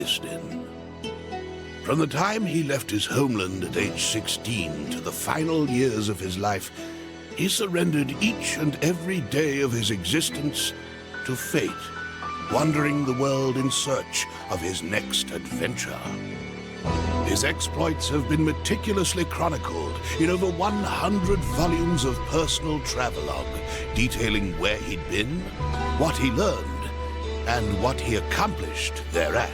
in. From the time he left his homeland at age 16 to the final years of his life, he surrendered each and every day of his existence to fate, wandering the world in search of his next adventure. His exploits have been meticulously chronicled in over 100 volumes of personal travelogue, detailing where he'd been, what he learned, and what he accomplished thereat.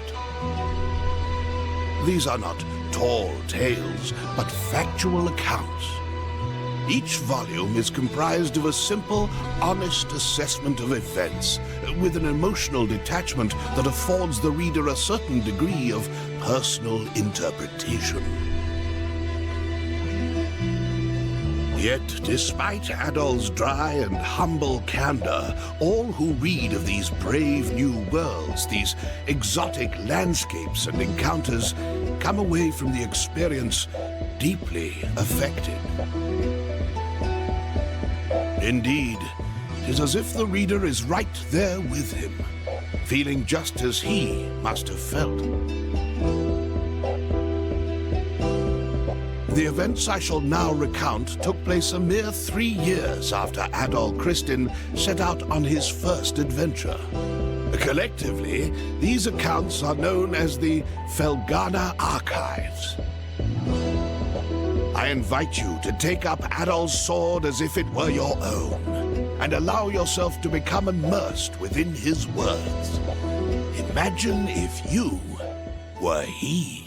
These are not tall tales, but factual accounts. Each volume is comprised of a simple, honest assessment of events, with an emotional detachment that affords the reader a certain degree of personal interpretation. Yet, despite Adol's dry and humble candor, all who read of these brave new worlds, these exotic landscapes and encounters, come away from the experience deeply affected. Indeed, it is as if the reader is right there with him, feeling just as he must have felt. The events I shall now recount took place a mere 3 years after Adol Christin set out on his first adventure. Collectively, these accounts are known as the Felghana Archives. I invite you to take up Adol's sword as if it were your own, and allow yourself to become immersed within his words. Imagine if you were he.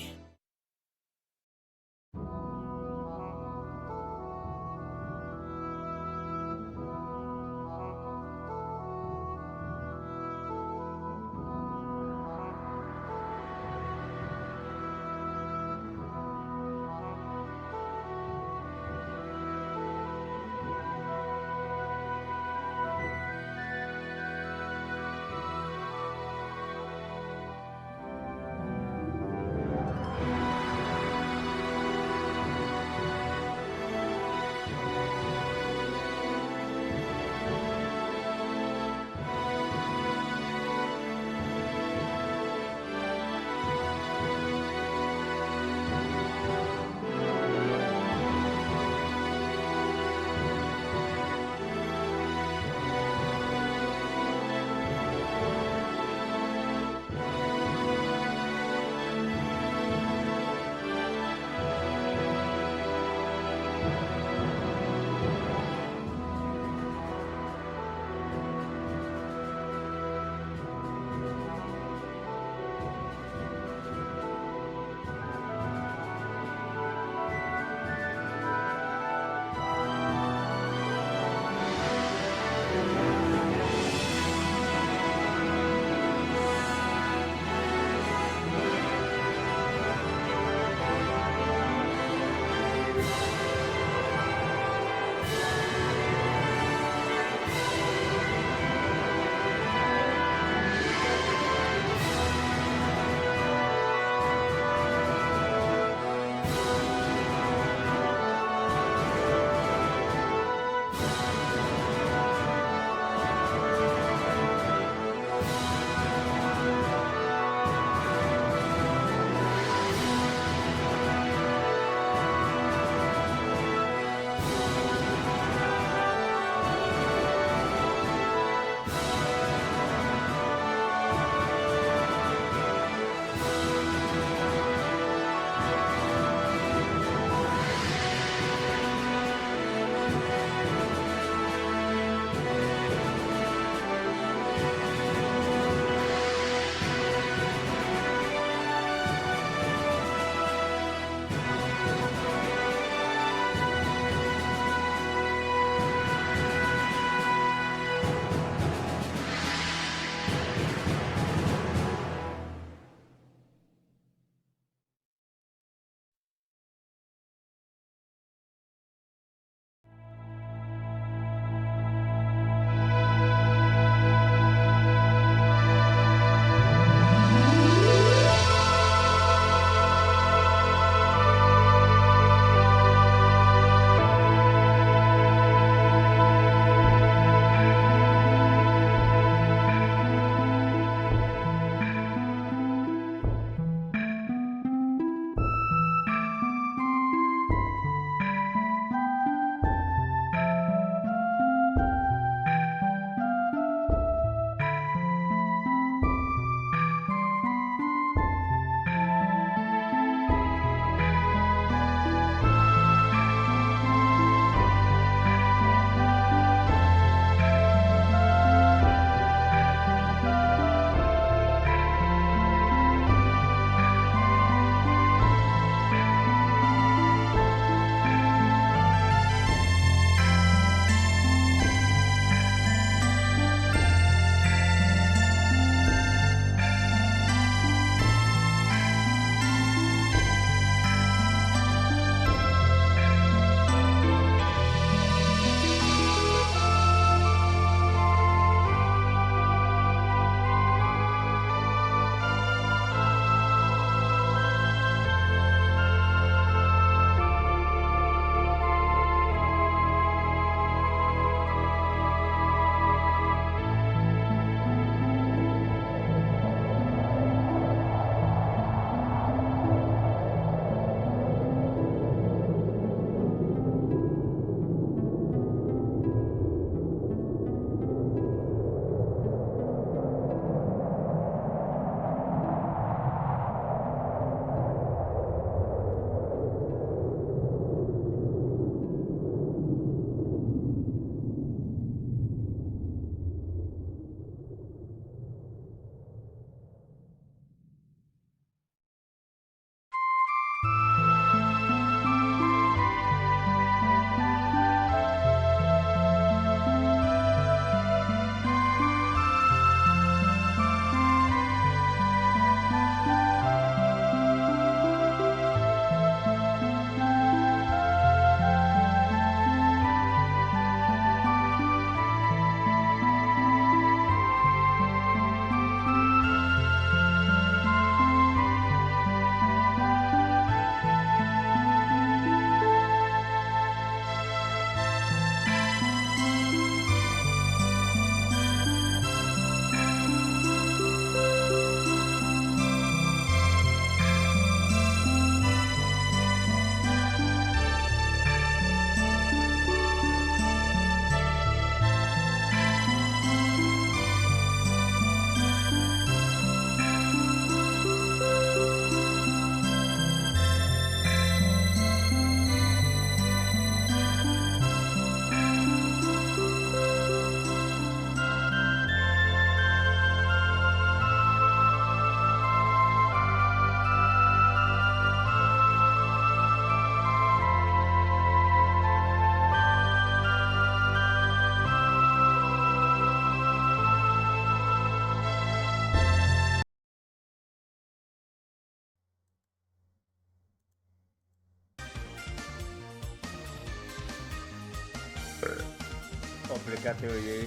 Obligatory.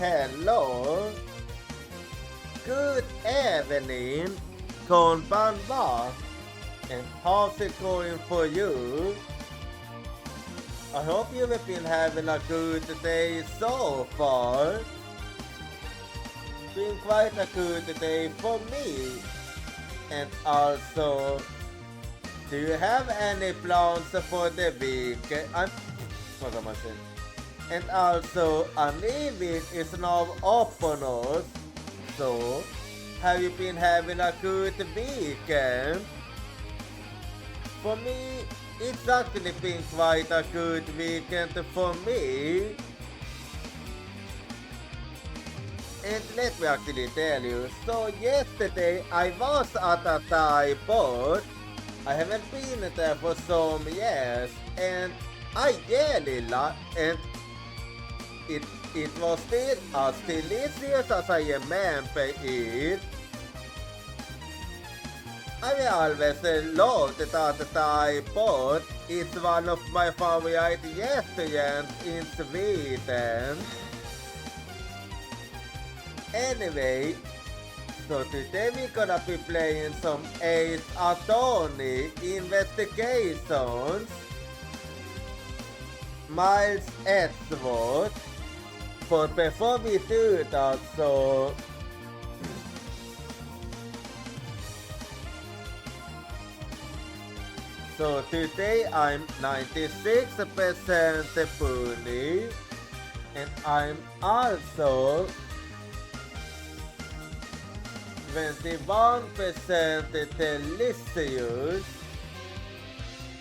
Hello, good evening, konbanwa, and how's it going for you? I hope you've been having a good day so far. Been quite a good day for me. And also, do you have any plans for the week? What am I saying? And also, a new week is now upon us. So, have you been having a good weekend? For me, it's actually been quite a good weekend for me. And let me actually tell you, so yesterday I was at a Thai port. I haven't been there for some years, and I really like and it was still as delicious as I remember it. I will always love that Thai port. It's one of my favorite restaurants in Sweden. Anyway, so today we're gonna be playing some Ace Attorney Investigations. Miles Edgeworth. But before we do that, so today I'm 96% Puni, and I'm also 21% delicious.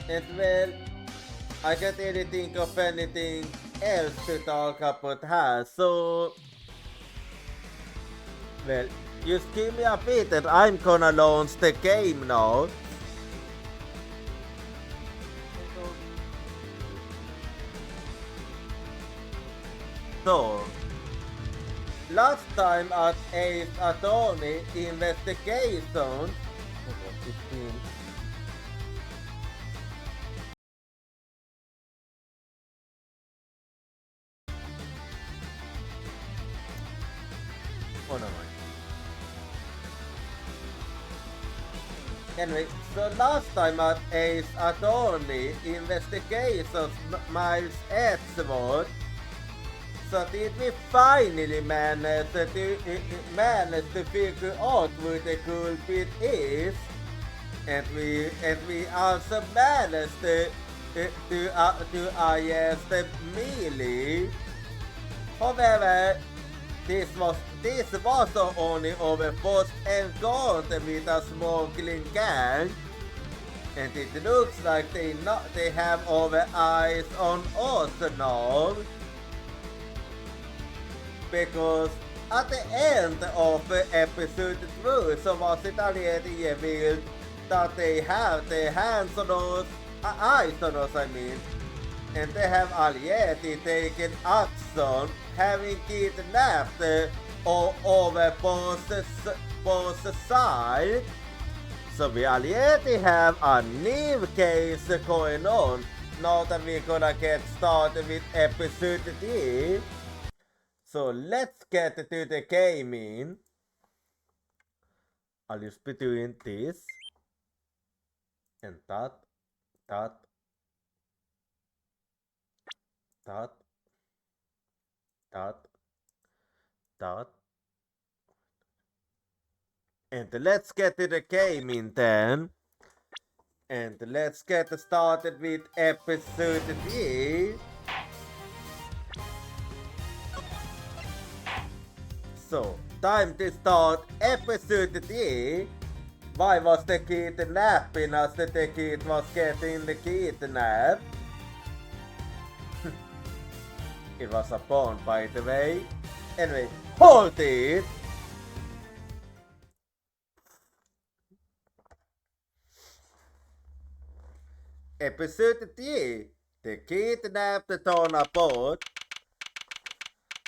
And well, I can't really think of anything else to talk about her, so well, just give me a bit and I'm gonna launch the game now. So, last time at Ace Attorney Investigations, oh no. Anyway, so last time at Ace Attorney Investigations Miles Edgeworth, so did we finally manage to figure out where the culprit is, and we also managed to arrest Mealy. However, this was only our first encounter with a smuggling gang, and it looks like they have our eyes on us now, because at the end of episode 2, so was it already revealed that they have their hands on us, eyes on us, I mean, and they have already taken action, having kidnapped over both sides. So we already have a new case going on. Now that we're gonna get started with episode 3. So let's get to the gaming. I'll just be doing this and that. And let's get to the gaming then. And let's get started with episode 3. So, time to start episode 3. Why was the kidnapping as the kid was getting the kidnapped? It was a pawn, by the way. Anyway, hold it! Episode 3. The kidnapped on a boat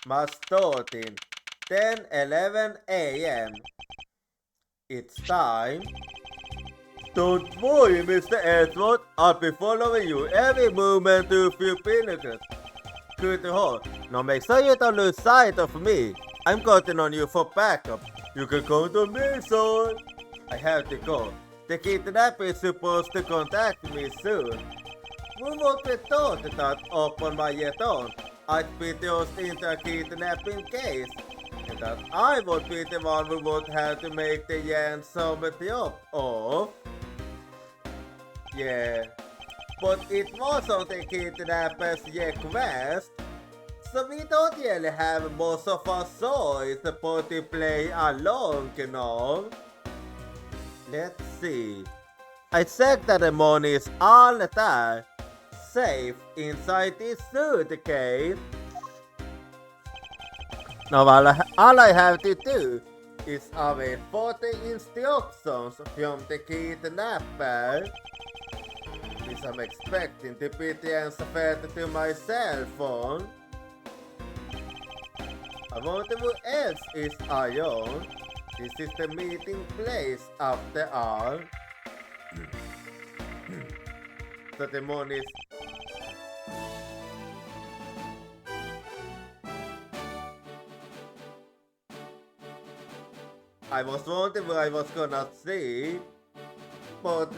must start in 10:11 a.m. It's time. Don't worry, Mr. Edward. I'll be following you every movement of your pinnacles. Good to hold. Now make sure you don't lose sight of me. I'm counting on you for backup. You can count on me, son. I have to go. The kidnapper is supposed to contact me soon. We won't be told that upon my return, I'd be thrust into a kidnapping case, and that I would be the one who would have to make the ransom job of. Yeah, but it wasn't the kidnapper's request, so we don't really have much of a choice but to play along, you know. Let's see. I checked that the money is all there, safe inside this suitcase. Now all I have to do is await for the instructions from the kidnapper, which I'm expecting to be transferred to my cell phone. I wonder who else is around. This is the meeting place after all. So the money is... I was wondering what I was gonna see, but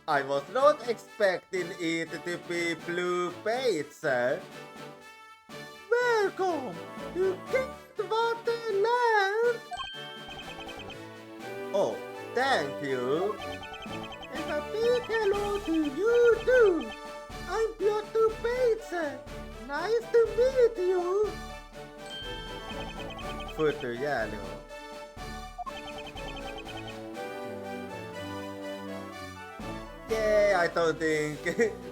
I was not expecting it to be blue pizza. Welcome to Wonderland! Oh, thank you. And a big hello to you too. I'm Piotr Pizza. Nice to meet you. Futurano. Yeah, I don't think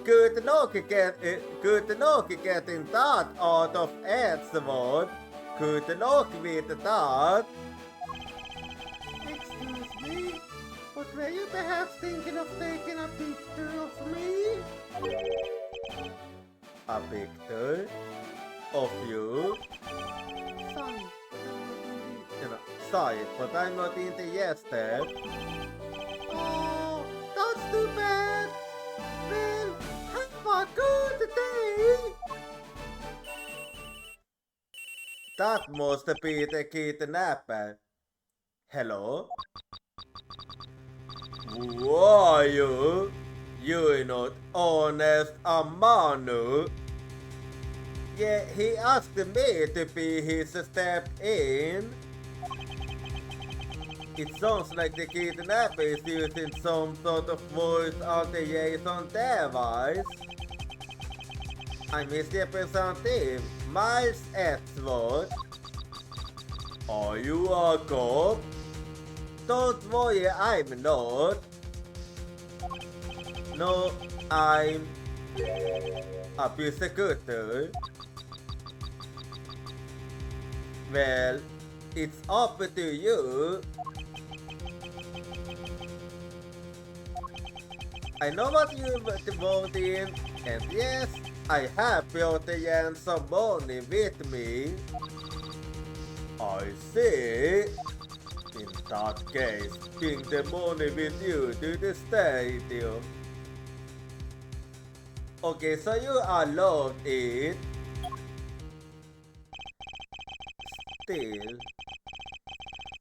good luck getting that out of Edward. Good luck with that. Excuse me, but were you perhaps thinking of taking a picture of me? A picture of you? Sorry, but I'm not interested. Oh, that's too bad. Well, have a good day. That must be the kidnapper. Hello? Who are you? You're not honest a man. Yeah, he asked me to be his step in. It sounds like the kidnapper is using some sort of voice alteration device. I'm his representative, Miles Edgeworth. Are you a cop? Don't worry, I'm not. No, I'm a prosecutor. Well, it's up to you. I know what you vote in, and yes, I have brought in some money with me. I see. In that case, bring the money with you to the stadium. Okay, so you are logged in. Still.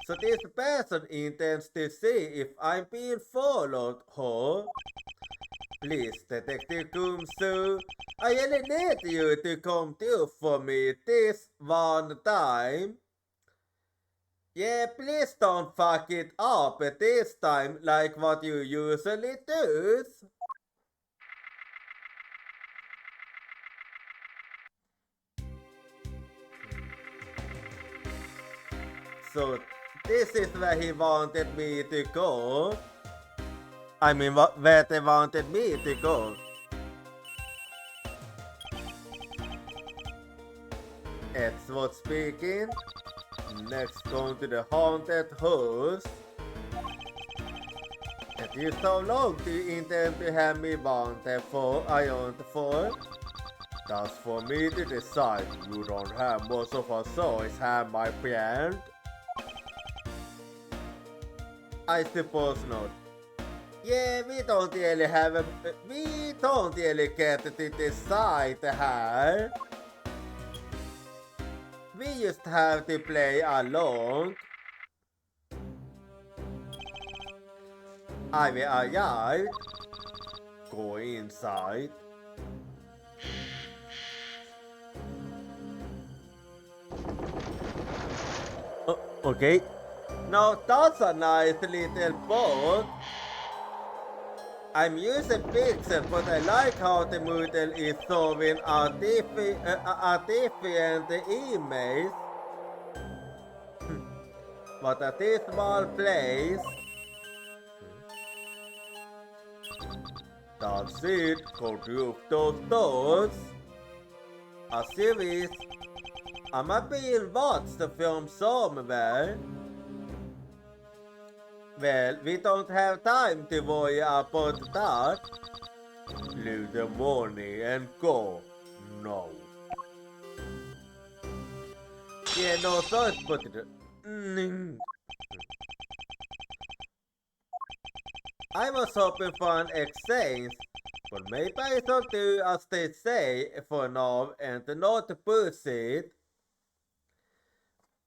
So this person intends to see if I'm being followed, huh? Please, Detective Kumsu, I really need you to come through for me this one time. Yeah, please don't fuck it up this time like what you usually do. So, this is where he wanted me to go. I mean, where they wanted me to go. Edward speaking. Next, going to the haunted house. It is so long do you intend to have me wanted for Ion 4? That's for me to decide. You don't have much of a choice, have my friend. I suppose not. Yeah, we don't really get to decide here. We just have to play along. I will arrive. Go inside. Okay. Now that's a nice little boat. I'm using pixels, but I like how the model is showing a different image. But at this small place. That's it. Go through those doors. A series. I'm being watched the film somewhere. Well, we don't have time to worry about that. Leave the money and go. No. Yeah, no choice but it. I was hoping for an exchange, but maybe I should do as they say for now and not push it.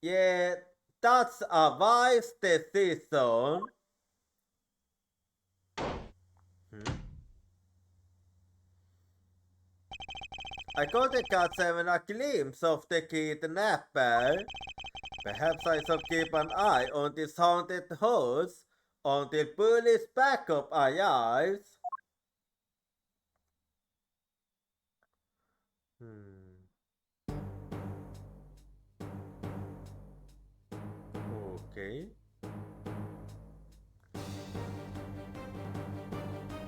Yeah, that's a wise decision. I got a catch even a glimpse of the kidnapper. Perhaps I should keep an eye on this haunted house until police backup arrives. Okay.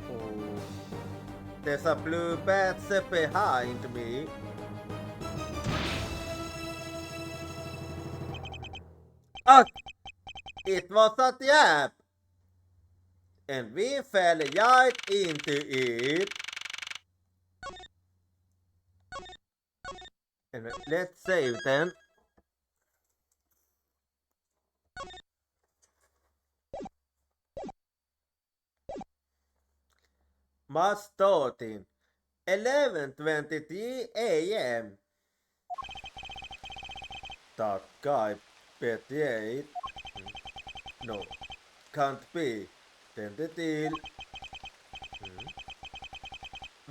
Oh. There's a blue bat behind me. Oh! It was a trap! And we fell right into it. And let's save then. March 13, 11:23 a.m. That guy betrayed. No, can't be. Tentatil.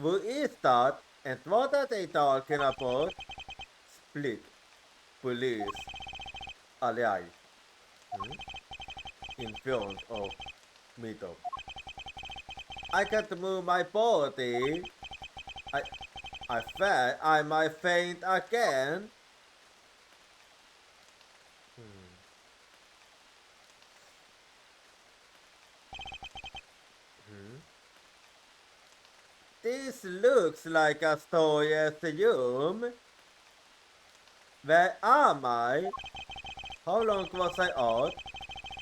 Who is that? And what are they talking about? Split. Police. AAI. In front of meetup. I can't move my body. I might faint again. This looks like a story assume. Where am I? How long was I out?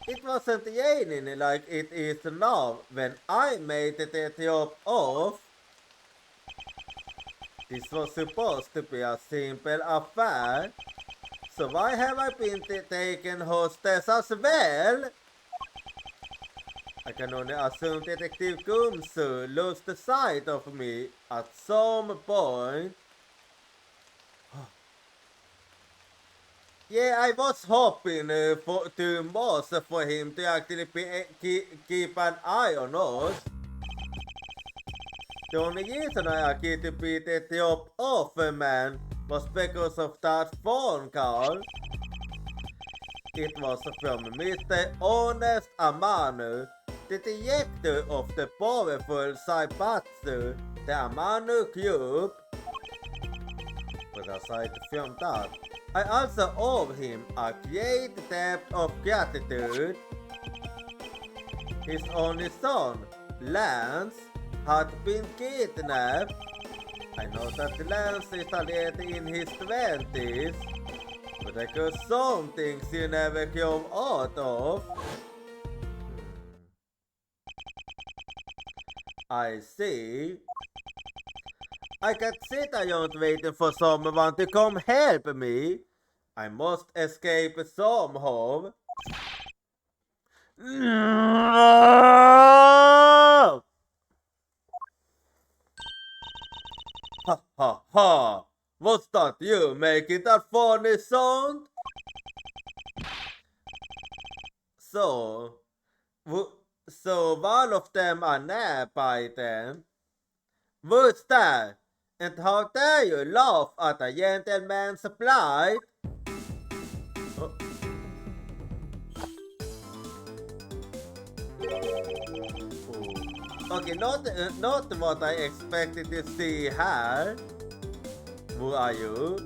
It wasn't raining like it is now when I made the job off. This was supposed to be a simple affair. So why have I been taken hostage as well? I can only assume Detective Gumsu lost sight of me at some point. Yeah, I was hoping to Moss for him to actually keep an eye on us. The only reason I agreed to beat the job off, man, was because of that phone call. It was from Mr. Honest Amanu, the director of the powerful Saibatsu, the Amanu Group. But aside from that, I also owe him a great debt of gratitude. His only son, Lance, had been kidnapped. I know that Lance is already in his 20s, but there are some things you never come out of. I see. I can't sit around waiting for someone to come help me. I must escape somehow. No! Ha ha ha! Was that you making that funny sound? So one of them are nearby then. Who's that? And how dare you laugh at a gentleman's plight? Oh. Okay, not what I expected to see here. Who are you?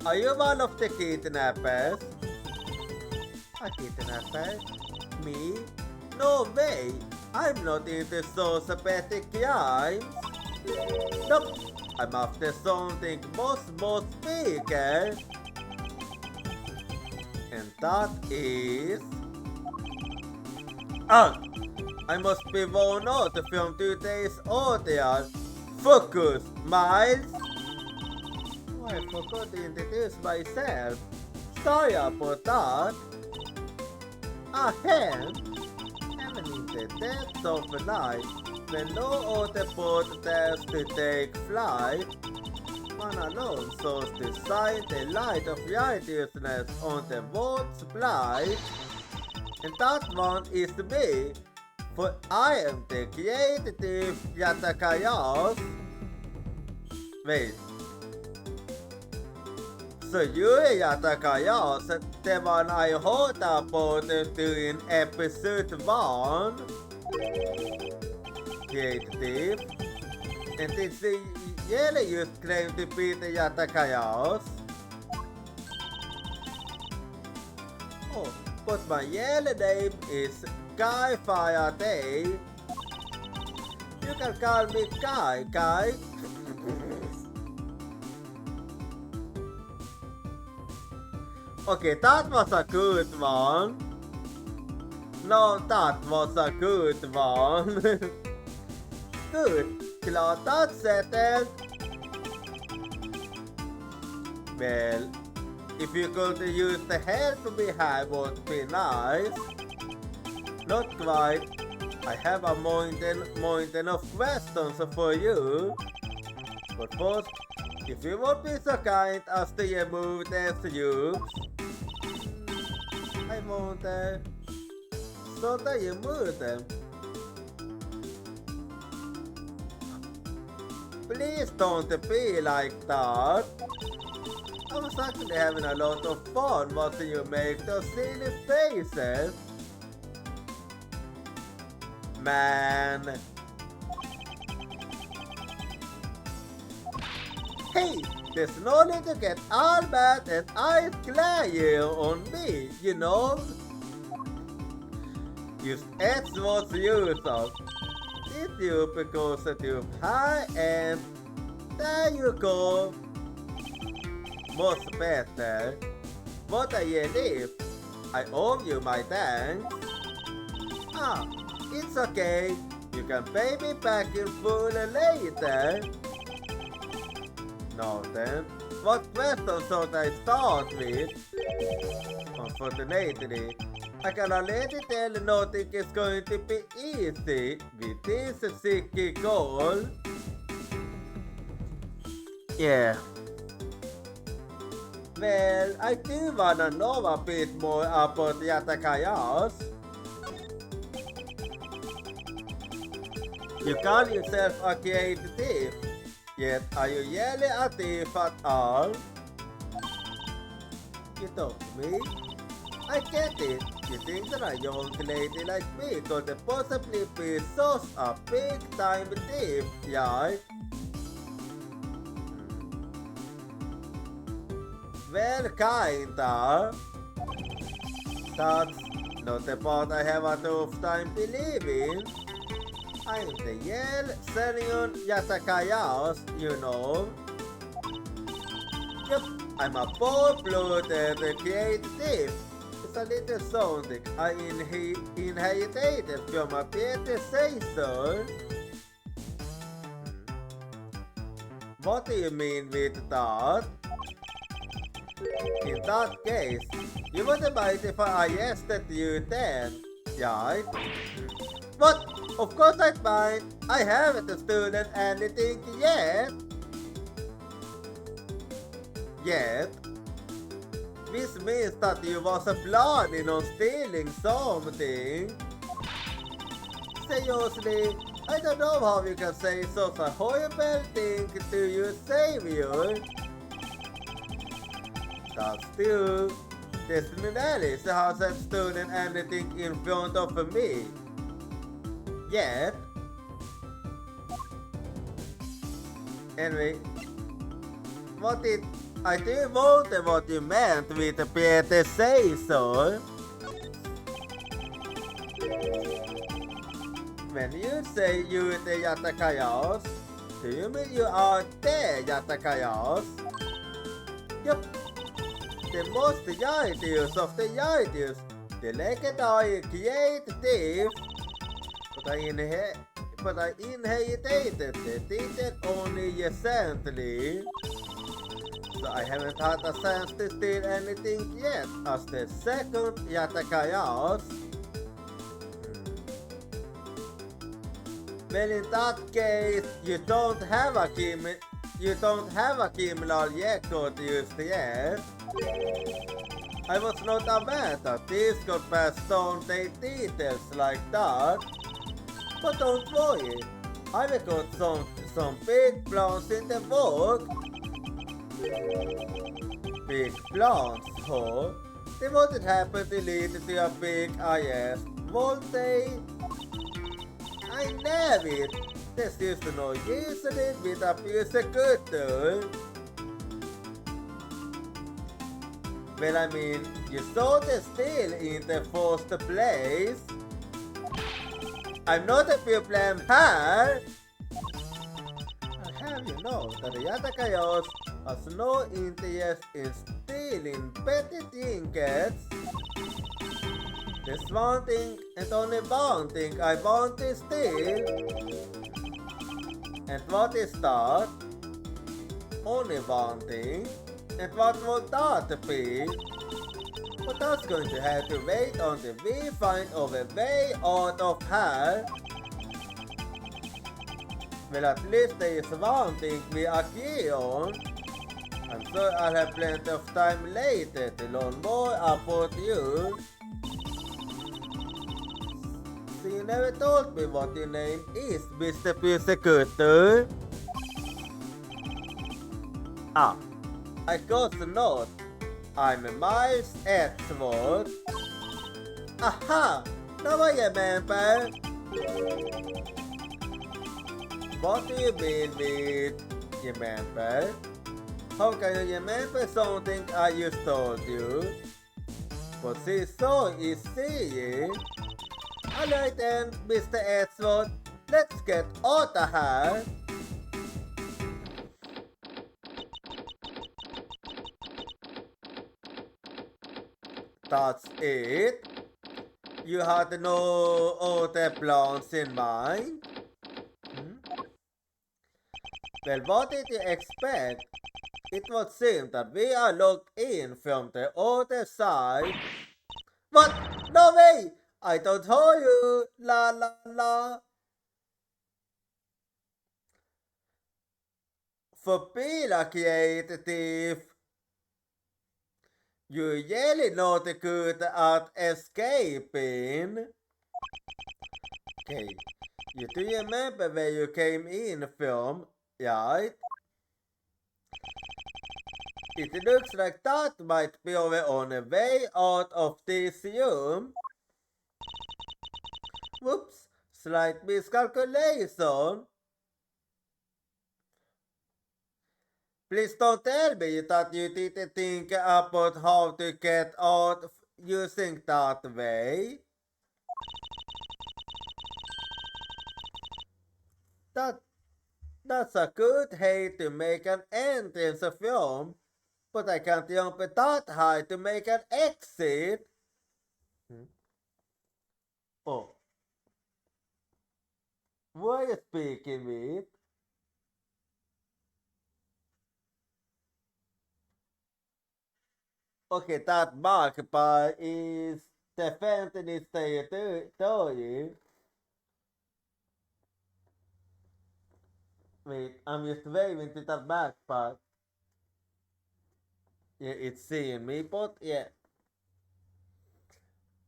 Are you one of the kidnappers? A kidnapper? Me? No way! I'm not into so petty crimes. Nope, I'm after something much bigger. And that is... I must be worn out from today's ordeal. Focus, Miles! Oh, I forgot to introduce myself. Sorry about that. A hen? Even in the depths of the night, when no other boat dares to take flight, one alone soars to shine the light of righteousness on the world's plight. And that one is me, for I am the creative Yatakayos. Wait. So you're Yatakayos, the one I heard about during episode 1? Creative? And did the yellow youth claim to be the Yatakayos? Oh, but my yellow name is Guy Faraday. You can call me Guy. Okay, that was a good one. No, that was a good one. Good, glad that's settled. Well, if you could use the help we have would be nice. Not quite. I have a mountain of questions for you. But first, if you would be so kind as to remove the tubes. I won't so that you move them. Please don't be like that. I was actually having a lot of fun watching you make those silly faces. Man. Hey, there's no need to get all mad and eyes glare on me, you know? Just X was used of. It you because it you high and there you go. Much better. What a relief. I owe you my thanks. Ah, it's okay. You can pay me back in full later. Now then, what question should I start with? Unfortunately, I can already tell nothing is going to be easy with this sicky goal. Yeah. Well, I do wanna know a bit more about Yatakayas. You call yourself a creative thief, yet are you really a thief at all? You talk to me? I get it. You think that a young lady like me could possibly be such a big time thief, yeah? Well, kinda. That's not the part I have a tough time believing. I'm the Yale Serion Yatakayas, you know. Yep, I'm a full-blooded creative. It's a little something I inherited from a predecessor. What do you mean with that? In that case, you wouldn't mind if I arrested you then, right? What? Of course I'd mind. I haven't stolen anything yet. This means that you was planning on stealing something. Seriously, I don't know how you can say such a horrible thing to your savior. That's true. Destiny Alice hasn't stolen anything in front of me. Yet. Anyway, I do wonder what you meant with the predecessor. When you say you're the Yatakayas, do you mean you are the Yatakayas? Yup. The most yarders of the yarders, the legendary creative, but I inherited the title only recently, so I haven't had a chance to steal anything yet as the second Yatakayas. Well, in that case, you don't have a criminal record just yet. I was not aware that this could pass down the details like that. But don't worry, I've got some big plans in the work. Big plans, huh? They wouldn't happen to lead to a big arrest, won't they? I never it. There's just no use in it with a prosecutor. Well, I mean, you saw the steal in the first place. I'm not a problem here. I have you know that the Yatakayos has no interest in stealing petty trinkets. There's one thing and only one thing I want to steal. And what is that? Only one thing. And what would that be? But that's going to have to wait until we find our way out of here. Well, at least there is one thing we agree on. I'm sure I'll have plenty of time later to learn more about you. So you never told me what your name is, Mr. Prosecutor. Ah, I got the note. I'm Miles Edgeworth. Aha! Now I remember. What do you mean with remember? How can you remember something I just told you? But it's so easy. Alright then, Mr. Edgeworth, let's get out of here. That's it? You had no other plans in mind? Well, what did you expect? It would seem that we are locked in from the other side. What? No way! I don't know you! La la la! For being a creative, you're really not good at escaping. Okay, you do remember where you came in from, right? It looks like that might be over on a way out of this room. Whoops, slight miscalculation. Please don't tell me that you didn't think about how to get out using that way. That's a good way to make an entrance from, but I can't jump that high to make an exit. Oh. Who are you speaking with? Okay, that magpie is defending its territory. Wait, I'm just waving to that magpie. Yeah, it's seeing me, but yeah.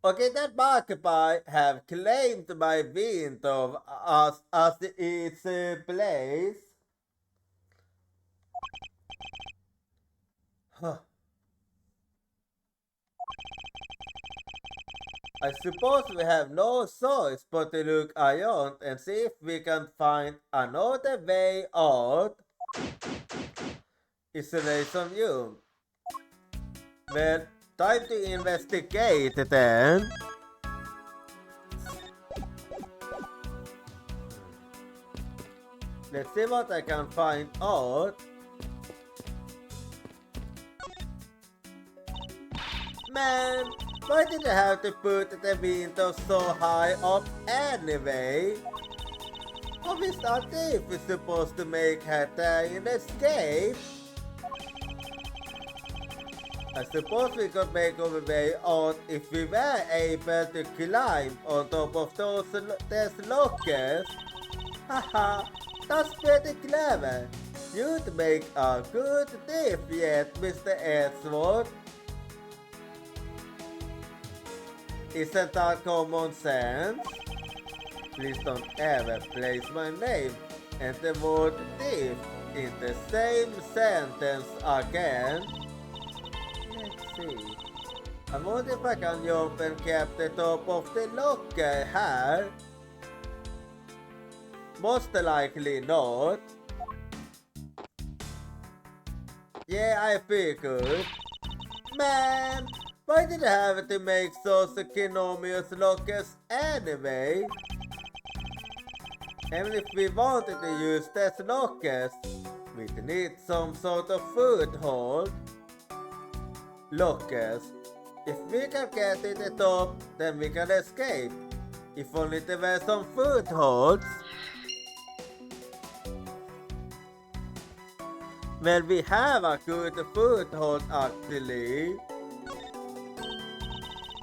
Okay, that magpie have claimed my window as its place. I suppose we have no choice but to look around and see if we can find another way out. Isolation room. Well, time to investigate then. Let's see what I can find out. Man, why did I have to put the window so high up anyway? How is that if we're supposed to make her try and escape? I suppose we could make our way out if we were able to climb on top of those lockers. Haha, that's pretty clever. You'd make a good thief yet, Mr. Edgeworth. Isn't that common sense? Please don't ever place my name and the word thief in the same sentence again. Let's see. I wonder if I can jump and cap the top of the locker here. Most likely not. Yeah, I figured. Man, why did I have to make those economous lockers anyway? And if we wanted to use these lockers, we'd need some sort of foothold. Lockers. If we can get to the top, then we can escape. If only there were some footholds. Well, we have a good foothold actually.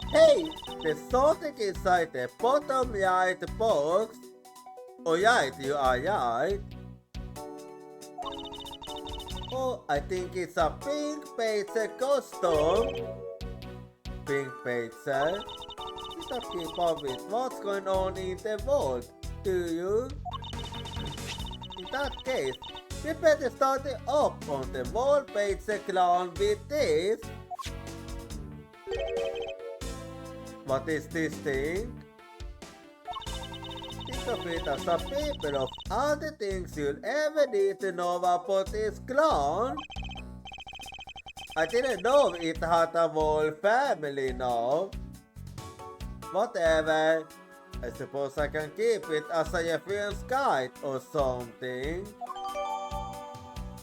Hey, there's something inside the bottom right box. Oh right, you are right. Oh, I think it's a pink pizza costume. Pink pizza? You don't keep up with what's going on in the world, do you? In that case, We better start it up on the wall page clan with this. What is this thing? Think of it as a paper of all the things you'll ever need to know about this clan. I didn't know it had a whole family now. Whatever. I suppose I can keep it as a reference guide or something.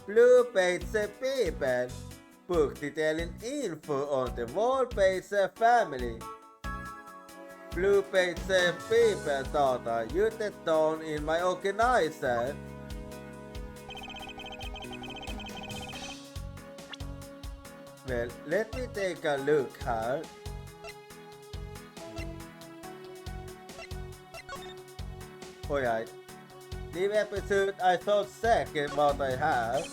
Blue page paper. Book detailing info on the wall page family. Blue page paper data used down in my organizer. Well, let me take a look here. Alright. This episode I thought second what I have.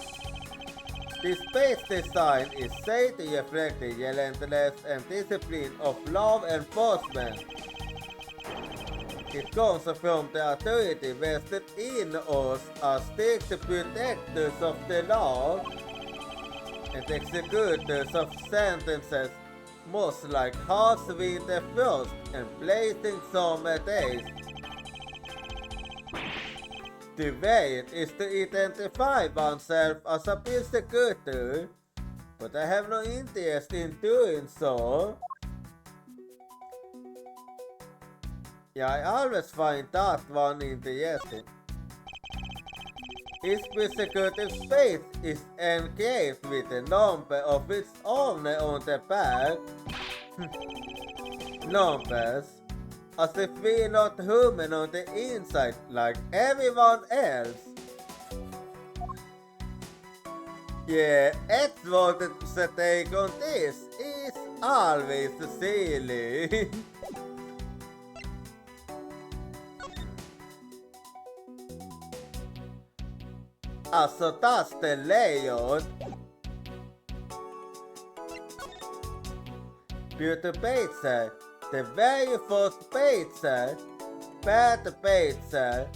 This space design is said to reflect the relentless and discipline of law enforcement. It comes from the authority vested in us as strict protectors of the law and executors of sentences, most like harsh winter frost and blazing summer days. To wear it is to identify oneself as a persecutor, but I have no interest in doing so. Yeah, I always find that one interesting. Each persecutive space is engraved with a number of its own on the back. Numbers. As if we're not human on the inside like everyone else. Yeah, Edward's take on this is always silly. Alltså that's the layout. Beauty pizza. The very first pizza. Bad pizza.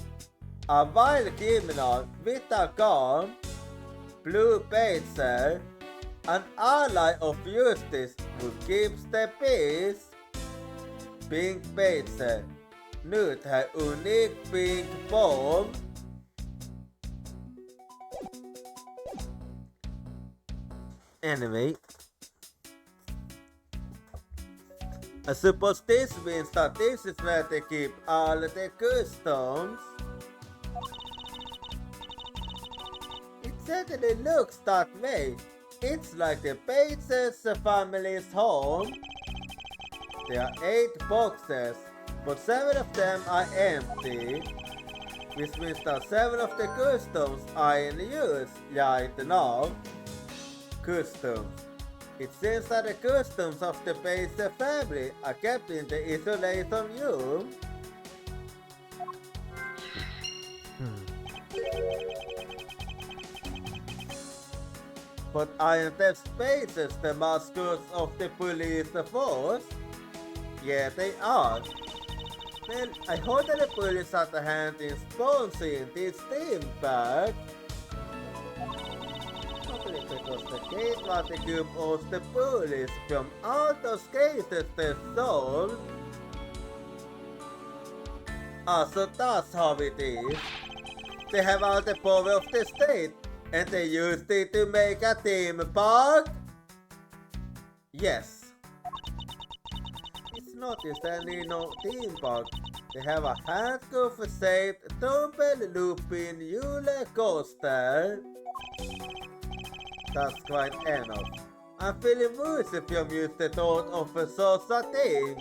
A wild criminal with a gun. Blue pizza. An ally of justice who keeps the peace. Pink pizza. Nyt her unique pink bomb. Anyway, I suppose this means that this is where they keep all the customs. It certainly looks that way. It's like the Bates' family's home. There are 8 boxes, but 7 of them are empty. Which means that 7 of the customs are in use right now. Customs. It seems that the customs of the Bates family are kept in the isolation room. But aren't the Bates the mascots of the police force? Yeah, they are. Well, I hope that the police had a hand in sponsoring this theme park. Because the case was the group of the police from all those cases they solved. Also, that's how it is. They have all the power of the state, and they used it to make a theme park. Yes. It's not just any theme park. They have a handcuff-shaped tumble-looping roller coaster. That's quite enough. I'm feeling woozy from just the thought of such a thing.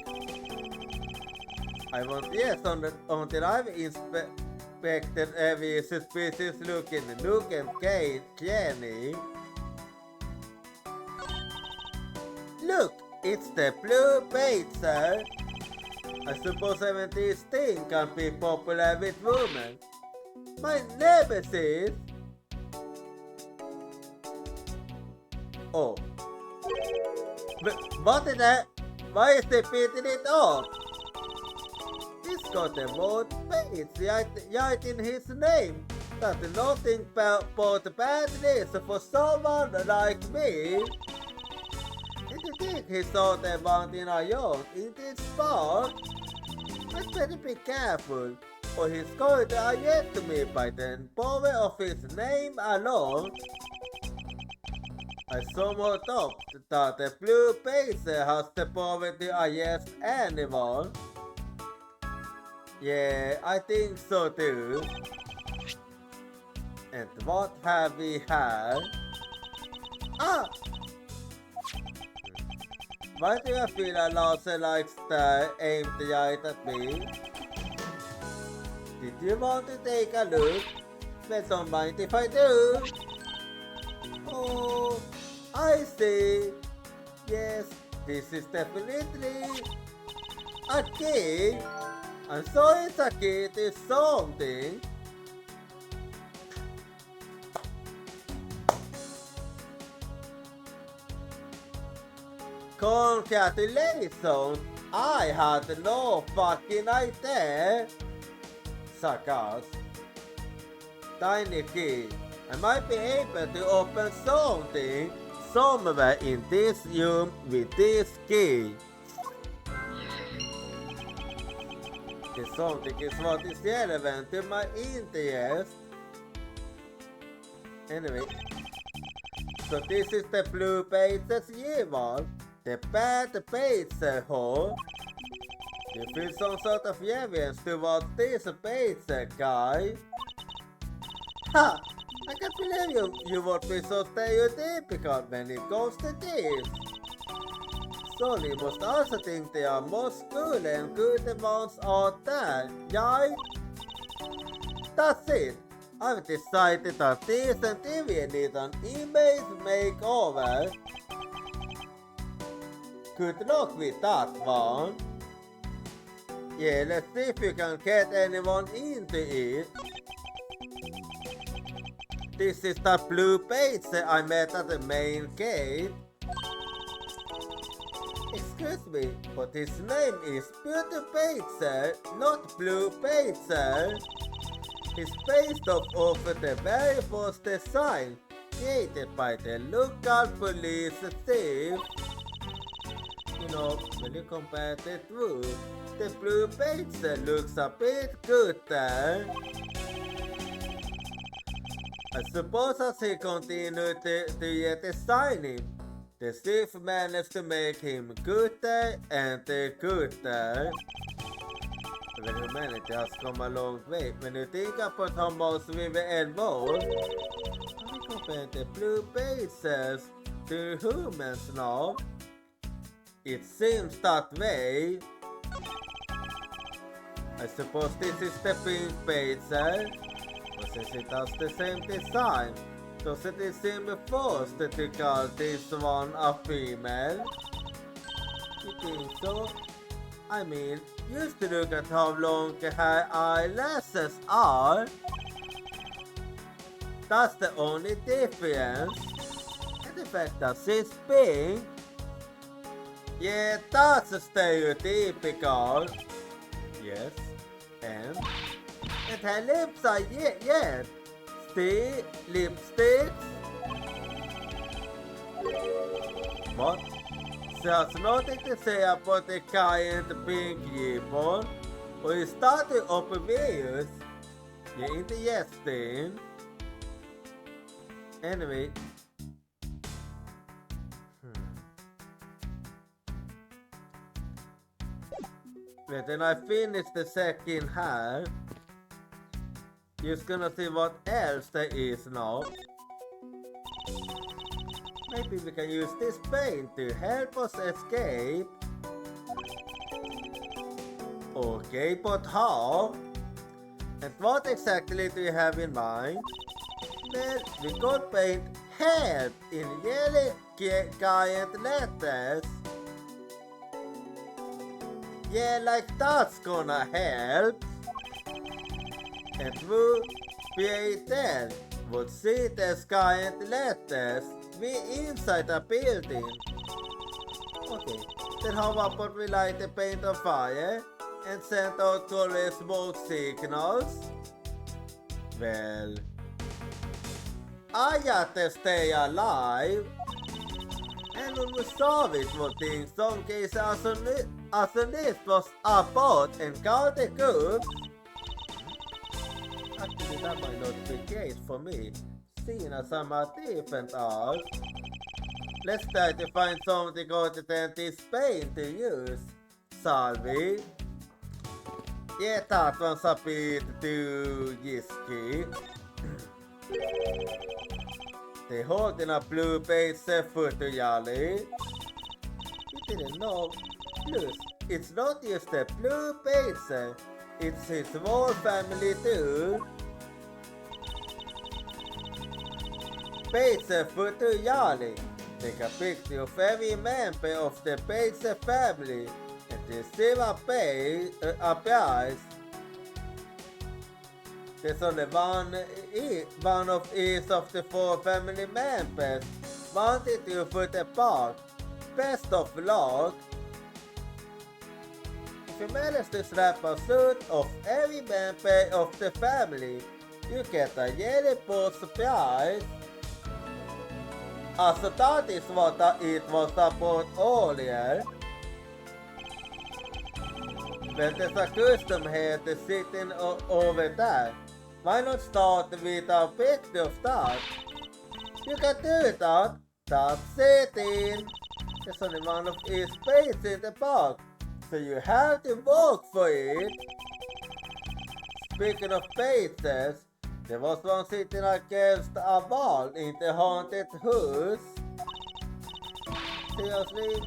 I won't yes until I've inspected every suspicious looking nook and cranny. Look, it's the blue pizza. I suppose even this thing can be popular with women. My nemesis. Oh. But what is that? Why is they beating it up? He's got a word paint right in his name. That's nothing but bad news for someone like me. Did you think he saw the mountain iron in this spot? I'd better be careful, or he's going to get to me by the power of his name alone. I somehow thought that the blue pacer has the power to arrest anyone. Yeah, I think so too. And what have we had? Ah! Why do I feel a Larsen likes to aim right at me? Did you want to take a look? Well, don't mind if I do. Oh, I see. Yes, this is definitely a key. And so it's a key to something. Congratulations! I had no fucking idea. Suckers. Tiny key. I might be able to open something somewhere in this room with this key. This something is what is relevant to my interest. Anyway. So this is the blue pages you want. The bad pager hole. You feel some sort of reverence towards this pager guy. Ha! I can't believe you would be so stereotypical when it comes to this. So you must also think they are most cool and good ones out there, right? That's it. I've decided that this and TV need an image makeover. Good luck with that one. Yeah, let's see if you can get anyone into it. This is the blue pager I met at the main gate. Excuse me, but his name is Beauty Pager, not Blue Pager. He's based off of the very first design created by the local police chief. You know, when you compare the two, the blue pager looks a bit good there. I suppose as he continued to get designing, the chief managed to make him gooder and gooder. When humanity has come a long way, when you think about how much we were involved, I compare the blue pagers to humans now. It seems that way. I suppose this is the pink pager, but since it has the same design, doesn't it seem forced to call this one a female? You think so? I mean, used to look at how long her eyelashes are. That's the only difference. And the fact that she's pink. Yeah, that's stereotypical. Yes, and her lips are yet. Still lipstick. What? She has nothing to say about the giant pink ribbon, or is that obvious? Yeah, interesting. Anyway. But then I finish the second half. Just gonna see what else there is now. Maybe we can use this paint to help us escape. Okay, but how? And what exactly do you have in mind? Well, we could paint help in really giant letters. Yeah, like that's gonna help. And who created would see the giant letters we inside a building. Okay, then how about we light the paint on fire and sent out color smoke signals? Well, I gotta stay alive. And om du sa någonting som kanske alltså nyss was about and got the goods. Actually, that might not be the case for me, seeing as I'm a different art. Let's try to find something other this paint to use, shall we? Yeah, that one's a bit too risky. They're holding a blue base photo, Yali. You didn't know. Plus, it's not just a blue base, it's his whole family too. Base photo, Yali. Take a picture of every member of the Base family and they still appears. There's only one of each of the 4 family members wanted to put apart. Best of luck. If you manage to snap a suit of every member of the family, you get a yellow post surprise. Alltså that is what it was about earlier. But there's a custom here sitting over there. Why not start with a picture of that? You can do that. That's sitting. There's only one of each space in the park, so you have to walk for it. Speaking of spaces, there was one sitting against a wall in the haunted house. Seriously?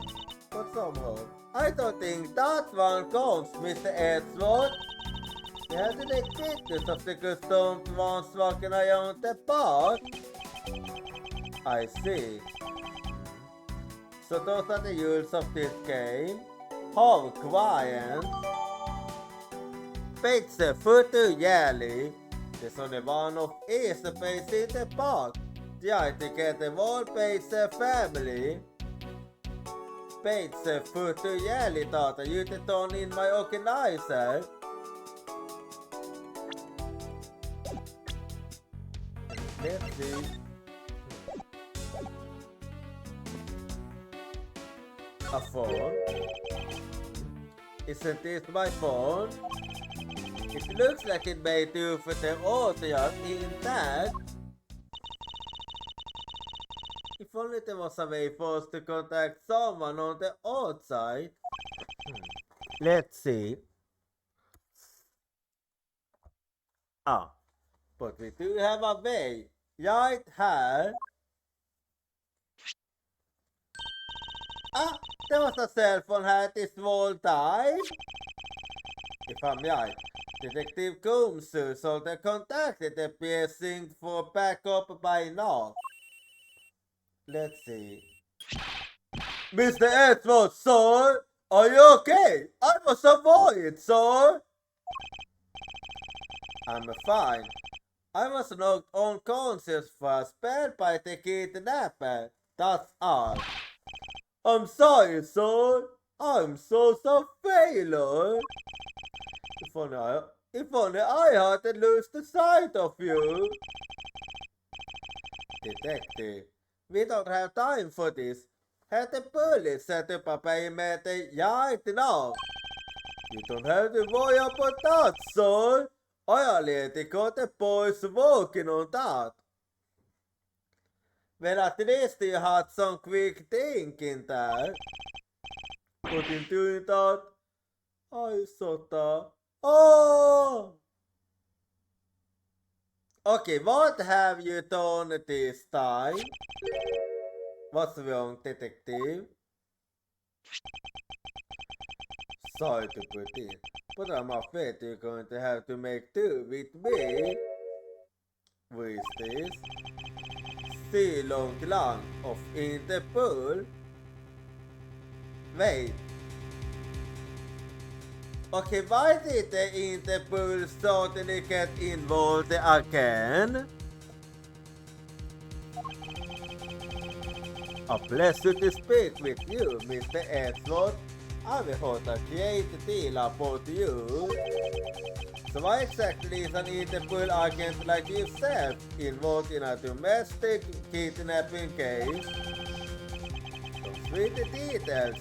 But somehow, I don't think that one counts, Mr. Edgeworth. You have to take pictures of the customed ones walking around the park. I see. So those are the rules of this game. How quiet. Pizza photo Yali. There's only one of each space in the park. Try to get the whole Pizza family. Pizza photo Yali thought I used to turn in my organizer. Let's see. A phone? Isn't this my phone? It looks like it may do for the audio intact. If only there was a way for us to contact someone on the outside. Let's see. But we do have a way. Right here. There was a cell phone here this whole time. If I'm right, Detective Kumsu so they contacted the precinct for backup by now. Let's see. Mr. Edward, sir? Are you okay? I was worried, sir. I'm fine. I was knocked unconscious for a spell by the kidnapper. That's all. I'm sorry, sir. I'm so failure. If only I hadn't lost the sight of you. Detective, we don't have time for this. Had the police set up a payment right now? You don't have to worry about that, sir. I already got the boys working on that. Well, at least you had some quick thinking there. But in doing that, I thought that... Oh! Okay, what have you done this time? What's wrong, detective? Sorry to put in, but I'm afraid you're going to have to make do with me. Who is this? Si Long Lang of Interpol? Wait. Okay, why did the Interpol suddenly get involved again? A pleasure to speak with you, Mr. Edward. I will hold a create deal about you. So why exactly is an Interpol agent like yourself involved in a domestic kidnapping case? Some sweet details.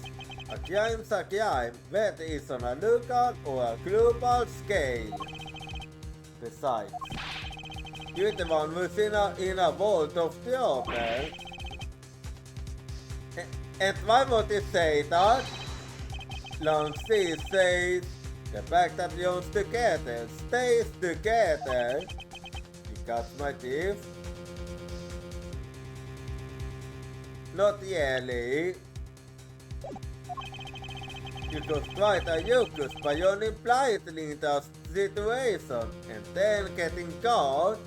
A crime's a crime, whether it's on a local or a global scale. Besides, you're the one who's in a vault of trouble. And why would you say that? Long C says, the fact that you're together stays together. You got my drift? Not really. You could try to use by running blindly in the situation and then getting caught.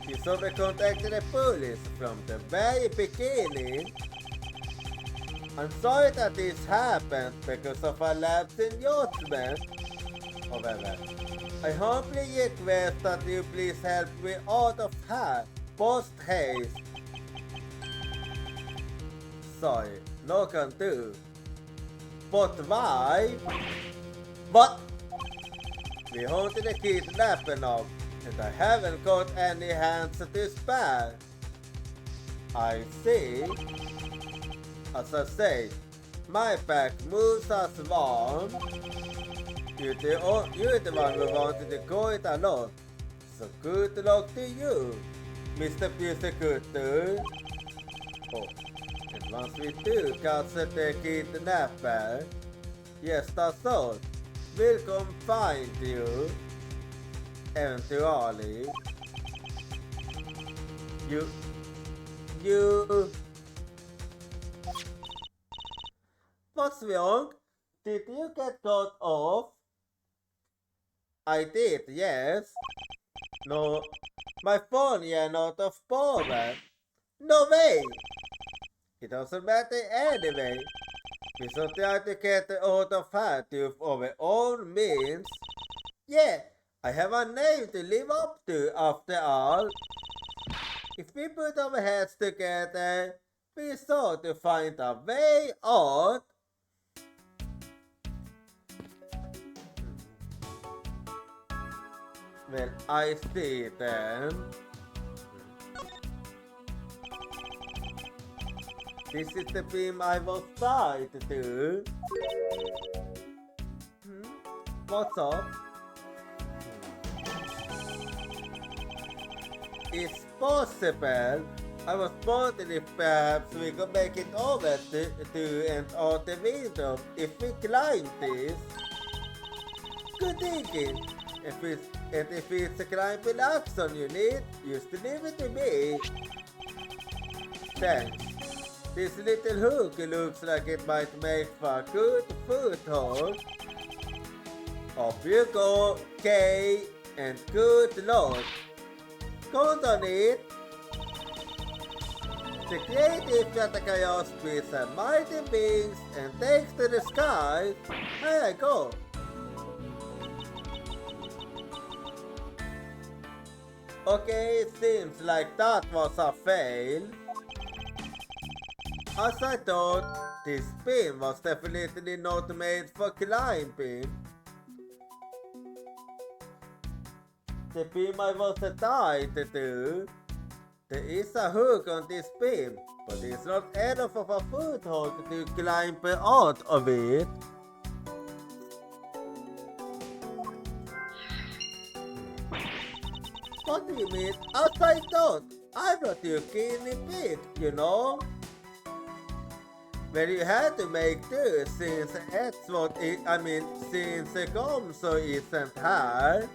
You should have contacted the police from the very beginning. I'm sorry that this happened because of a lapse in judgment. However, I humbly request that you please help me out of here, post haste. Sorry, no can do. But why? But we hunted a kidnapper now, and I haven't got any hands to spare. I see. As I say, my pack moves as one. You're the one who wanted to go it alone. So good luck to you, Mr. Persecutor. Oh, and once we do catch the kidnapper, yes, that's all. We'll come find you. Eventually. You... What's wrong? Did you get cut off? I did, yes. No, my phone ran out of power. No way! It doesn't matter anyway. We should try to get out of here to our own means. Yeah, I have a name to live up to after all. If we put our heads together, we sure to find a way out. Well, I see then. This is the beam I was trying to do. What's up? It's possible. I was wondering if perhaps we could make it over to and out the window if we climb this. Good thinking. If it's a climbing action you need, just leave it to me. Thanks. This little hook looks like it might make for a good foothold. Off you go, Kay, and good luck. Count on it. The creative Yatakayo spreads a mighty beings and takes to the sky. Here I go. Okay, seems like that was a fail. As I thought, this beam was definitely not made for climbing. The beam I was tied to do. There is a hook on this beam, but it's not enough of a foothold to climb out of it. What do you mean? As I thought, I'm not your guinea pig, you know? Well, you had to make do since that's what it, since the Gomso isn't here.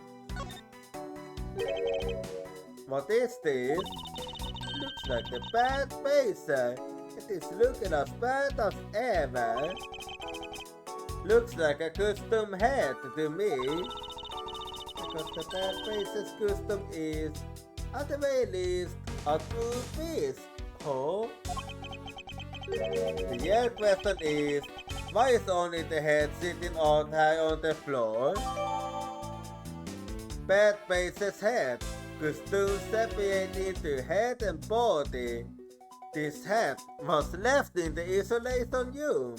What is this? Looks like the bad pacer. It is looking as bad as ever. Looks like a custom hat to me. Because the bad pacer's custom is, at the very least, a two-piece. Oh? The real question is, why is only the head sitting out high on the floor? Bad Pace's head, custom separated into head and body. This hat was left in the isolation room.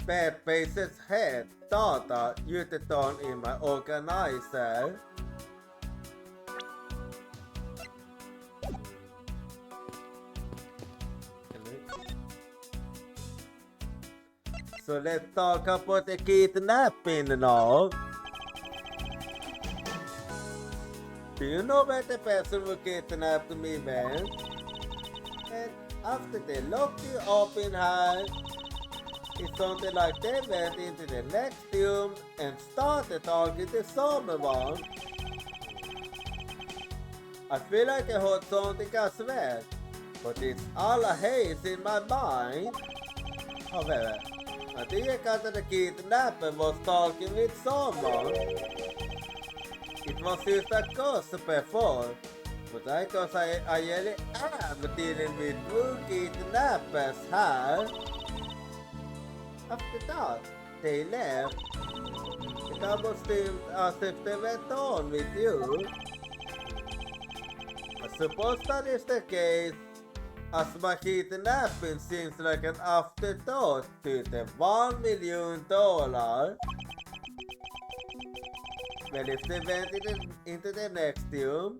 Bad Face's head data used on in my organizer. So let's talk about the kidnapping now. Do you know where the person who kidnapped me went? And after they locked you up in her, it sounded like they went into the next room and started talking to someone. I feel like I heard something as well, but it's all a haze in my mind. However, I think I got that the kidnapper was talking with someone. It was just a ghost before, but I guess I really am dealing with two kidnappers here. After that, they left. It almost seemed as if they went on with you. I suppose that is the case, as my kidnapping seems like an afterthought to the $1 million. Well, if they went into the next room,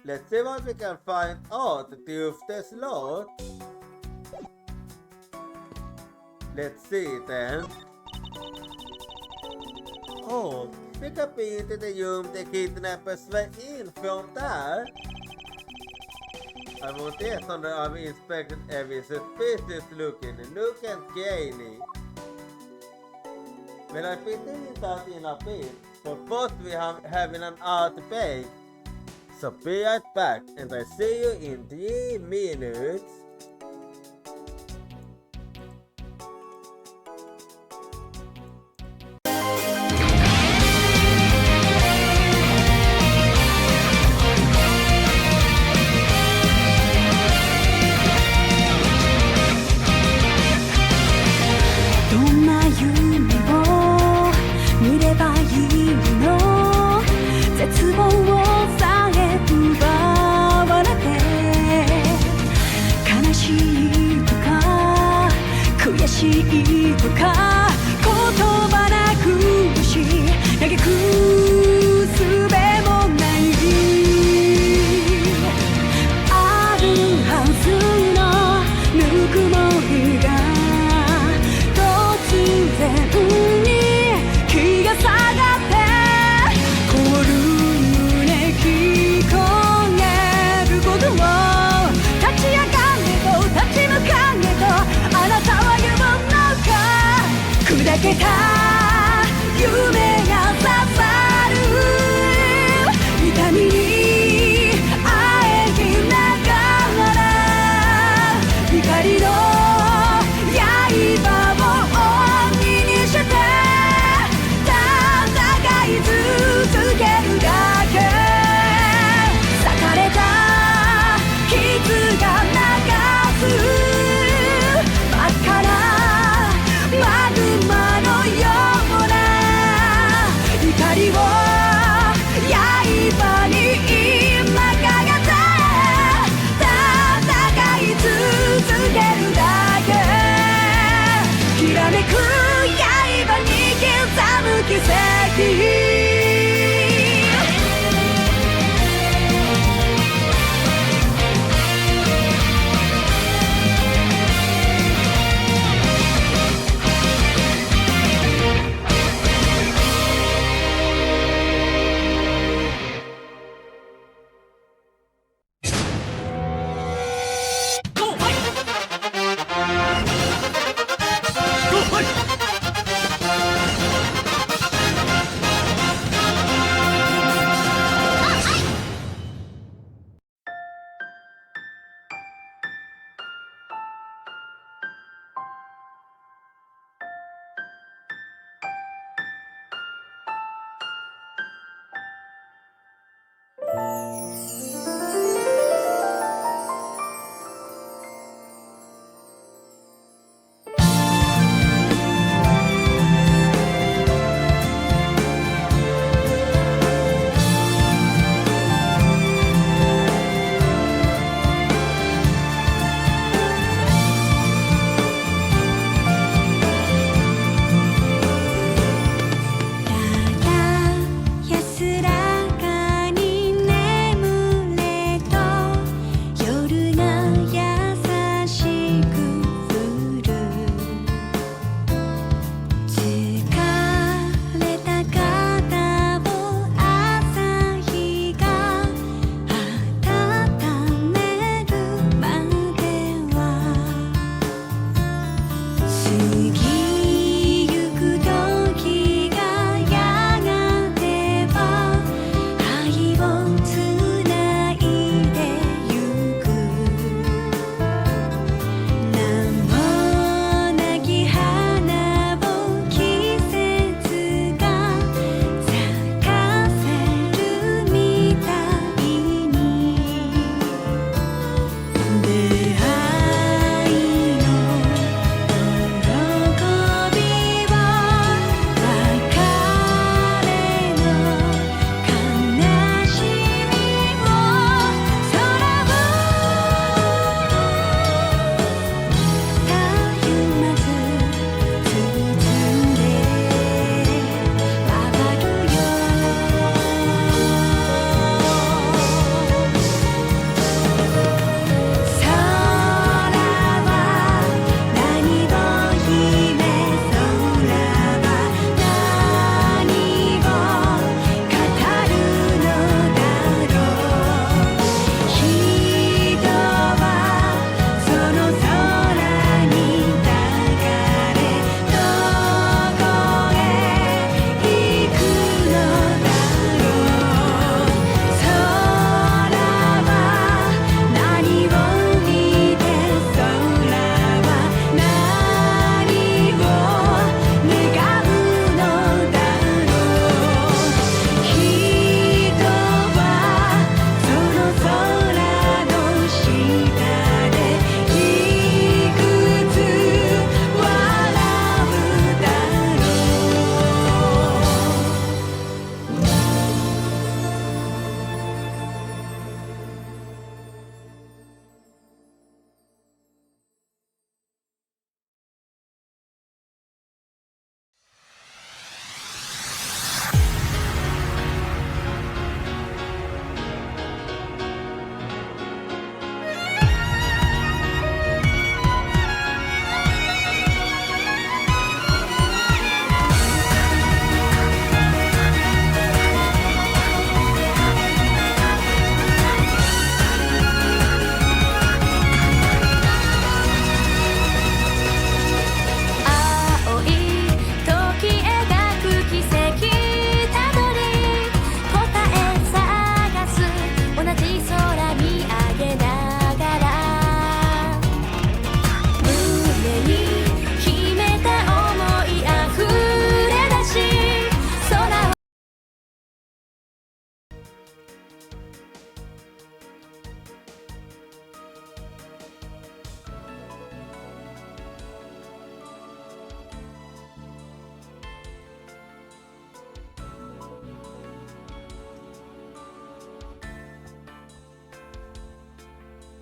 let's see what we can find out to the slot. Let's see then. Oh, we can be into the room the kidnappers were in from there. I won't guess on the army inspected every suspicious looking nook and cranny. Well, I'll be doing that in a bit, but first we are having an outbreak. So be right back and I'll see you in 3 minutes.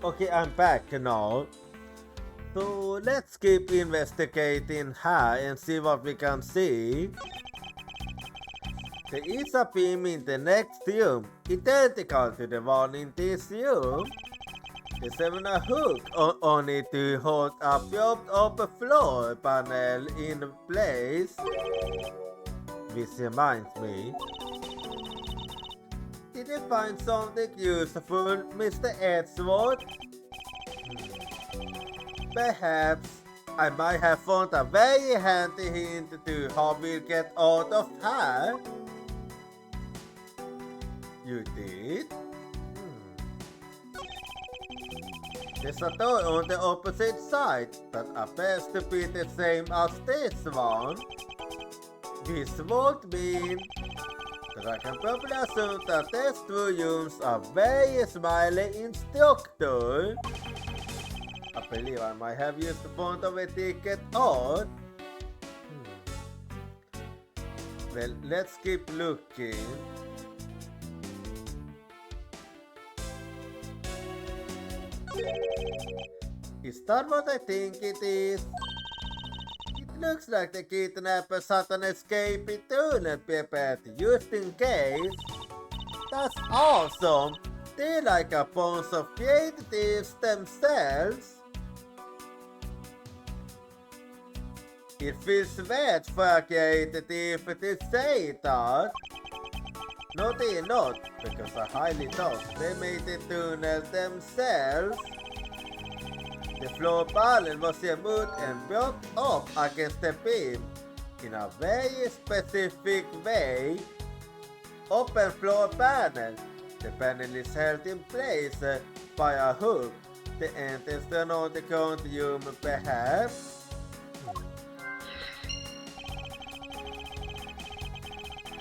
Okay, I'm back now. So let's keep investigating her and see what we can see. There is a beam in the next room, identical to the one in this room. There's even a hook on it to hold a propped up floor panel in place. This reminds me. Did you find something useful, Mr. Edgeworth? Perhaps I might have found a very handy hint to how we'll get out of her. You did? There's a door on the opposite side that appears to be the same as this one. This would mean that I can probably assume that these two rooms are very smiley in structure. I believe I might have used the point of a ticket on. Well, let's keep looking. Is that what I think it is? It looks like the kidnappers had an escape tunnel prepared just in case. That's awesome! They're like a bunch of creatives themselves. It feels weird for a creative to say that. No, they're not, because I highly doubt they made the tunnel themselves. The floor panel was removed and brought up against the beam in a very specific way. Open floor panel. The panel is held in place by a hook. The entrance to an underground room, perhaps.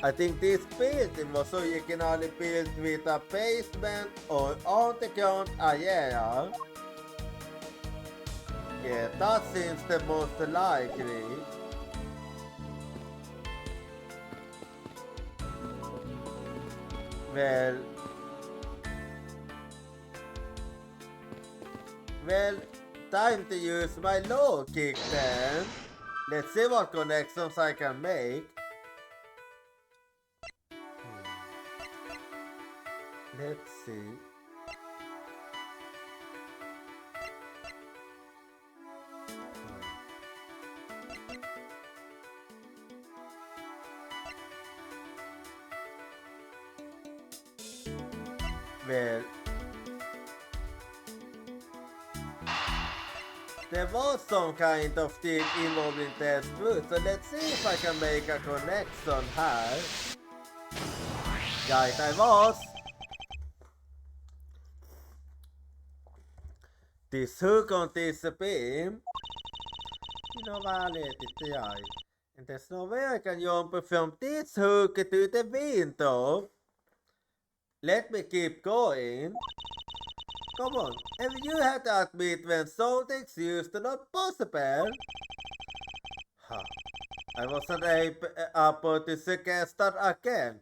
I think this building was originally built with a basement or underground area. Yeah, that seems the most likely. Well, time to use my low kick then. Let's see what connections I can make. Let's see. Well, there was some kind of thing involved in test too, so let's see if I can make a connection here. Right, I was. This hook on this beam. And there's no way I can jump from this hook to the window. Let me keep going. Come on, if you had to admit when something's used to not possible. I wasn't able to suggest that again.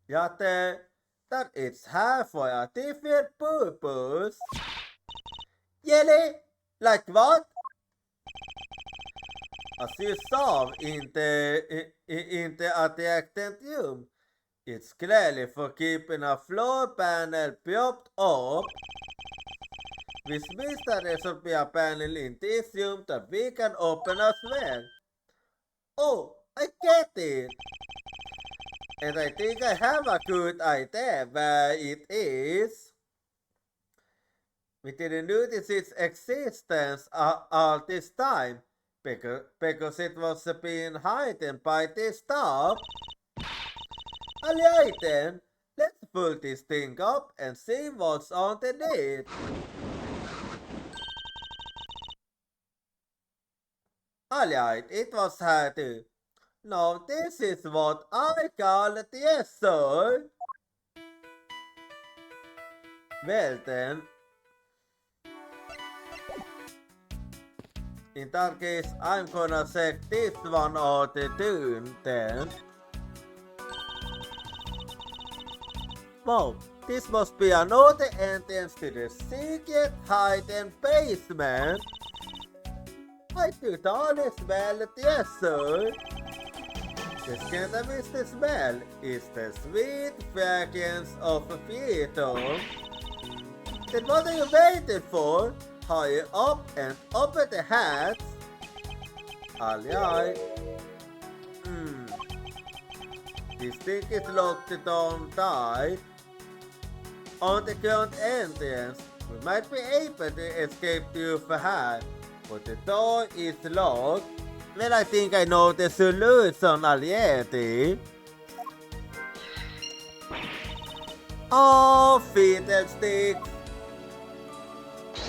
Yet that it's here for a different purpose. Really? Like what? As you saw in the adjacent room, it's clearly for keeping a floor panel propped up, which means that there should be a panel in this room that we can open as well. Oh, I get it! And I think I have a good idea where it is. We didn't notice its existence all this time, because it was being hidden by this top. Alright then, let's pull this thing up and see what's underneath. Alright, it was here too. Now this is what I call the treasure. Well then, in that case, I'm gonna check this one out then. Wow, This must be another entrance to the secret hidden basement. I totally smell it, yes sir. The cannabis smell is the sweet fragrance of freedom. Then what are you waiting for? Hurry up and open the hats. Alright. This thing is locked down tight. On the current entrance, we might be able to escape through the hat, but the door is locked. Well, I think I know the solution already. Oh, fiddlesticks!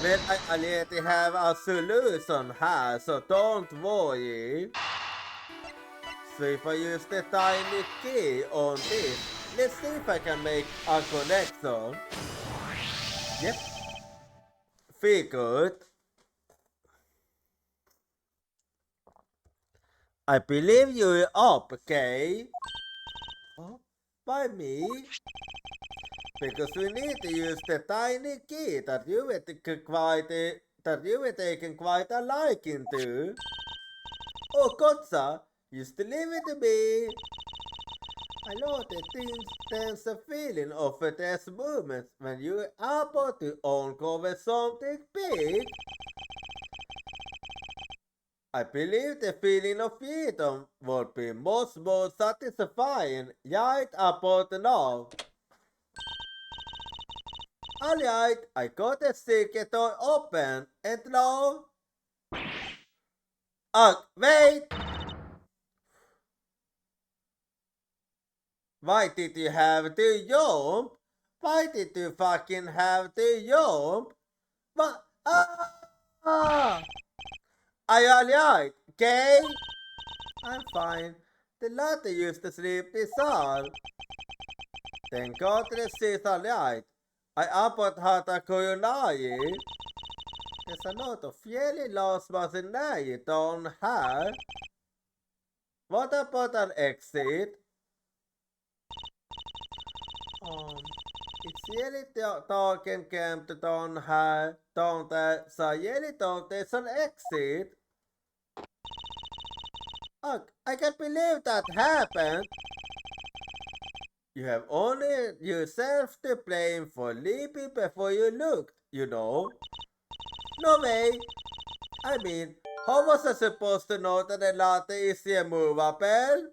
Well, I already have a solution here, so don't worry. So if I use the tiny key on this, let's see if I can make a connection. Yep. Figured. I believe you're up, okay? Oh, by me? Because we need to use the tiny key that you were taking quite a liking to. Oh, Kotsa, used to leave it to me. I know the tense feeling of a test movement when you are about to uncover something big. I believe the feeling of freedom would be much more satisfying right about now. Alright, I got the secret door open and now... wait! Why did you have to jump? Why did you fucking have to jump? What? Are you alright, okay? I'm fine. The latter used to sleep is all. Thank God she's alright. I about had a coronary. There's a lot of fairly lost machinery down here. What about an exit? It's really dark and camped down here, down there, so I really thought there's an exit. Ugh, I can't believe that happened. You have only yourself to blame for leaping before you looked, you know. No way. I mean, how was I supposed to know that the latte is immovable?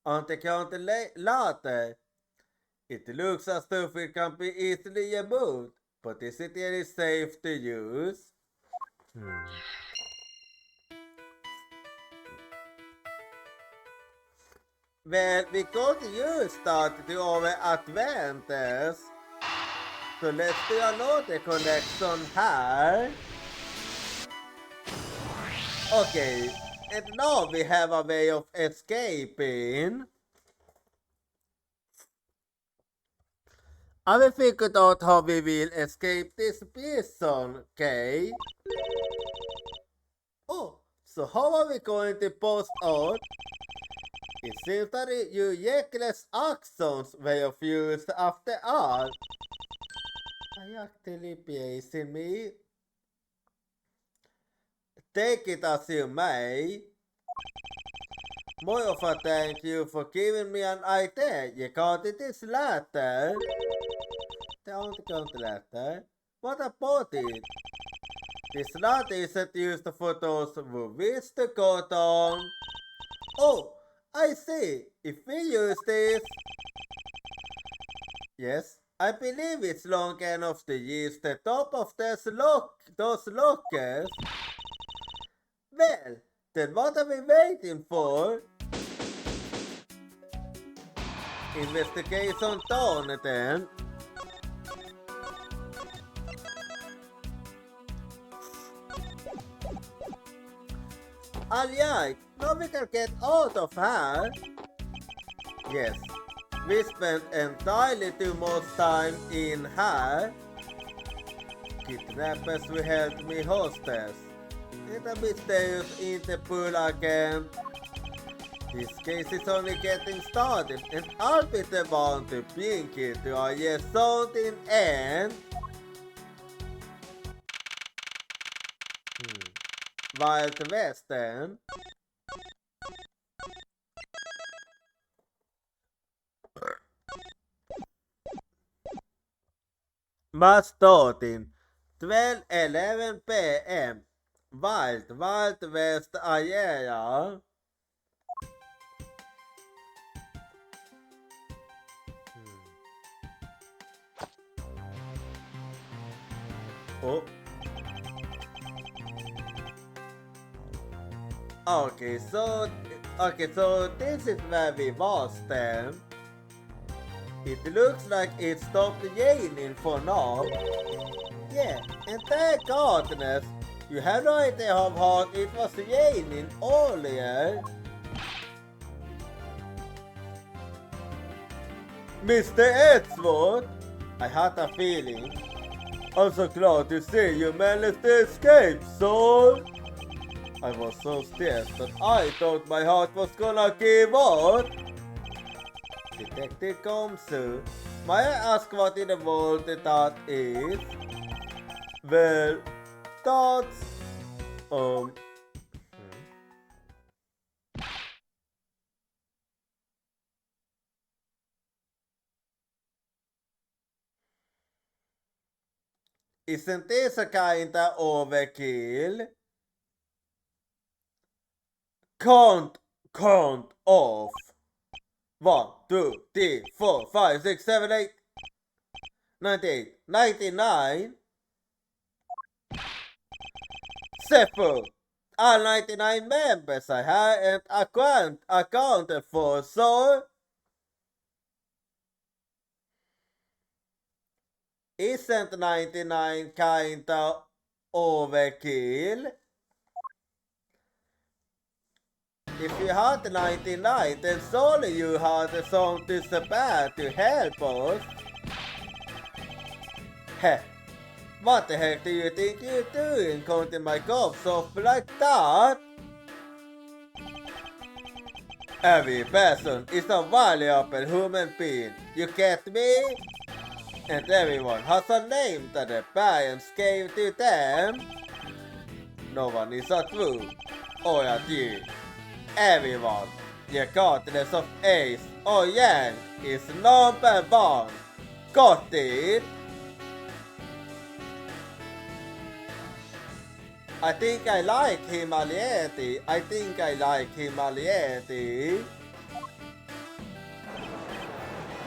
On the counter latte. It looks as though it can be easily removed, but is it really safe to use? Well, we could use that to our advantage. So let's do another connection here. Okay, and now we have a way of escaping. I will figure out how we will escape this prison, okay? Oh, so how are we going to post out? It seems that your reckless actions were used after all. Are you actually praising me? Take it as you may. More of a thank you for giving me an idea regarding this letter. Don't count the letter. What about it? This letter isn't used for those who wish to go down. Oh, I see. If we use this... Yes, I believe it's long enough to use the top of those lockers. Well, then what are we waiting for? Investigation done then. Alright, now we can get out of here. Yes, we spent entirely too much time in here. Kidnappers who held me hostage. It's a mysterious Interpol again. This case is only getting started, and I'll be the one to bring it to our yes something and Wild Western. Must start in 12:11 p.m. Wild West area. Oh. Okay, so this is where we was then. It looks like it stopped raining for now. Yeah, and thank goodness. You have no idea how hard it was raining earlier. Mr. Edgeworth, I had a feeling. I'm so glad to see you managed to escape, son. I was so stressed that I thought my heart was gonna give up. Detective Comsu, may I ask what in the world that is? Well, that's... Isn't this a kinda overkill? Count off. 1, 2, 3, 4, 5, 6, 7, 8, 98, 99. Simple. All 99 members I have and accounted for, so... Isn't 99 kinda overkill? If you had 99, then surely you had a song to spare to help us. Heh, what the heck do you think you're doing, counting my cups off like that? Every person is a valuable human being, you get me? And everyone has a name that their parents gave to them. No one is a true or a G. Everyone, regardless of age or yang, is number one. Got it? I think I like humiliating.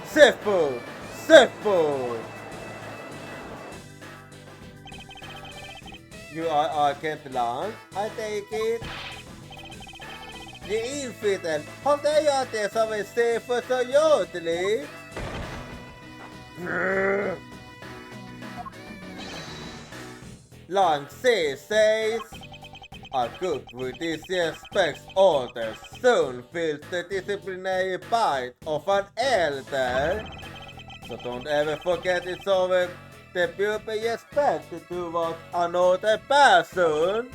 Simple. You are Agent Lang, I take it. The infidel, how dare you out there somewhere safe for so yodely? Lang says, a cook with disrespects orders soon feels the disciplinary bite of an elder. So don't ever forget it's over the pupil respect towards another person.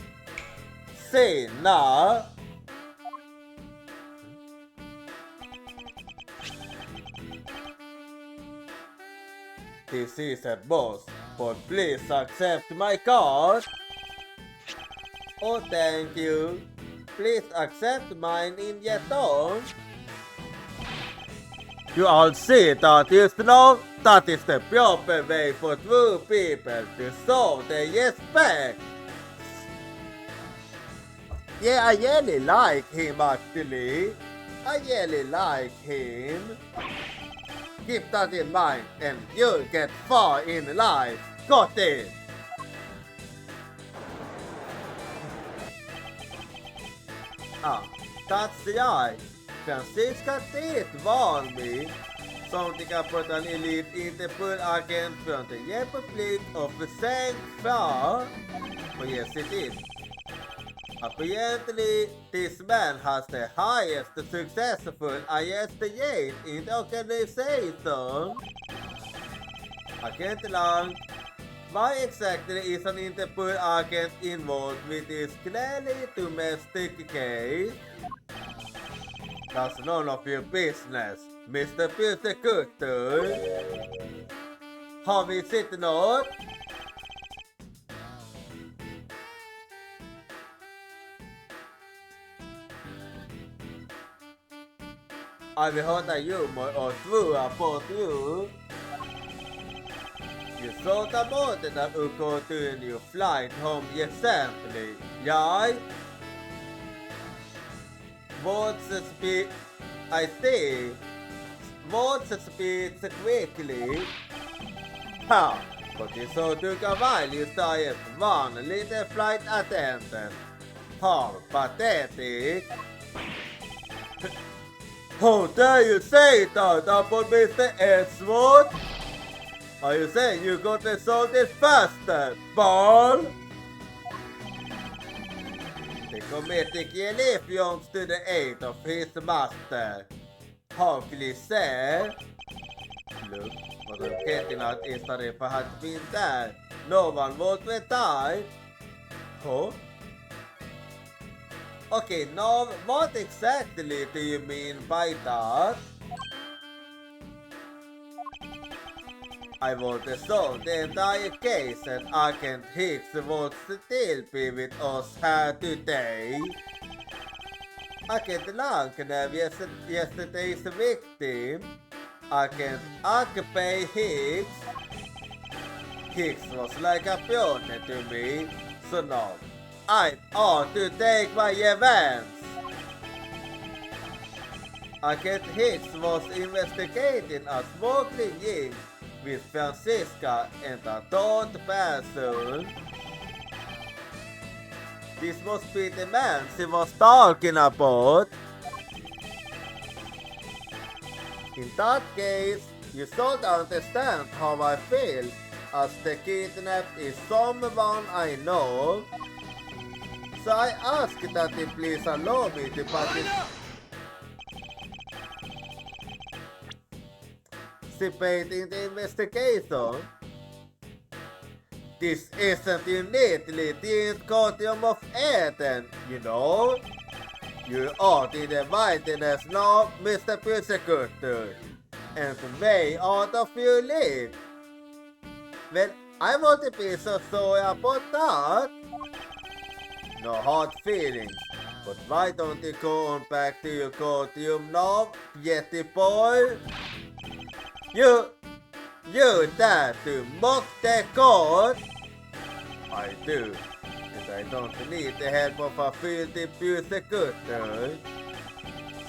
Say now. This is a boss, but please accept my card. Oh, thank you. Please accept mine in your turn. You all see that is now, that is the proper way for true people to show their respect. Yeah, I really like him actually. I really like him. Keep that in mind and you'll get far in life. Got it? That's right. Franziska did warn me. Something about an elite Interpol agent from the Republic of Saint-Far. Oh yes, it is. Apparently, this man has the highest successful ISTA in the organization. Agent Lang, why exactly is an Interpol agent involved with this clearly domestic case? That's none of your business, Mr. Prosecutor. Har vi sett något? I will hold a humor or through about you. You saw the mountain that will continue flight home recently, right? What's the speed? I see. What's the speed quickly? Ha! But you saw took a while you saw it one little flight attendant. How pathetic! How dare you say that about Mr. Edgewood? Are you saying you got to solve it faster, ball? The comedic relief belongs to the aid of his master. How can you say? Look, what I'm getting at is that if I had been there, no one would have died. Huh? Okay, now what exactly do you mean by that? I want to solve the entire case and Agent Hicks wants to still be with us here today. Agent Lankenheim, yesterday's victim, Agent Akpay Hicks. Hicks was like a pioneer to me, so now I ought to take my revenge. Agent Hicks was investigating a smuggling ring with Francisca and a third person. This must be the man she was talking about. In that case, you should understand how I feel, as the kidnapped is someone I know. So I ask that you please allow me to participate in the investigation. This isn't uniquely the Courtroom of Eden, you know. You are in the mightiness now, Mr. Prosecutor, and may out of you live. Well, I want to be so sorry about that. No hard feelings, but why don't you go on back to your courtroom now, Yeti boy? You dare to mock the court? I do, and I don't need the help of a filthy prosecutor.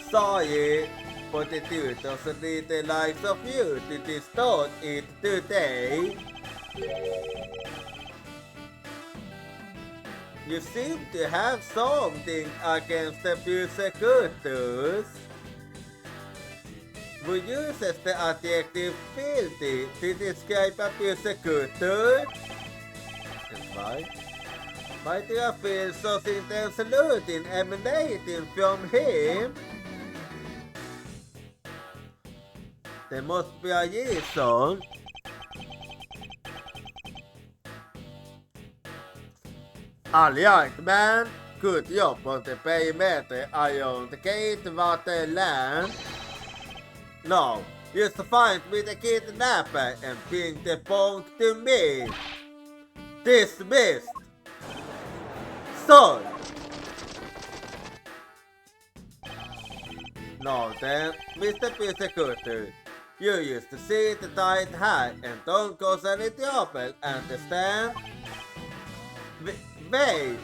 Sorry, but it doesn't need the likes of you to distort it today. You seem to have something against the prosecutors. We uses the adjective filthy to describe a prosecutor. And why do I feel such intense loathing emanating from him? There must be a reason. Alright, man. Good job on the perimeter around the gate water land. Now, just find me the kidnapper and bring the punk to me. Dismissed. So, now then, Mr. Prosecutor, you used to see the tight hat and don't cause any trouble, understand? Wait.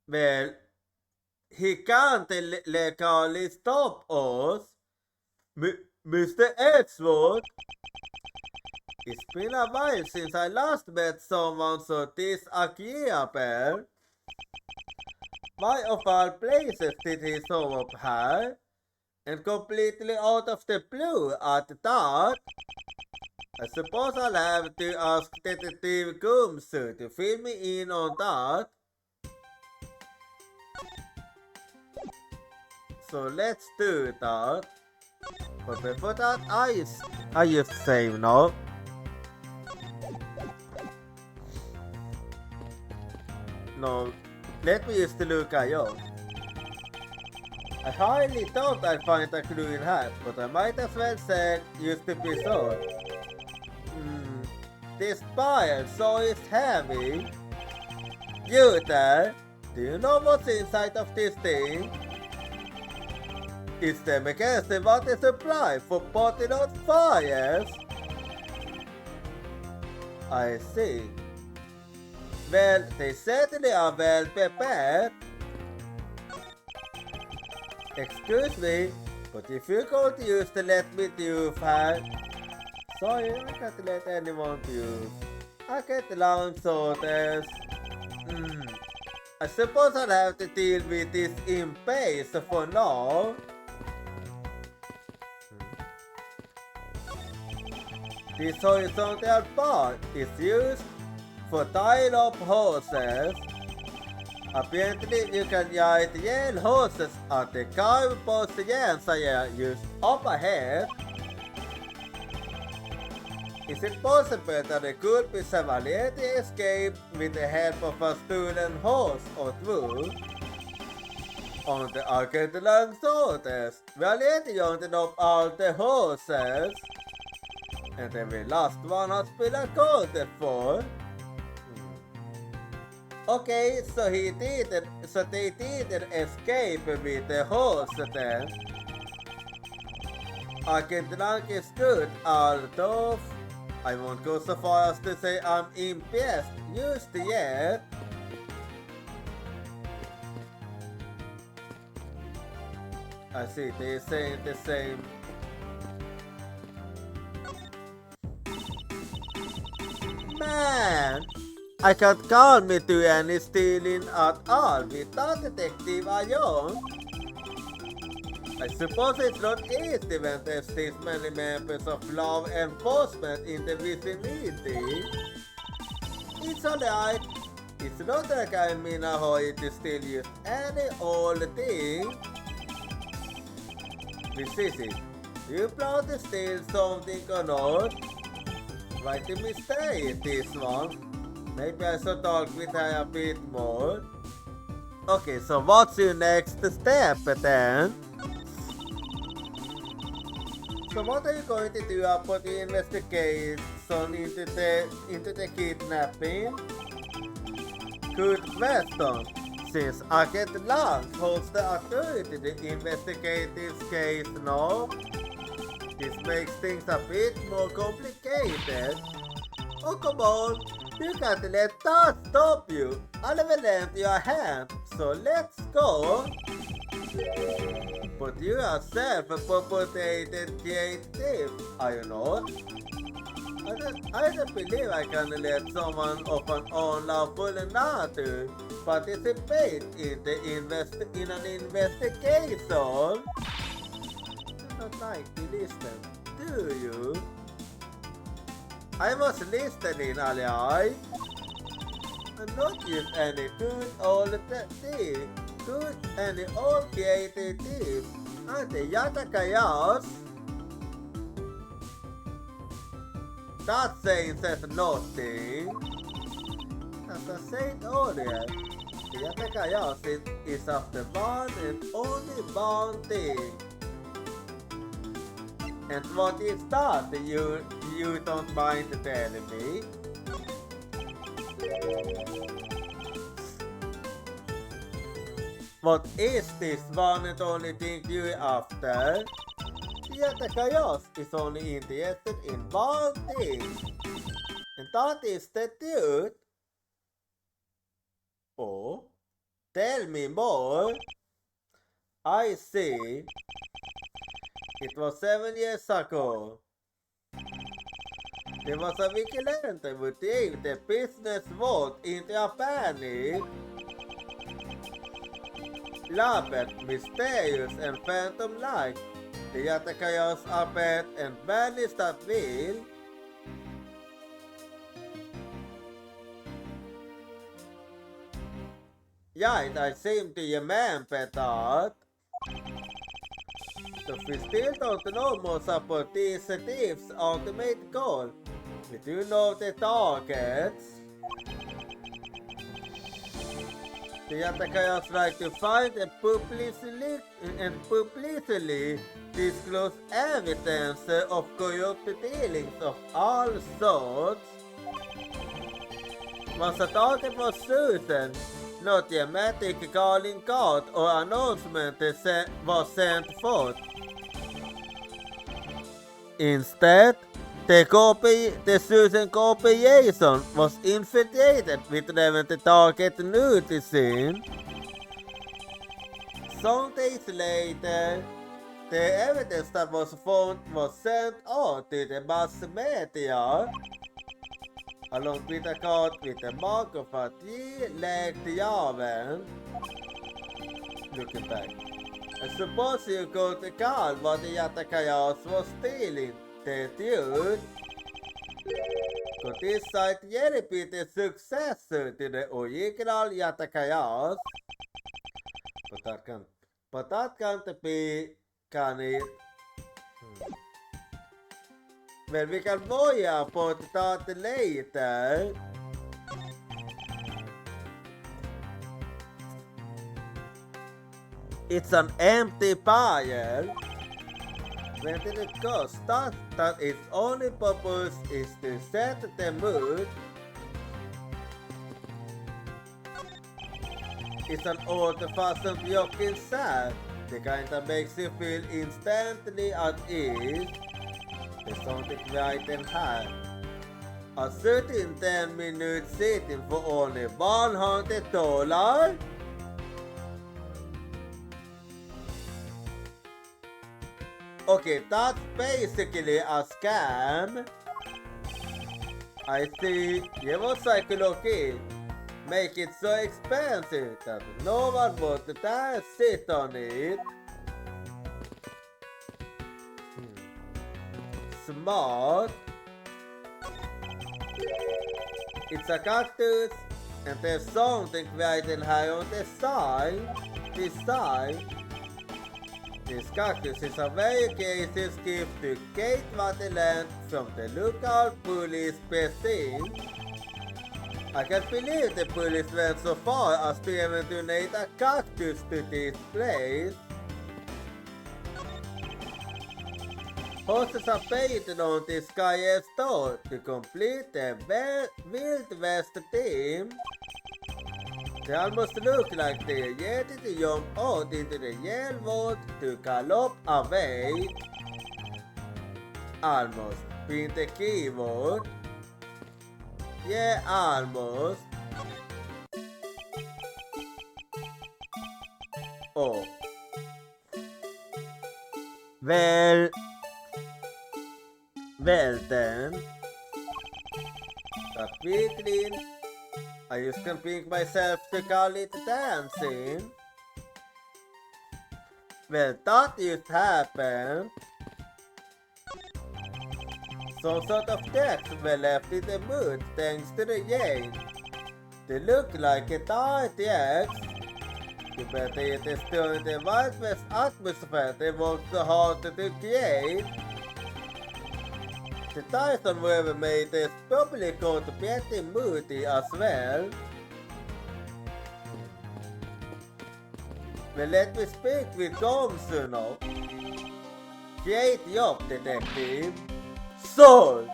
Well, he can't legally stop us. Mr. Edgewood? It's been a while since I last met someone so disagreeable. Why of all places did he show up here? And completely out of the blue at that? I suppose I'll have to ask Detective Gumsu to fill me in on that. So let's do that. But before that, I just save now. No, Let me use the look I own. I highly thought I'd find a clue in hat, but I might as well say use the pistol. This fire so is heavy. You there, do you know what's inside of this thing? It's the mechanism water supply for putting out fires. I see. Well, they certainly are well prepared. Excuse me, but if you're going to use the let me do fire... Sorry, I can't let anyone use. I get launch orders. I suppose I'll have to deal with this in pace for now. This horizontal bar is used for tying up horses. Apparently you can ride real horses at the cardboard stands I used up ahead. Is it possible that there could be some already escape with the help of a stolen horse or two? On the Arcade orders, we already rounded up all the horses. And every last one has been accounted for. Okay, so they didn't escape with the horse then. Arcade is good, although I won't go so far as to say I'm impressed just yet. I see, they're saying the same. Man, I can't call me to any stealing at all without Detective Ion. I suppose it's not easy when there's this many members of law enforcement in the vicinity. It's alright. It's not like I'm in a hurry to steal you any old thing. This is it. You plan to steal something or not? Why did we stay in this one? Maybe I should talk with her a bit more. Okay, so what's your next step then? So what are you going to do about the investigation into the kidnapping? Good question. Since Arcade Lance holds the authority to investigate this case now, this makes things a bit more complicated. Oh come on, you can't let that stop you. I'll lend your hand, so let's go. But you are self-propagated creative, are you not? I don't believe I can let someone of an unlawful nature participate in an investigation. You don't like to listen, do you? I was listening, alright? I'm not just any good old thief. Good and all creative thief. And the Yata Chaos. That saying says nothing. As I said earlier, the Yata Chaos is of the one and only one thing. And what is that you don't mind telling me? What is this one and only thing you're after? Yet the chaos is only interested in one thing. And that is the truth. Oh? Tell me more. I see. It was 7 years ago. There was a vigilante who drove the business world into a panic. Labet, mysterious and phantom-like, the Yata Chaos appeared and vanished at will. Right, I seem to remember that. So we still don't know most about these thieves' ultimate goal. We do know the targets. The Yatakayas like to find and publicly disclose evidence of corrupt dealings of all sorts. Once a target was chosen, no dramatic calling card or announcement was sent forth. Instead, the chosen corporation was infiltrated without the target noticing. Some days later, the evidence that was found was sent out to the mass media, along with a card with the mark of a three-legged Javan. Looking back, I suppose you could recall what the Yatakayas was stealing, the dude. Could this site really be the successor to the original Yatakayas? But that can't be, can it? Well, we can worry about that later. It's an empty pile. When did it go? That its only purpose is to set the mood. It's an old-fashioned rocking sound, the kind that makes you feel instantly at ease. There's something right in here. A certain 10-minute sitting for only $100? Okay, that's basically a scam. I see. You was like, okay, make it so expensive that no one would dare sit on it. Smart. It's a cactus, and there's something right in here on the side. This side. This cactus is a very gracious gift to Kate Wonderland from the local police precinct. I can't believe the police went so far as to even donate a cactus to this place. Horses are painted on this Sky store to complete the Wild West theme. They almost look like they're ready to jump out into the railroad to gallop away. Almost. Print the keyword. Yeah, almost. Oh. Well then. That we clean. I used to think myself to call it dancing. Well, that used to happen. Some sort of decks were left in the mood thanks to the rain. They look like a tight decks. You better it is during the Wild West atmosphere they worked so hard to create. The Tyson whoever made this probably got pretty moody as well. Well, let me speak with Gomsu now. Great job, detective. Sold!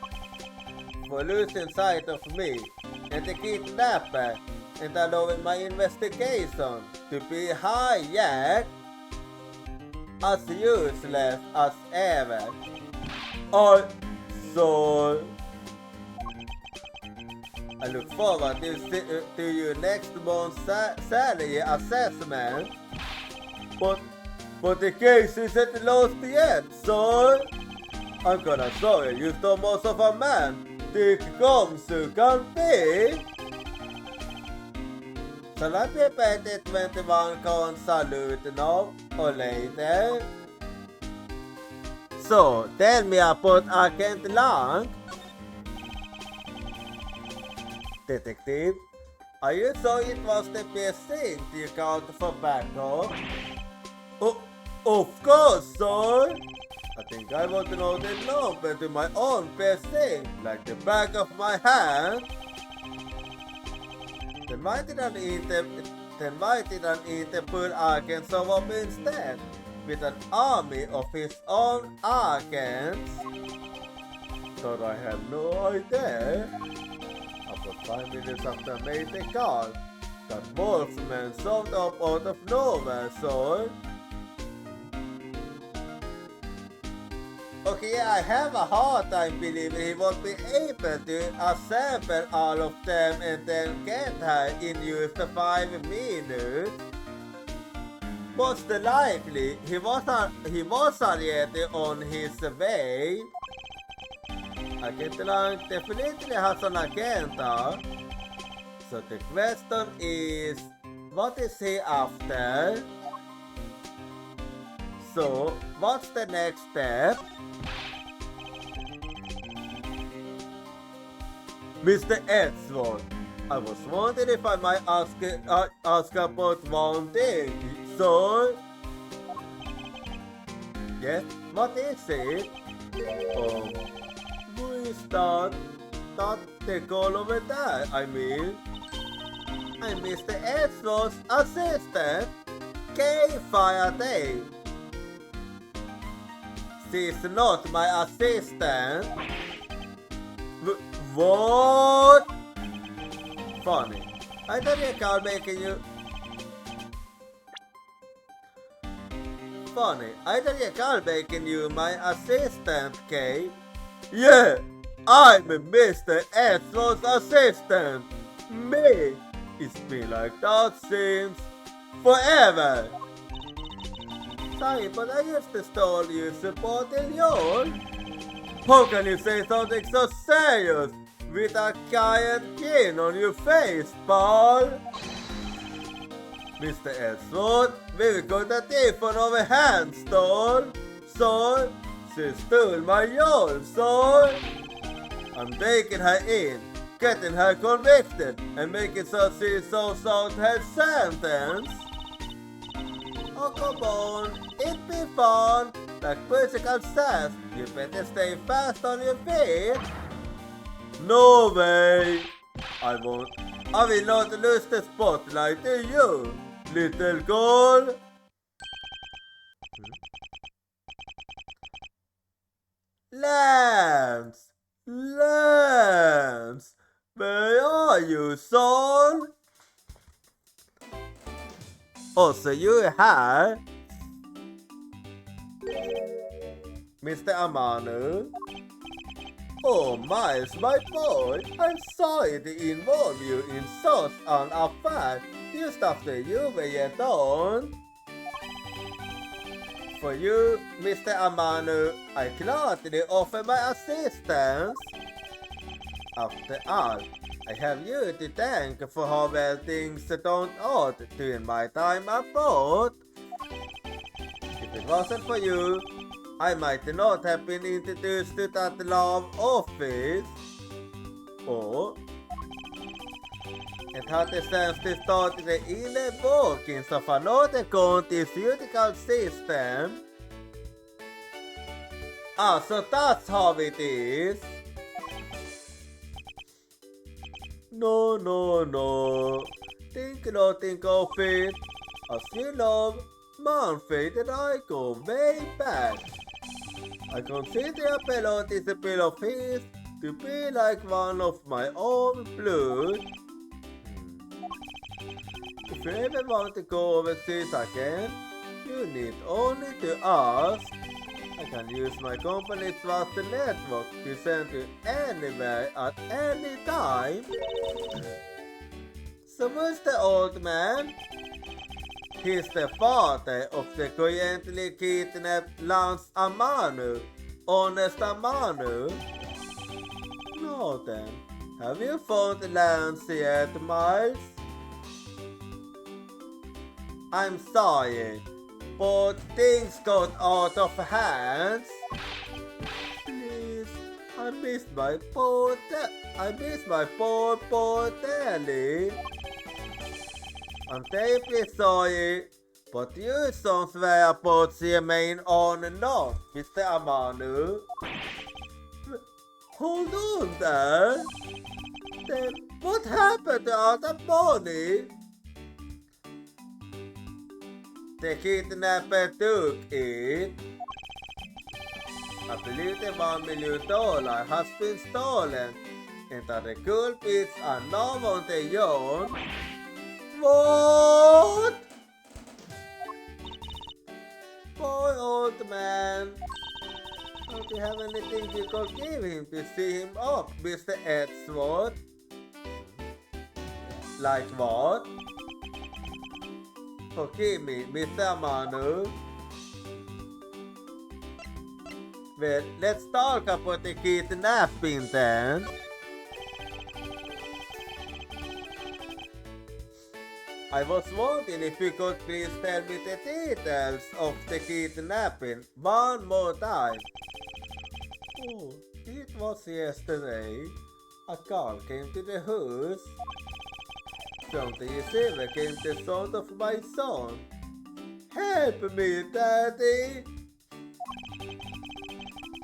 For losing sight of me and the kidnapper and allowing my investigation to be hijacked as useless as ever. So, I look forward to your next month's salary assessment. But the case isn't closed yet, so I'm gonna show you so much of a man Dick Gomsu can be. Shall I prepare the 21 con salute now or later? So, tell me about Agent Lang. Detective, are you sure it was the precinct you called for backup? Oh, of course, sir. I think I want to know the number to my own precinct, like the back of my hand. Then why did I Then why didn't he pull Arkansas up instead? With an army of his own Arkans? But I have no idea. About 5 minutes after made the call, that wolfman showed up out of nowhere, so... Okay, I have a hard time believing he would be able to assemble all of them and then get her in just 5 minutes. Most likely, he was already on his way. Agent Lang definitely has an agenda. So the question is, what is he after? So, what's the next step? Mr. Edgeworth, I was wondering if I might ask about one thing. So, yes, what is it? Who is that? Not the girl over there, I mean. I'm Mr. Edgeworth's assistant, Kay Faraday. She's not my assistant. What? Funny. I don't recall making you... Funny. I don't recall making you my assistant, Kay. Yeah, I'm Mr. Edgeworth's assistant. Me. It's been like that since... forever. Sorry, but I used to stole you supporting yours. How can you say something so serious with a giant grin on your face, Paul? Mr. Edgeworth, we got a thief on our hands, Stone. So, she stole my yawl, so I'm taking her in, getting her convicted, and making sure she serves out her sentence. Oh, come on, it'd be fun. Like Persical says, you better stay fast on your feet. No way! I won't. I will not lose the spotlight to you, little girl. Lance! Lance! Where are you, son? Oh, so you're here? Mr. Amanu? Oh, Miles, my boy, I'm sorry to involve you in such an affair just after you were yet on. For you, Mr. Amanu, I gladly offer my assistance. After all, I have you to thank for how well things turned out during my time abroad. If it wasn't for you, I might not have been introduced to that love office. Or it had the sense to start the inner workings of another country's judicial system. Ah, so that's how it is. No. Think nothing of it. As you know, Manfred and I go way back. I consider a pillow disciple of his to be like one of my own blood. If you ever want to go overseas again, you need only to ask. I can use my company's vast network to send you anywhere at any time. So who's the old man? He's the father of the currently kidnapped Lance Amanu, Honest Amanu. No then, have you found Lance yet, Miles? I'm sorry, but things got out of hands. Please, I miss my poor Daddy. I'm terribly sorry, but you son's whereabouts remain unknown, Mr. Amanu. Hold on there. Then what happened to all the money? The kidnapper took it. I believe the $1 million has been stolen and that the culprits are now on their own. What? Poor old man. Don't you have anything you could give him to see him up, Mr. Edgeworth? Like what? Forgive me, Mr. Manu. Well, let's talk about the kidnapping then. I was wondering if you could please tell me the details of the kidnapping one more time. Oh, it was yesterday. A call came to the house. From the receiver came the sound of my son. Help me, Daddy!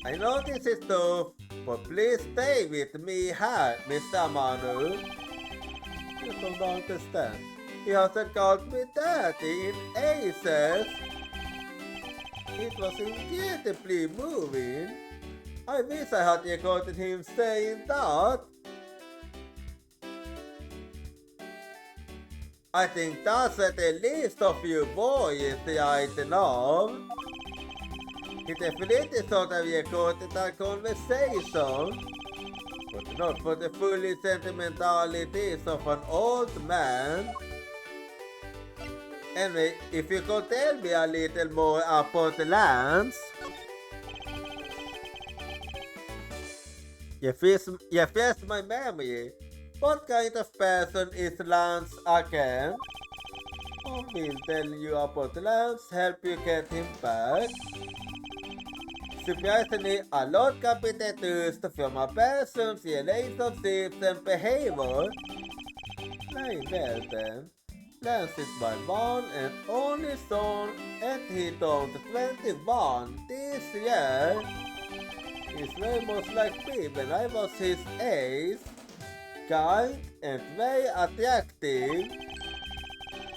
I know this is tough, but please stay with me here, Mr. Manu. You don't understand. He hasn't called me Daddy in ages. It was incredibly moving. I wish I had recorded him saying that. I think that's at the least of you boys right now. He definitely thought I recorded that conversation, but not for the fully sentimentalities of an old man. Anyway, if you could tell me a little more about Lance. You fix my memory. What kind of person is Lance again? I will tell you about Lance, help you get him back. Surprisingly, a lot can be deduced from a person's relationships and behavior. Very well then. Lance is my one and only son, and he turned 21 this year. He's very much like me when I was his age, kind and very attractive.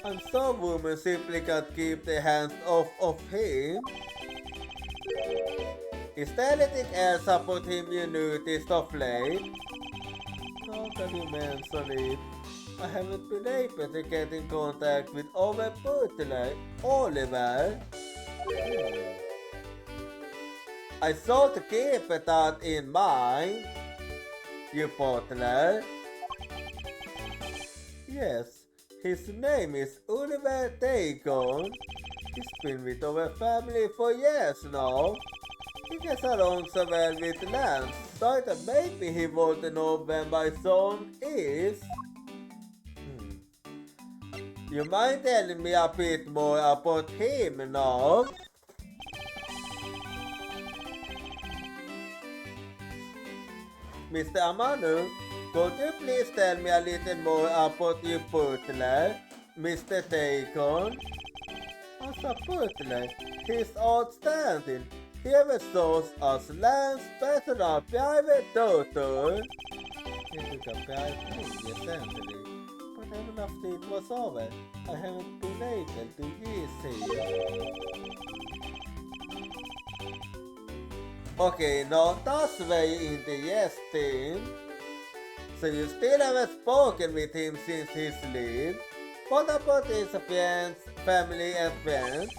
And some women simply can't keep their hands off of him. Is there anything else about him you noticed of late? How can you mention it? I haven't been able to get in contact with our butler, Oliver. I thought to keep that in mind. You butler? Yes, his name is Oliver Dagon. He's been with our family for years now. He gets along so well with Lance, so that maybe he won't know where my son is. You mind telling me a bit more about him now? Mr. Amanu, could you please tell me a little more about your butler, Mr. Dagon? As a butler, he's outstanding. He ever shows us Lance's personal private tutor. He took a private me, essentially. But even after it was over, I haven't been able to use him. Okay, now that's very interesting. So you still haven't spoken with him since his leave? What about his friends, family and friends?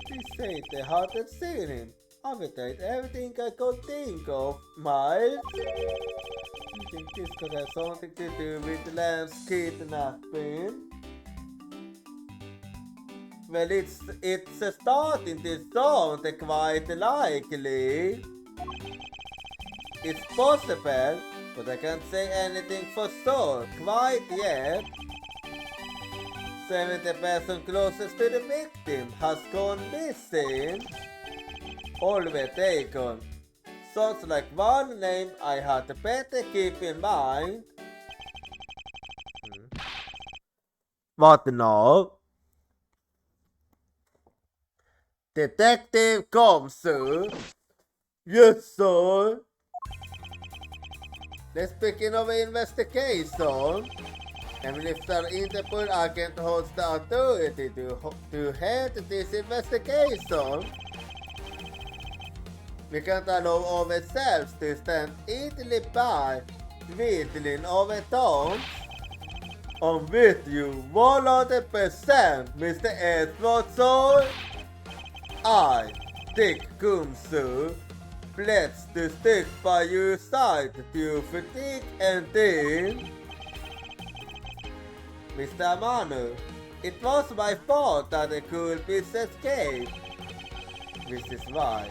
They say they hadn't seen him. I've tried everything I could think of, Miles. You think this could have something to do with Lance's kidnapping? Well, it's starting to sound quite likely. It's possible, but I can't say anything for sure quite yet. 70% closest to the victim has gone missing. Oliver Dagon. Sounds like one name I had better keep in mind. What now? Detective comes, sir. Yes, sir. Let's begin our investigation. Even if the Interpol agent holds the authority to head this investigation, we can't allow ourselves to stand idly by, whittling our thumbs. I'm with you 100%, Mr. Edwardson. I, Dick Kumsu, pledge to stick by your side through fatigue and thin. Mr. Manu, it was my fault that the cool piece escaped. This is why,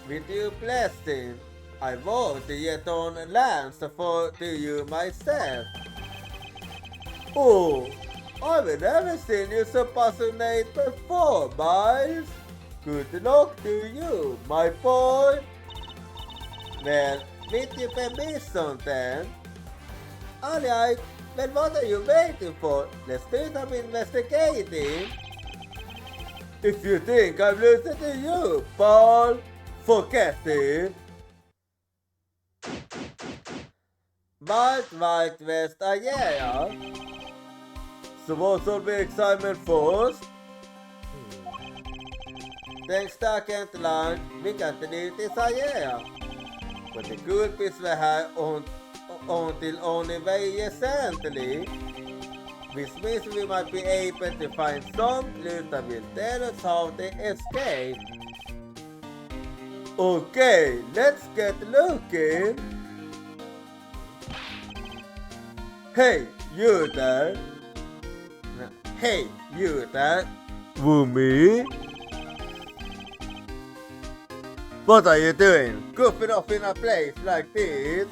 with your blessing, I won't yet on lands for to you myself. Oh, I've never seen you so passionate before, Miles. Good luck to you, my boy. Well, with your permission then. Alright, then what are you waiting for? Let's do some investigating. If you think I'm losing to you, Paul, forget it. Wild West, yeah. So what's all the excitement first? Thanks to Kent Lang, vi kan inte dit i Sahara. But the good piece we have until only very recently, which means we might be able to find some clues that will tell us how they escaped. Okay, let's get looking. Hey, you there? Hey, you there? Woomy? What are you doing? Goofing off in a place like this?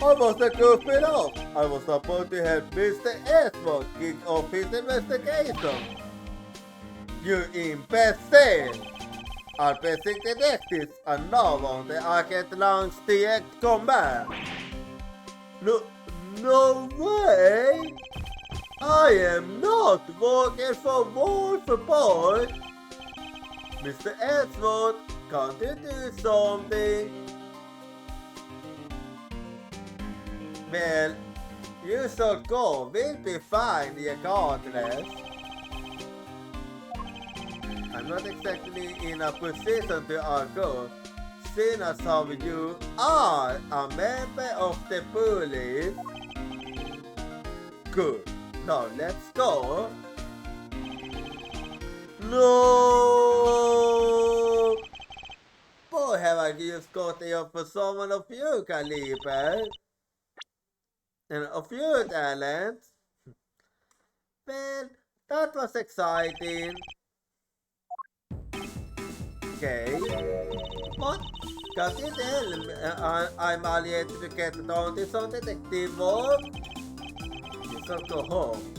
I wasn't goofing off. I was supposed to help Mr. Edward kick off his investigation. You imbecile! Our basic detectives are now on the Arcade Lounge direct command. No way! I am not working for Wolf Boy! Mr. Edward, can't you do something? Well, you should go, we'll be fine regardless. I'm not exactly in a position to argue, seeing as how you are a member of the police. Good. Now let's go. No! Boy, have I just got here for someone of your caliber and of your talent. Well, that was exciting. Okay. What? Can't you tell I'm allied to get down to some detective work? You should go home.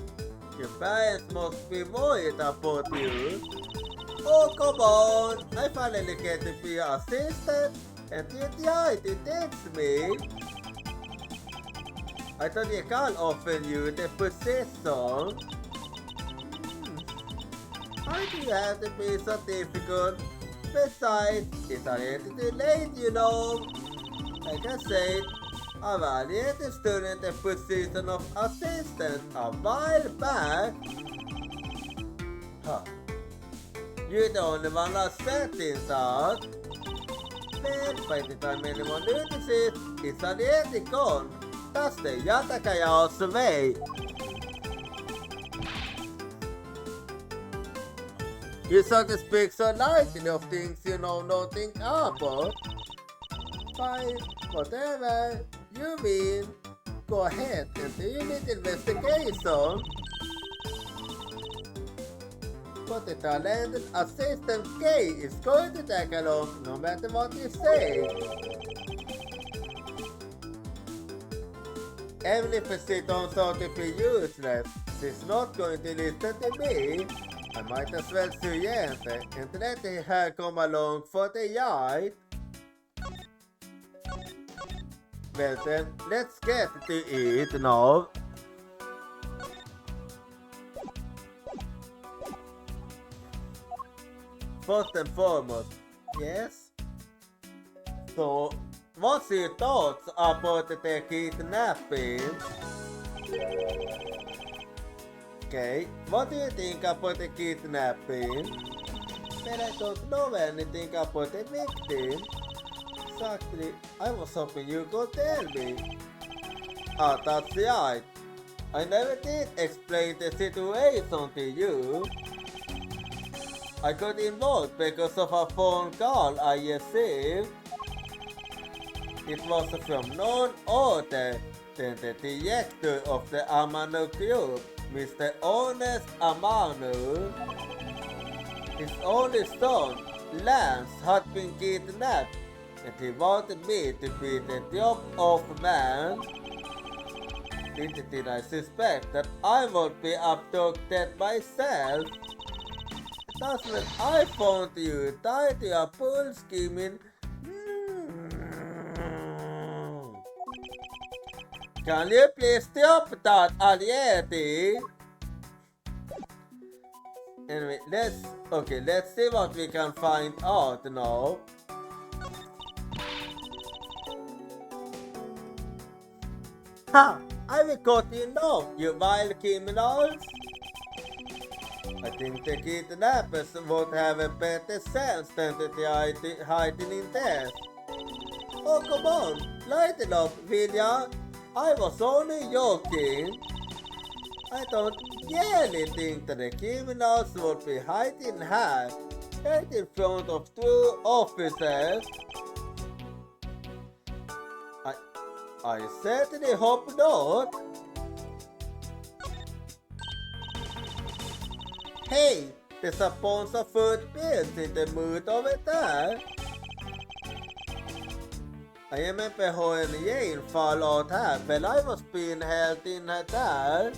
Your parents must be worried about you. Oh, come on! I finally get to be your assistant and you tried to text me. I thought you can't offer you the position. Why do you have to be so difficult? Besides, it's already too late, you know. Like I said, I've already stood in the position of assistant a while back. Huh. You're the only one that said this out. But by the time anyone notices, it's already gone. That's the Yatakayas way. You sort of speak so lightly of things you know nothing about. Fine, whatever you mean. Go ahead and do your little investigation. But the talented assistant K is going to tag along no matter what you say. Even if it turns out to be useless, she's not going to listen to me. I might as well surrender and let her come along for the ride. Well then, let's get to it now. First and foremost, yes? So, what's your thoughts about the kidnapping? Okay, what do you think about the kidnapping? Man, I don't know anything about the victim. Exactly, I was hoping you could tell me. Ah, that's right. I never did explain the situation to you. I got involved because of a phone call I received. It was from none other than the director of the Amano Group, Mr. Honest Amano. His only son, Lance, had been kidnapped, and he wanted me to be the drop-off man. Little did I suspect that I would be abducted myself. That's when I found you tied to a pool scheming. Can you please stop that already? Anyway, let's see what we can find out now. Ha! I will cut you now, you vile criminals! I think the kidnappers would have a better sense than to try hiding in death. Oh, come on, lighten up, will ya? I was only joking. I don't really think that the criminals would be hiding here, right in front of two officers. I certainly hope not. Hey, there's a bunch of footprints in the mud over there. I remember her and Jane fall out här when I was being held in there.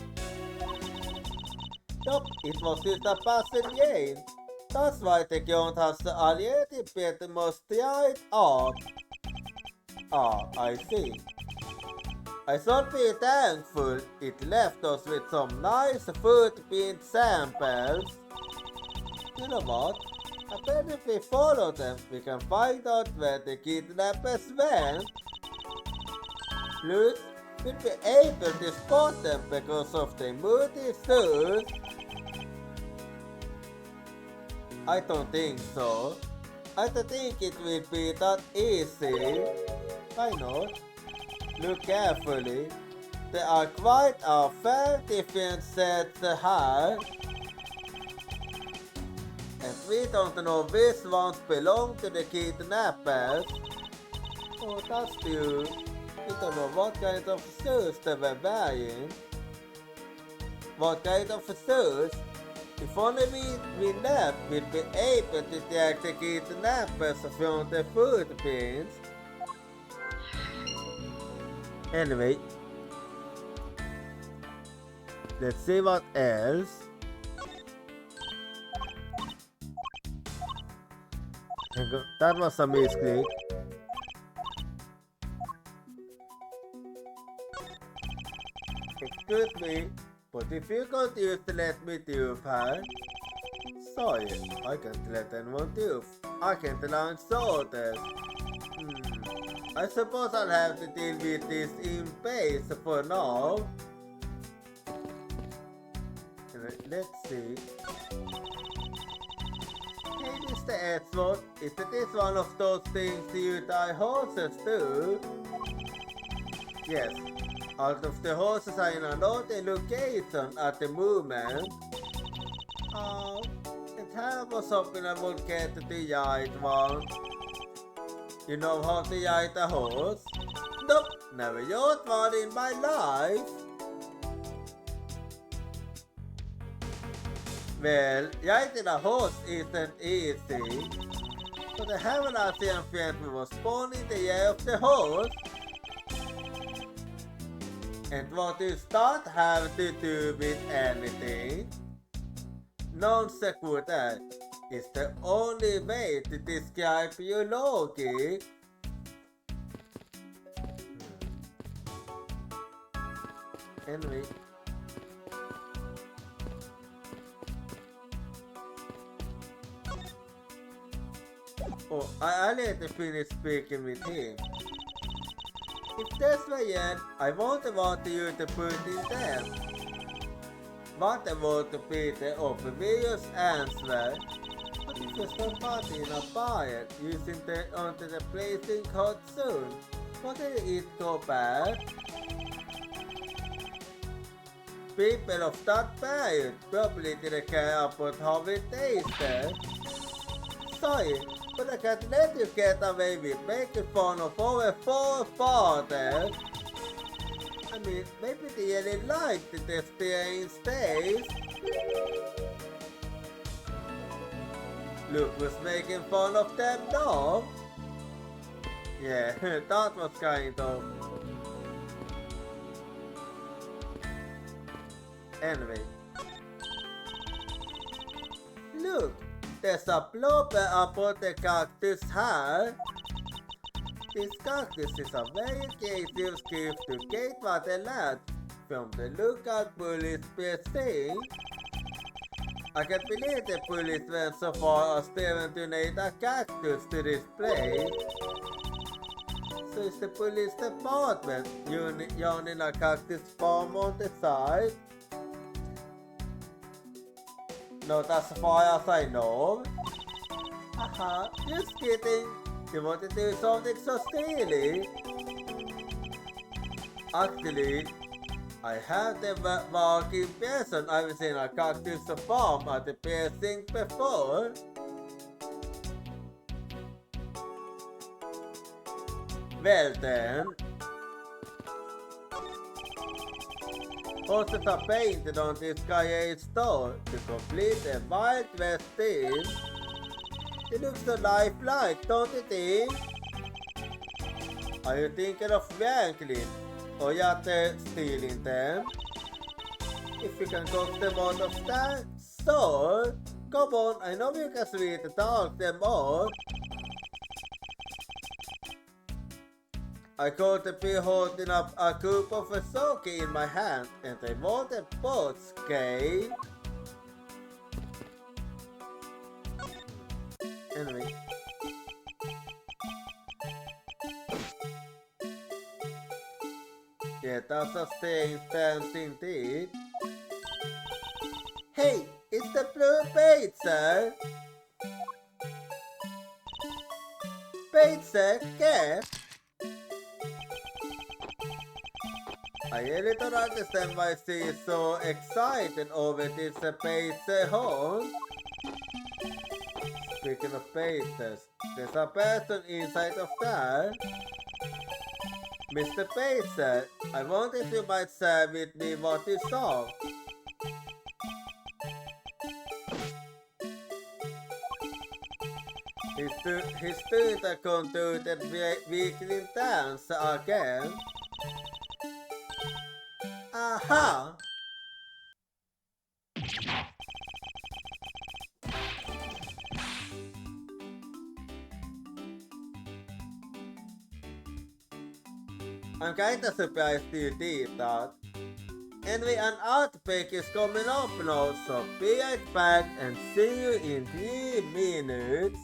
Yup, it was just a passing Jane. That's why the ground has already been most dried up. Ah, I see. I should be thankful it left us with some nice footprint samples. You know what? I bet if we follow them, we can find out where the kidnappers went. Plus, we'll be able to spot them because of the moody shoes. I don't think so. I don't think it will be that easy. Why not? Look carefully. There are quite a fair different sets here. And we don't know which ones belong to the kidnappers. Oh, that's true. We don't know what kind of shoes they were wearing. What kind of shoes? If only we left, we'll be able to track the kidnappers from the footprints. Anyway, let's see what else. That was a misclick. Excuse me, but if you continue to let me do that, sorry, I can't let anyone do. I can't launch orders. I suppose I'll have to deal with this in base for now. Let's see. Hey, Mr. Edward, isn't this one of those things you tie horses to? Yes, all of the horses are in another location at the moment. Oh, and I was hoping I would get the right one. You know how to ride a horse? Nope, never used one in my life. Well, riding a horse isn't easy. But I have an Asian friend who was born in the year of the horse. And what does that have to do with anything? Non sequitur is the only way to describe your logic. Anyway. Oh, I need to finish speaking with him. If that's my end, I won't want you to put in them. What about Peter obvious answer? But if you stop partying a fire using the onto the blazing hot soon, wouldn't it go bad? People of that period probably didn't care about how it tasted. Sorry, but I can't let you get away with making fun of our forefathers. I mean, maybe they really liked the strange taste. Luke was making fun of them though. Yeah, that was kind of... Anyway. Look, there's a blooper about the cactus here. This cactus is a very creative gift to get what a lad from the lookout police precinct. I can't believe the police went so far as to donate a cactus to this place. So it's the police department owning a cactus farm on the side. Not as far as I know. Haha, just kidding. You want to do something so silly? Actually, I have the walking person. I've seen a cactus farm at the precinct before. Well then. Horses are painted on this Kaye store to complete a Wild West theme. It looks so lifelike, don't you think? Are you thinking of wrangling or just stealing them? If you can coax them out of that store, come on, I know you can sweet talk them off. I could be holding up a cup of a soke in my hand and I wanted both, okay? Anyway. Yeah, that's a strange dance indeed. Hey, it's the blue pizza! Pizza, cat! I really don't understand why she is so excited over this pizza home. Speaking of pizzas, there's a person inside of that. Mr. Pizza, I wanted you might share with me what you saw. His Twitter conducted weekly dance again. Aha! I'm kinda surprised you did that. Anyway, an outbreak is coming up now, so be right back and see you in 3 minutes.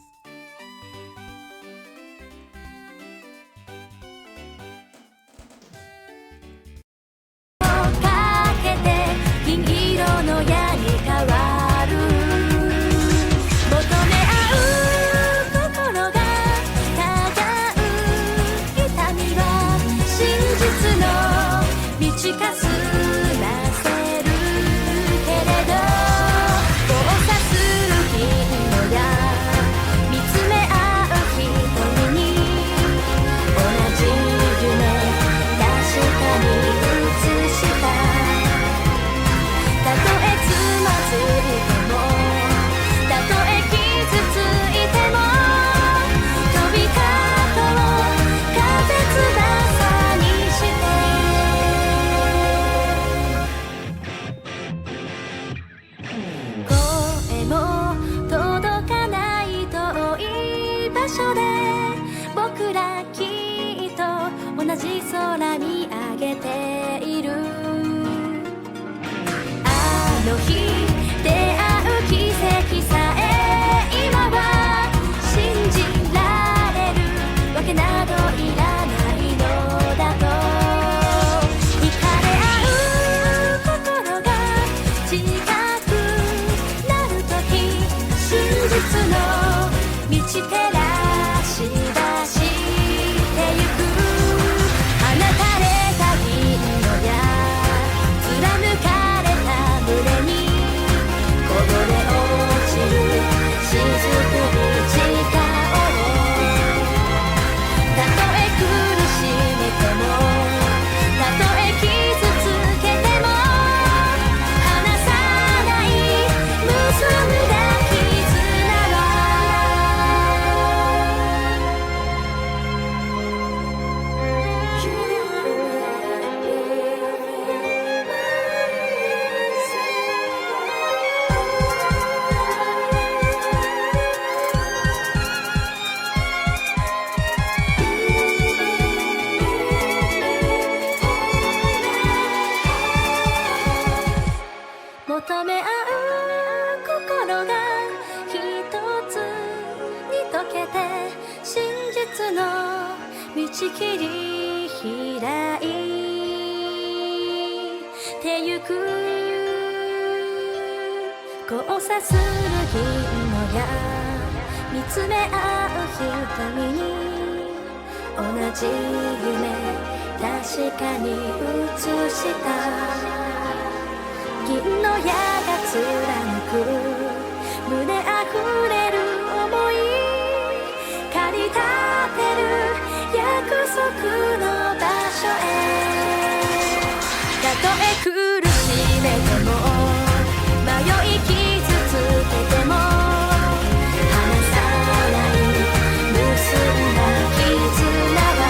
けて真実の道切り開いてゆく交差する銀河や見つめ合う瞳に同じ夢確かに映した銀の矢が貫く胸あふれる想い駆り立てる約束の場所へたとえ苦しめても迷い傷つけても離さない結んだ絆は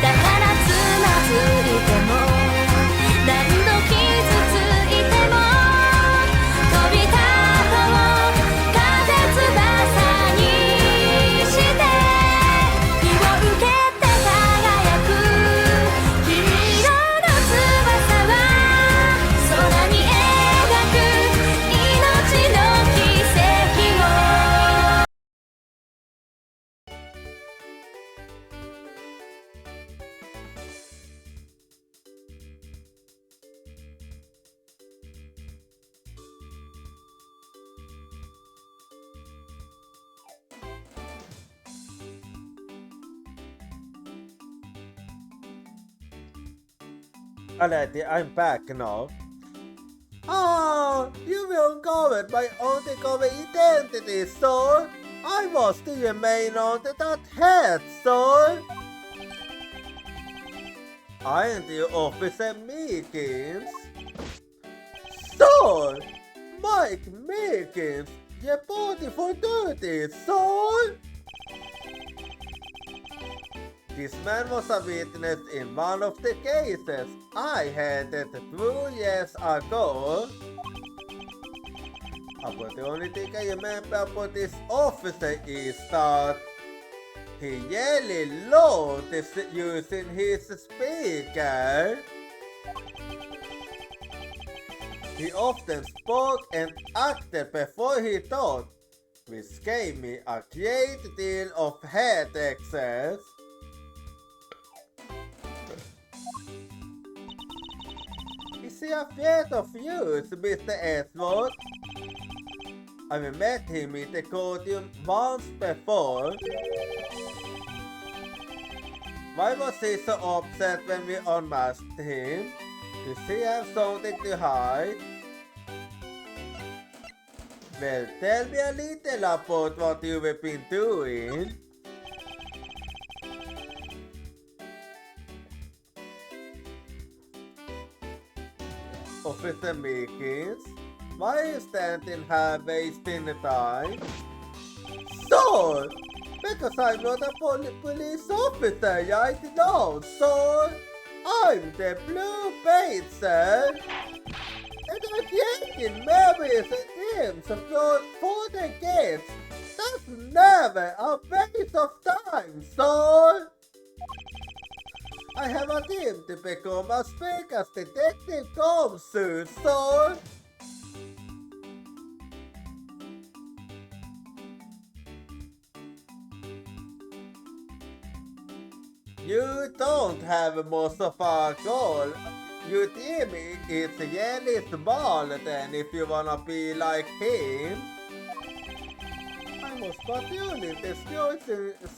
だからつまずいても何度傷ついても飛び立とう風翼にして火を受けて輝く金色の翼は空に描く命の奇跡をAlrighty, I'm back now. Oh, you will go with my own takeover identity, so I was the main on that head, so I am the officer Meekins. So, Mike Meekins, your body for duty, so this man was a witness in one of the cases I handled 2 years ago. But the only thing I remember about this officer is that he yelled loud using his speaker. He often spoke and acted before he thought, which gave me a great deal of headaches. Is he afraid of you, Mr. Edward? I've met him in the courtroom once before. Why was he so upset when we unmasked him? Does he have something to hide? Well, tell me a little about what you've been doing. Officer Meekins, why are you standing here wasting the time? So, because I'm not a police officer, I know, so I'm the blue pacer. And I'm taking memories and games for the kids. That's never a waste of time, so I have a dream to become as big as Detective Combs soon, so you don't have most of a goal. Your team is really small then if you wanna be like him. I was patrolling the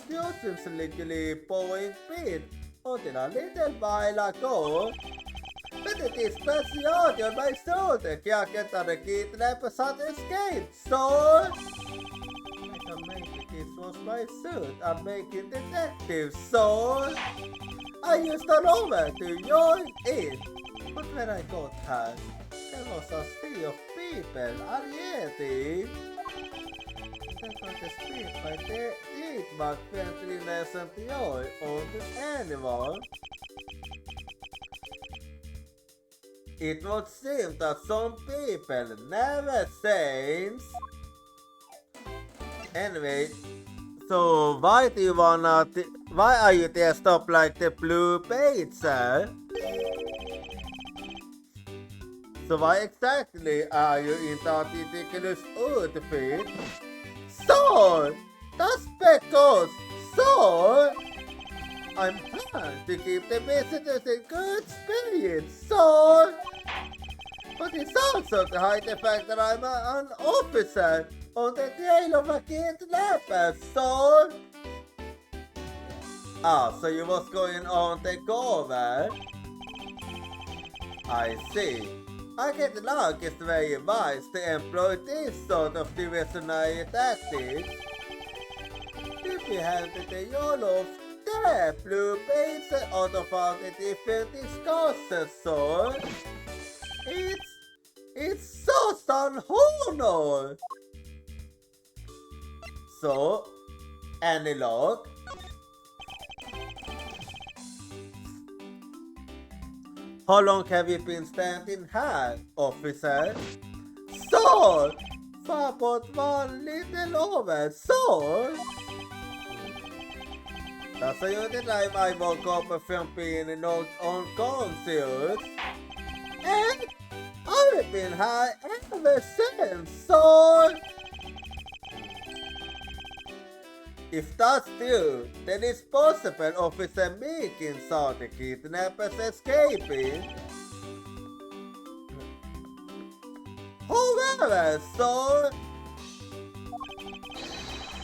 students legally pouring paint until a little while ago. But it is special on my shoulder. Can't get on the kidnappers had escaped, so I can make it. This was my suit. I'm making detective, so I used a rover to join in. But when I got here, there was a sea of people already. They got to speak by trademark friendliness and joy on anyone. It would seem that some people never change. Anyway, so why are you dressed up like the blue pager? So why exactly are you in that ridiculous outfit? So So, that's because, so, I'm trying to keep the visitors in good spirits, so, but it's also to hide the fact that I'm an officer on the trail of a kidnapper, so. Ah, so you was going on the cover? I see. I get the luck is very wise to employ this sort of diversionary tactics. If you handed the yellow of the blue base out of all the different discourses, so it's so unhonored. So, any luck? How long have you been standing here, officer? So, for about one little over, so. That's the only time I woke up from being knocked unconscious. And I've been here ever since, so. If that's true, then it's possible Officer Meekin saw the kidnappers escaping. However, so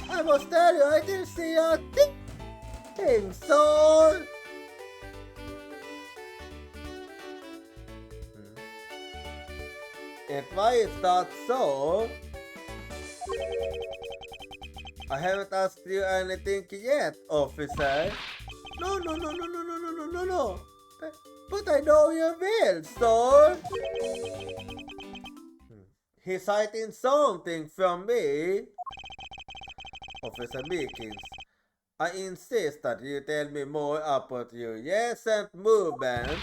I must tell you, I didn't see a thing, so and why is that so? I haven't asked you anything yet, officer. No. But I know you will, so. He's hiding something from me. Officer Meekins, I insist that you tell me more about your recent movements.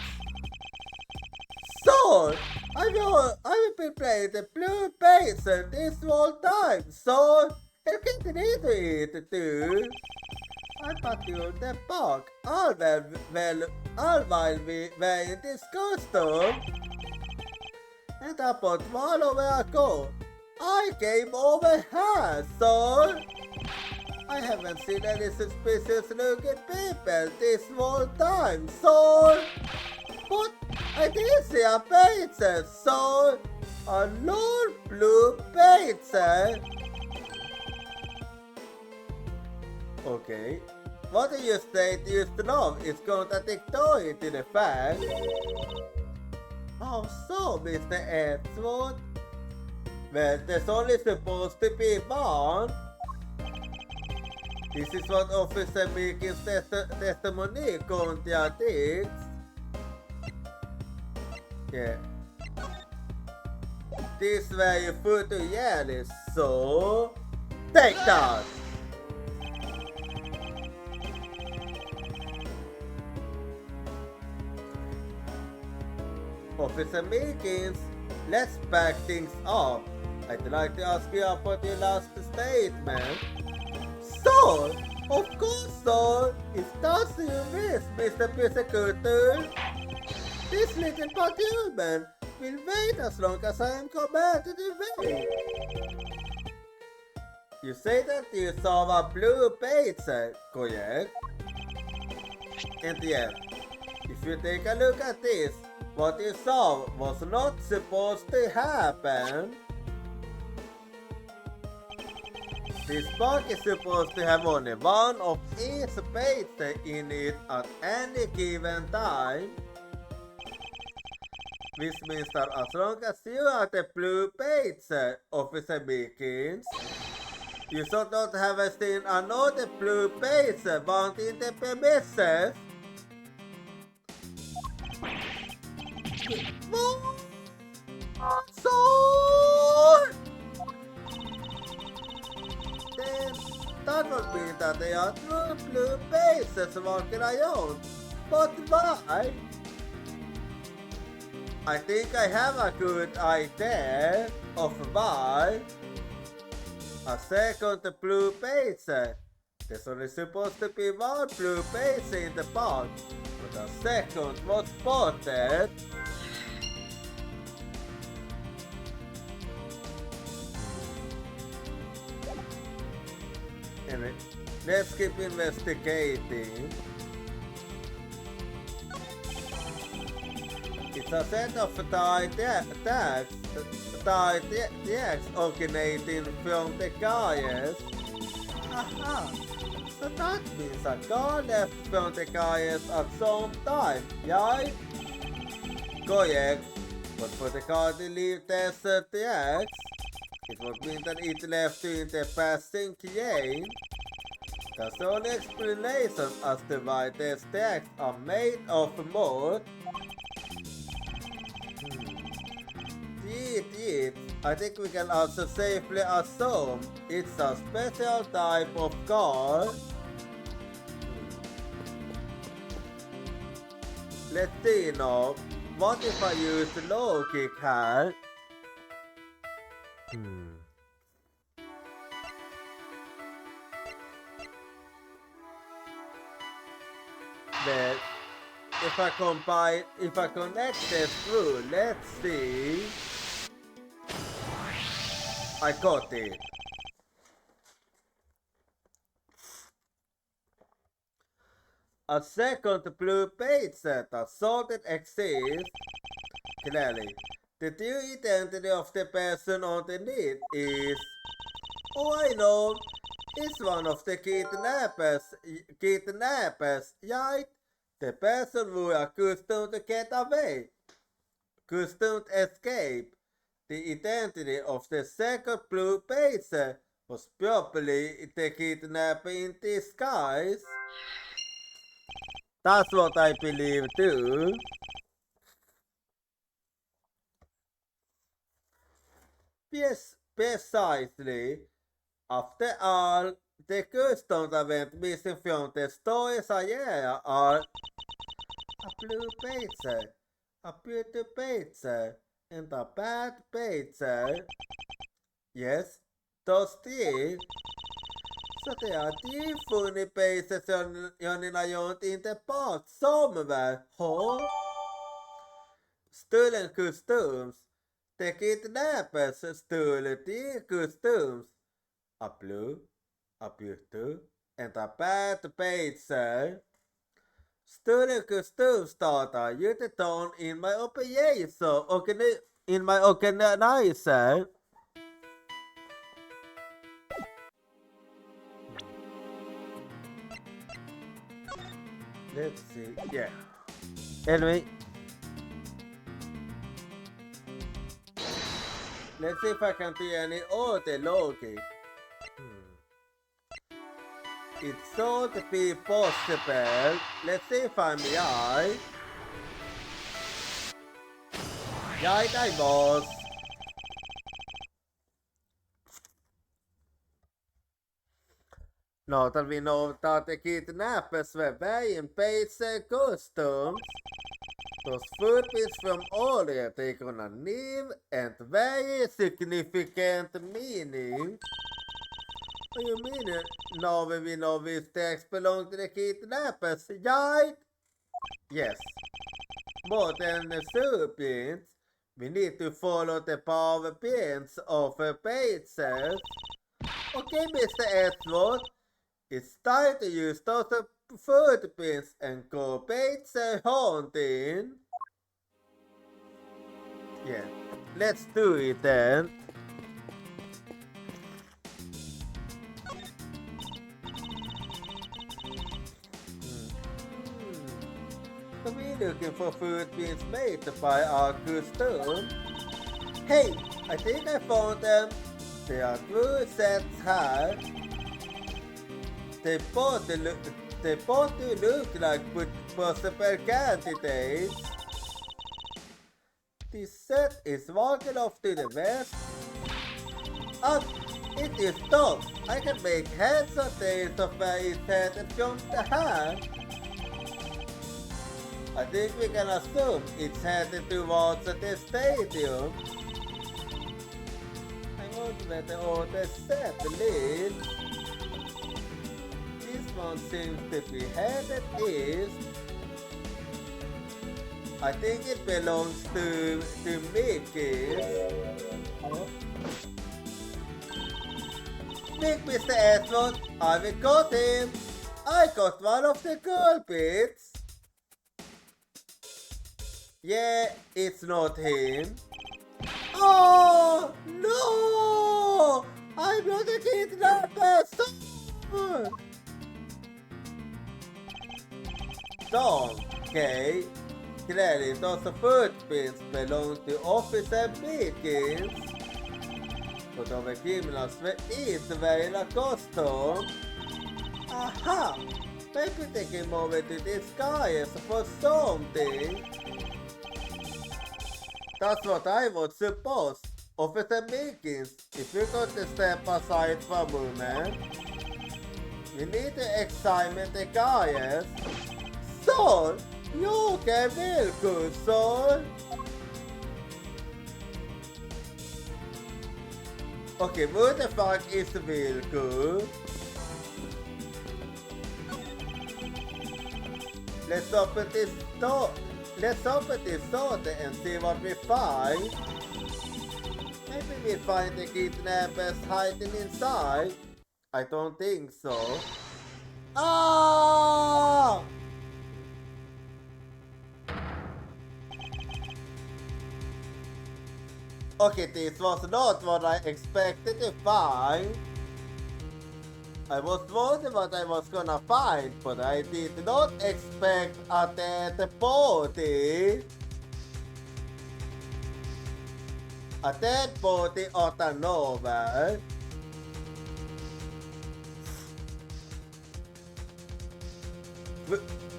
So, I've been playing the blue baser this whole time, so. Jag kan inte det du. I thought you were the park. All while we were in this custom. And about 1 hour ago, I came over here, so. I haven't seen any suspicious looking people this whole time, so. But I did see a pizza, so. A lone blue pizza. Okay. What do you state used to know is contradictory to the fact? How so, Mr. Edgewood? Well, there's only supposed to be one. This is what Officer Meekin's testimony contradicts. Yeah. This very photogenic, so take that! Officer Meekins, let's back things up. I'd like to ask you about your last statement. So, of course, sir, if that's you wish, Mr. Persecutor. This little patrolman will wait as long as I am commanded to wait. You say that you saw a blue pizza, correct? And yeah, if you take a look at this, what you saw was not supposed to happen. This box is supposed to have only one of each pizza in it at any given time. Which means that as long as you are the blue pizza, Officer Meekins, you should not have seen another blue pizza wanting the premises. So then that would mean that they are two blue bases walking around. But why? I think I have a good idea of why. A second blue base. There's only supposed to be one blue base in the box, but a second was spotted. Anyway, let's keep investigating. It's a set of tags originating from the Gaius. Aha! So that means a car left from the Gaius at some time, right? Correct. But for the car to leave the tags, it would mean that it left in the passing lane. That's the only explanation as to why the stacks are made of mold. I think we can also safely assume it's a special type of car. Let's see now. What if I use low kick here? Then, if I connect this through, let's see. I got it. A second blue page set of sorted exists. Clearly, the true identity of the person underneath is, oh I know, it's one of the kidnappers, right? The person who are accustomed to get away, accustomed to escape. The identity of the second blue page was probably the kidnapper in disguise. That's what I believe too. Yes, precisely. After all, the customs that went missing from the stories area are a blue page, a beauty page, and a bad page. Yes, those three. Så det är funny pages jag gjort inte bort somewhere. Huh? Stolen customs. The kidnappers stole the customs. A blue, a beauty, and a bad page. Stolen customs data used on in my operation, in my organizer. Let's see. Yeah. Anyway. Let's see if I can see any other logic. It's thought to be possible. Let's see if I'm right. Right, I was. Now that we know that the kidnappers were wearing basic costumes, those footprints from earlier take on a new and very significant meaning. What do you mean? Now we know which text belong to the kidnappers, right? Yes. More than the footprints, we need to follow the power pins of the pages. Okay, Mr. Edward. It's time to use those footprints and go page hunting. Yeah, let's do it then. So we're looking for footprints made by our custom. Hey, I think I found them. There are two sets here. They both look like possible candidates. This set is walking off to the west. Oh, it is tough. I can make heads or tails of where it's headed from the hand. I think we can assume it's headed towards the stadium. I wonder where the other set lives. This one seems to be headed east. I think it belongs to Mickey. Oh. Big Mr. Edward, I will got him. I got one of the culprits. Yeah, it's not him. Oh, no! I'm not a kidnapper! Stop! Tom, okay. Credit of the footprints belong to Officer Beacons. But of the criminals is wearing a costume. Aha! Maybe they came over to disguise for something. That's what I would suppose. Officer Beacons, if you could step aside for a moment. We need to examine the guys. Son, you can real good, son. Okay, what the fuck is real good? Let's open this door. Let's open this door and see what we find. Maybe we find the kidnappers hiding inside. I don't think so. Ah! Okay, this was not what I expected to find. I was wondering what I was gonna find, but I did not expect a dead body. A dead body out of nowhere.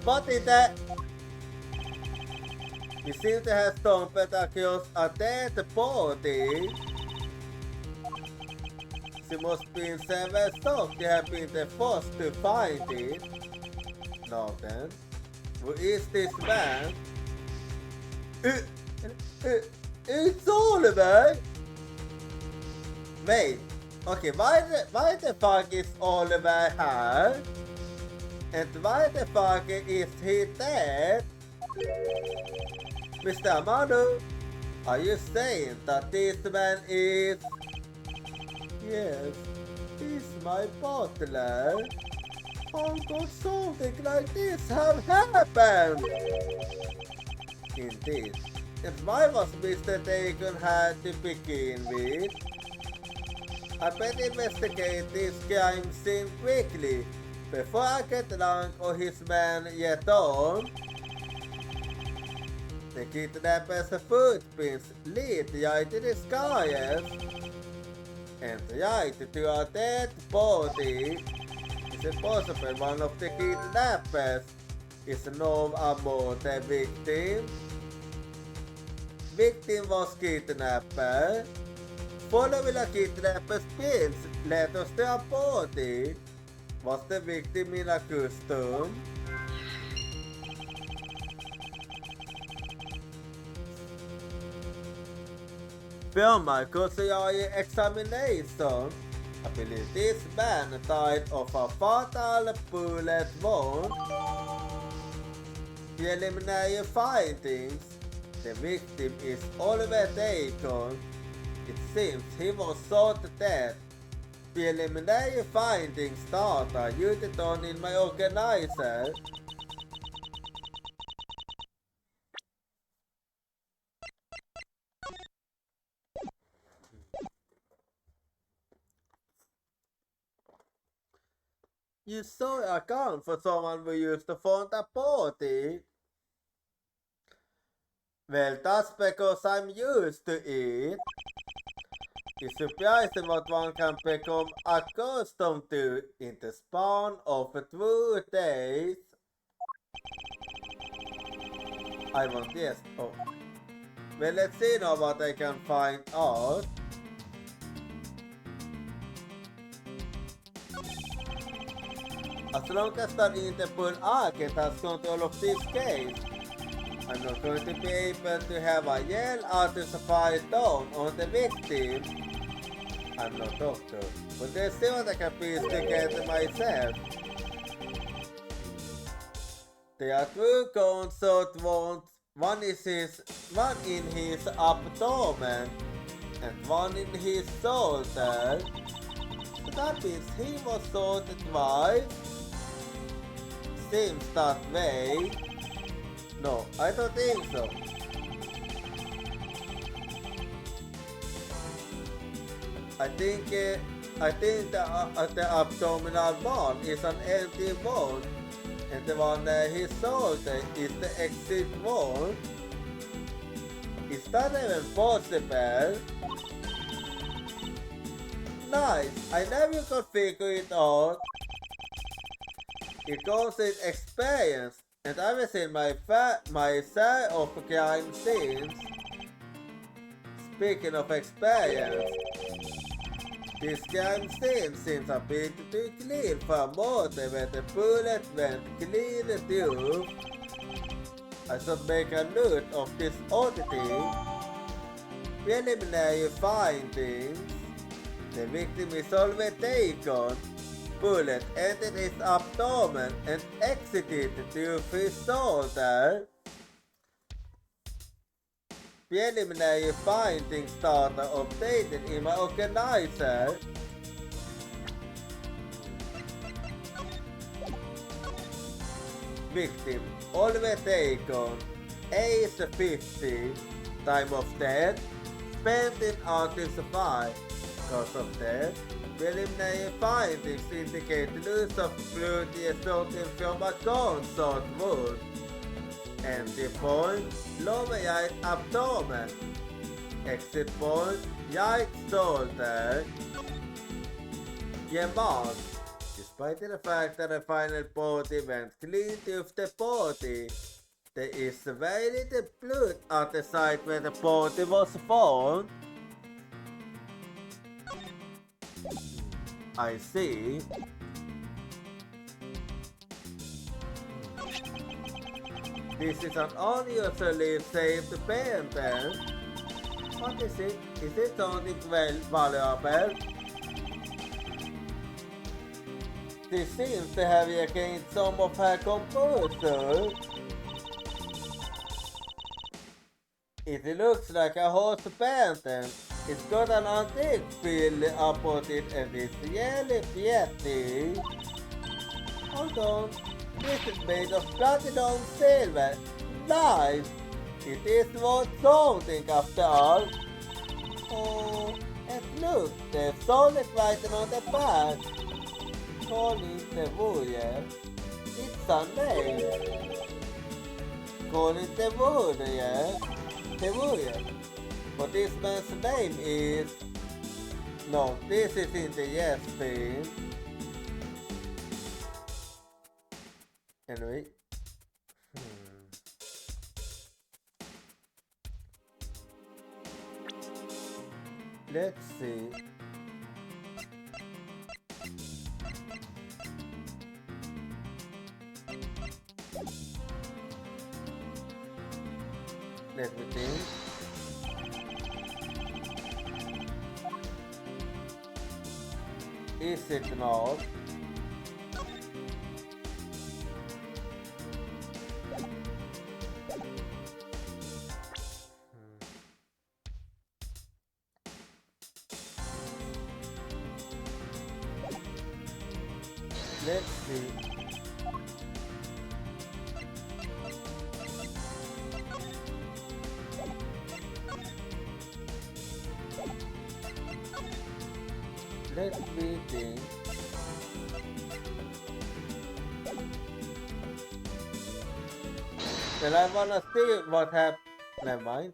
What is that? We seem to have stumbled across a dead body. She must be in several shocked. They have been the first to find it. Now then, who is this man? It's Oliver! Wait, okay, why the fuck is Oliver here? And why the fuck is he dead? Mr. Amado, are you saying that this man is... Yes, he's my butler. How could something like this have happened? Indeed, and why was Mr. Dagon had to begin with? I better investigate this crime scene quickly before I get drunk or his men yet on. The kidnappers' footprints lead right to the skies. And right to a dead body. Is it possible one of the kidnappers is no more the victim? Victim was kidnapper. Following a kidnapper's pins led us to a body. Was the victim in a costume? From my cursory examination, I believe this man died of a fatal bullet wound. Preliminary findings, the victim is Oliver Dagon. It seems he was shot dead. Preliminary findings data used on in my organizer. You saw an account for someone who used to find a body. Well, that's because I'm used to it. It's surprising what one can become accustomed to in the span of 2 days. I won't guess. Oh. Well, let's see now what I can find out. As long as the Interpol agent has control of this case, I'm not going to be able to have a yell out to fire down on the victim. I'm no doctor, but there's still what I can piece together myself. There are 2 gunshot wounds, one in his abdomen and one in his shoulder. that means he was sorted twice. Seems that way. No, I don't think so. I think the abdominal one is an empty one, and the one he sorted is the exit one. Is that even possible? Nice! I never could figure it out. It goes with experience, and I've seen my share of crime scenes. Speaking of experience, this crime scene seems a bit too clean for water when the bullet went clean through. I should make a note of this oddity. Preliminary findings. The victim is already taken. Bullet entered his abdomen and exited through his shoulder. Preliminary findings data updated in my organizer. Victim already taken. Age 50. Time of death spent in unspecified. Cause of death. Preliminary findings indicate loss of blood resulting from a gunshot wound. Entry point, lower right abdomen. Exit point, right shoulder. Remark. Despite the fact that the final body went clean through the body, there is very little blood at the site where the body was found. I see. This is an unusually saved painting. What is it? Is it something valuable? She seems to have regained some of her composure. It looks like a horse painting. It's got an antique feel about it and it's really pretty. Hold on. This is made of platinum silver. Nice! It is worth something after all. Oh, and look, there's solid writing on the back. Colin the Warrior. It's a name. Colin the Warrior. The Warrior. But this man's name is... No, this is in the yes thing. Anyway. Let's see. Let me think. Is it not? Let's see. Let me think. Well, I wanna see what happened. Never mind.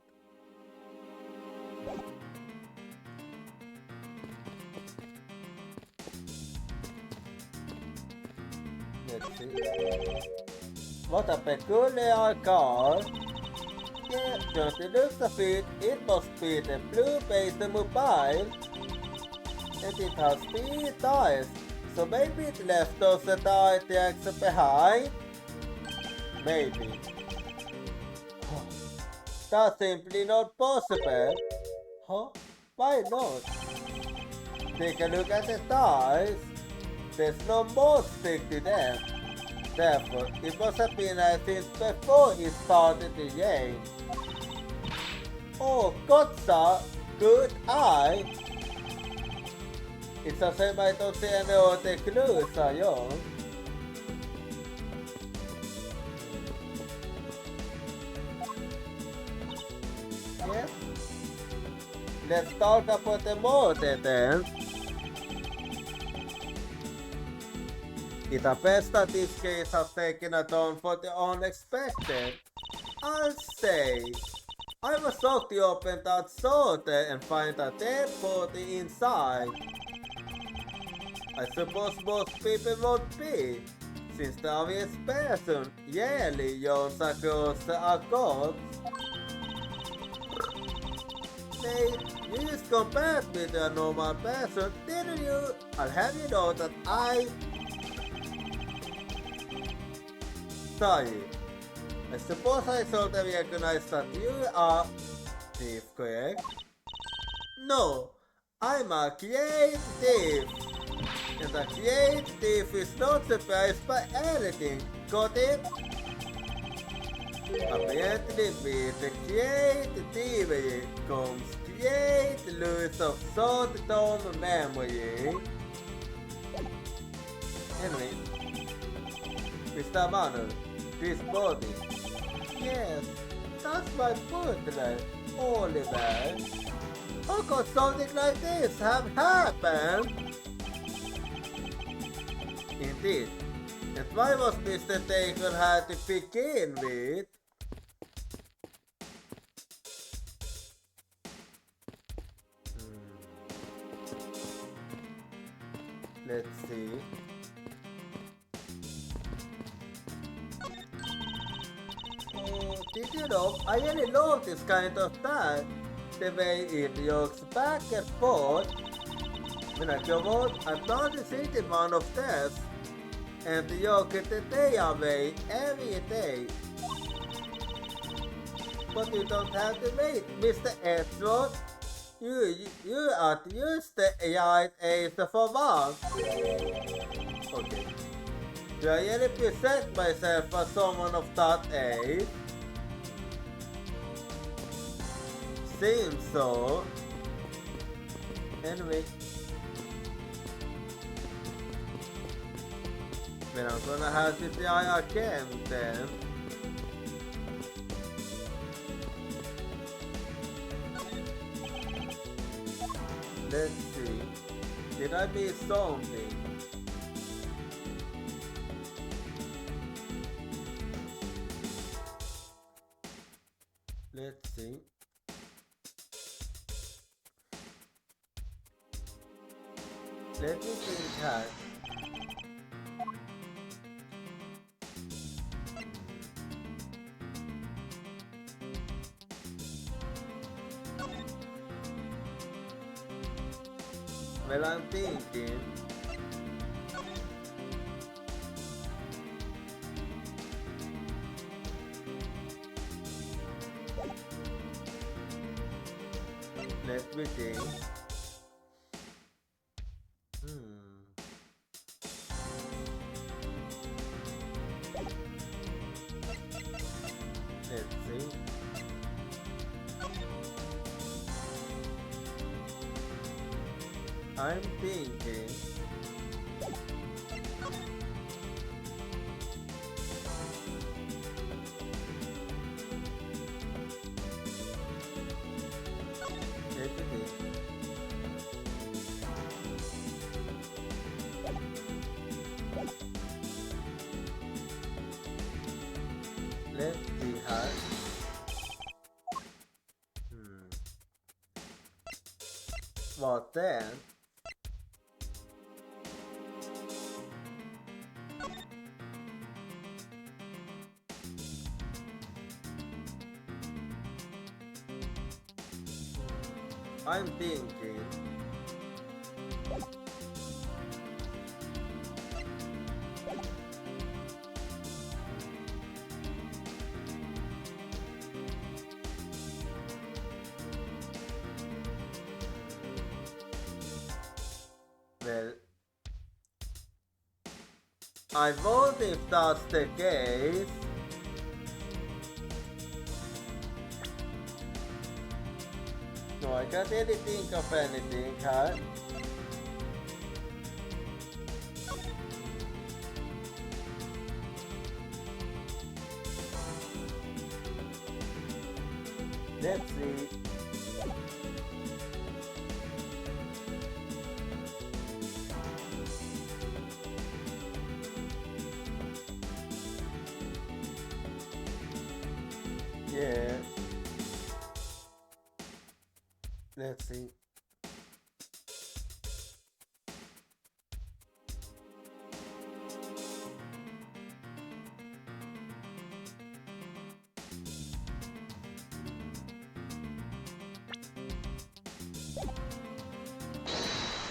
Let's see. What a peculiar car. Yeah, just the looks of it, it must be the blue-based mobile. And it has 3 tires, so maybe it left those tire tracks behind? Maybe. That's simply not possible. Huh? Why not? Take a look at the tires. There's no more stick to them. Therefore, it must have been since before he started the game. Oh, gotcha! Good eye! Itse asiassa mä et oo tiennyt oote kluusa, joo. Yes. Let's talk about the mode then. The best of this case has taken a turn for the unexpected. I'll say. I was shocked to open that sorter and find a dead body inside. I suppose most people would be, since the obvious person yearly yawns across the accords. Say, you just compared me to a normal person, didn't you? I'll have you know that I suppose I sort of recognize that you are thief, correct? No, I'm a creative thief. And a creative thief is not surprised by anything, got it? Apparently with the creative thievery comes create loss of short-term memory. Anyway, Mr. Manu, this body. Yes, that's my butler, Oliver. How could something like this have happened? Indeed, and why was Mr. Taken had to begin with? Let's see. Did you know, I really love this kind of style. The way it looks back and forth. When I go out, I plan to sit in one of theirs. And you get the day away every day. But you don't have to wait, Mr. Edward. You are used the AI age for once. Okay. Do I really present myself as someone of that age? Seems so. Anyway. Then I'm gonna have to try again then. Let's see. Did I miss something? Let's see. Let me think hard. Well, I'm thinking. Let me think. Let's see. I'm thinking. Let me think. Let's see how. What then? I'm thinking. Well, I wonder if that's the case. No, I can't really think of anything, huh? Let's see. Yeah. Let's see.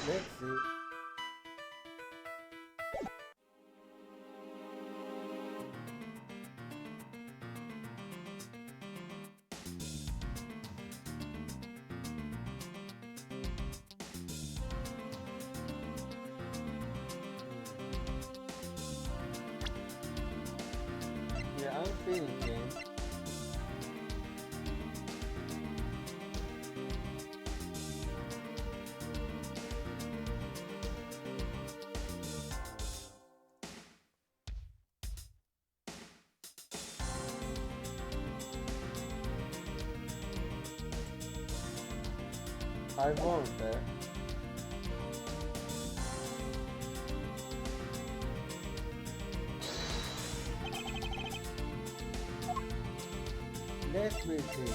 Let's see. Yeah, I'm thinking. I wonder. Let me see.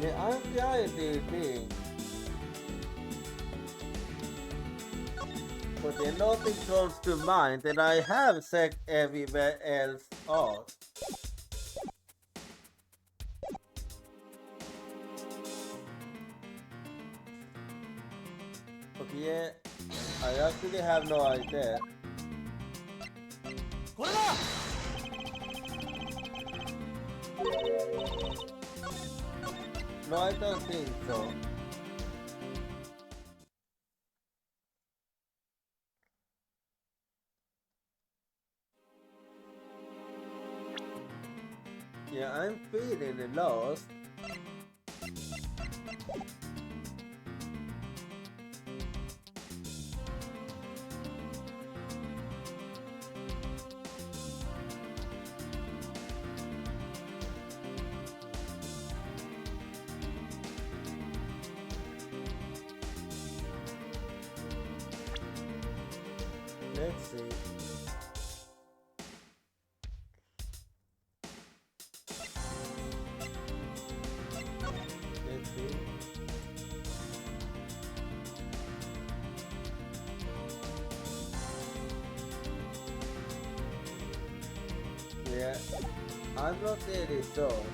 Yeah, I'm trying to think. But then nothing comes to mind, and I have checked everywhere else out. Okay, yeah, I actually have no idea. No, I don't think so. Yeah, I'm feeling lost. Let's see. Let's see. Yeah, I'm not really sure.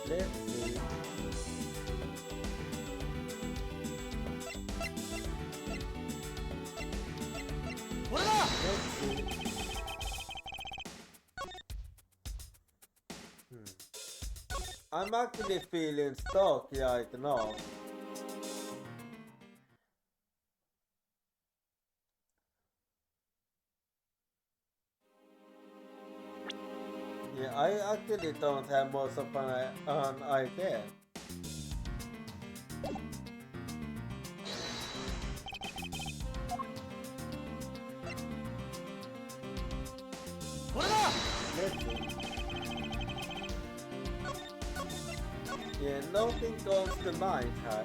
Let's see. Let's see. I'm actually feeling stuck right now. Yeah, I actually don't have much of an idea. Let's see. Yeah, nothing comes to mind, huh?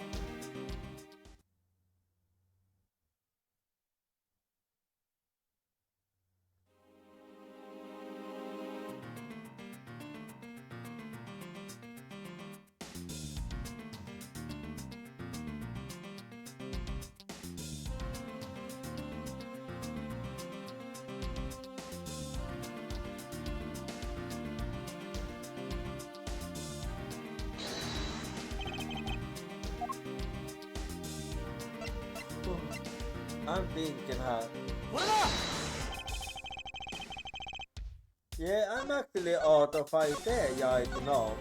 I'm thinking, huh? Yeah, I'm actually out of idea right now.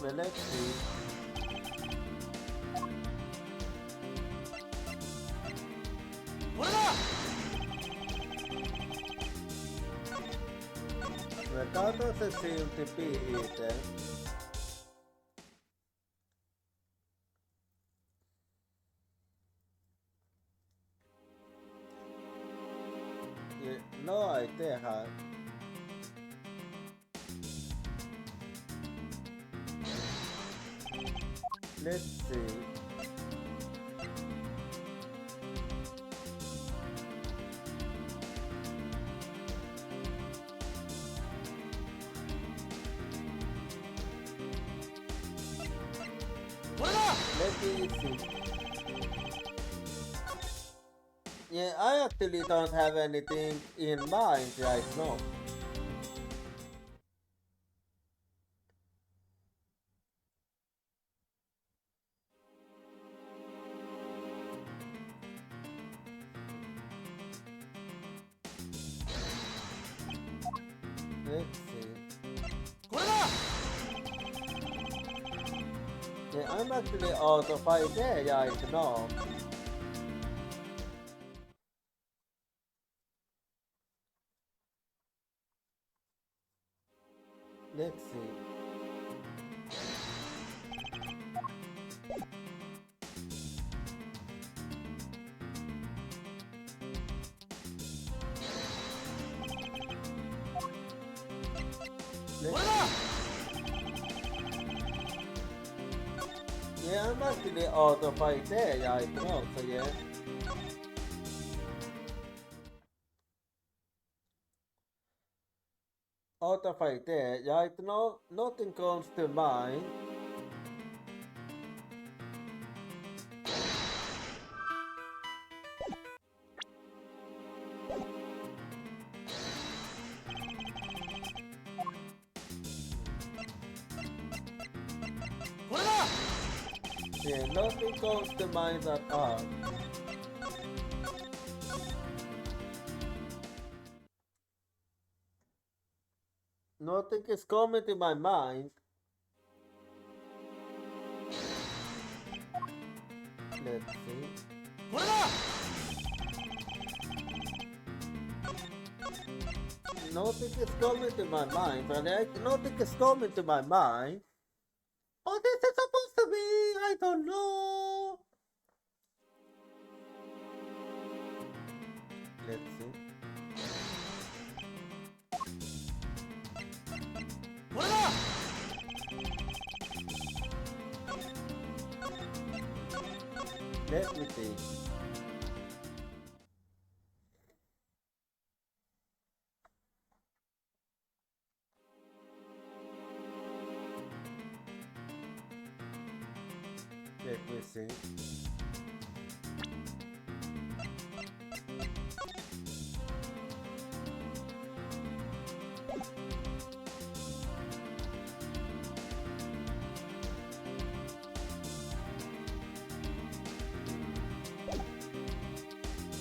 Well, let's see. Well, that doesn't seem to be it. Yeah, no idea how. Let's see. Let me see. Yeah, I actually don't have anything in mind right now. Let's see. Yeah, I'm actually out of idea right now. Let's see. Yeah, I'm actually out of idea right now, so yeah. Out of idea right now, nothing comes to mind. Yeah, nothing comes to mind at all. Nothing is coming to my mind. Let's see. Nothing is coming to my mind, but nothing is coming to my mind. Oh, this is supposed to be. I don't know. Let's see. Let me see. Let me see.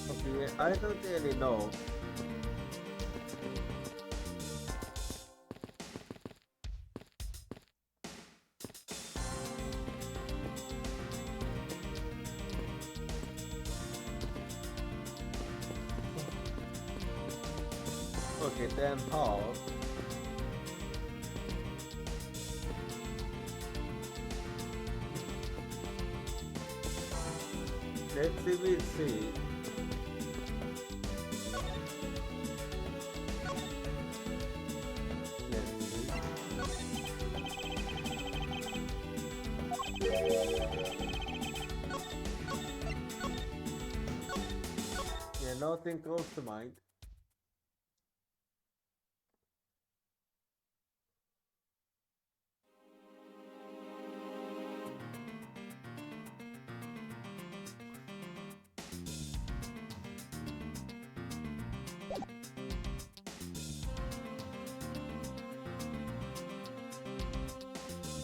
Okay, I don't really know. Okay, then how? Let's see, we see. Let's see. Yeah, nothing comes to mind.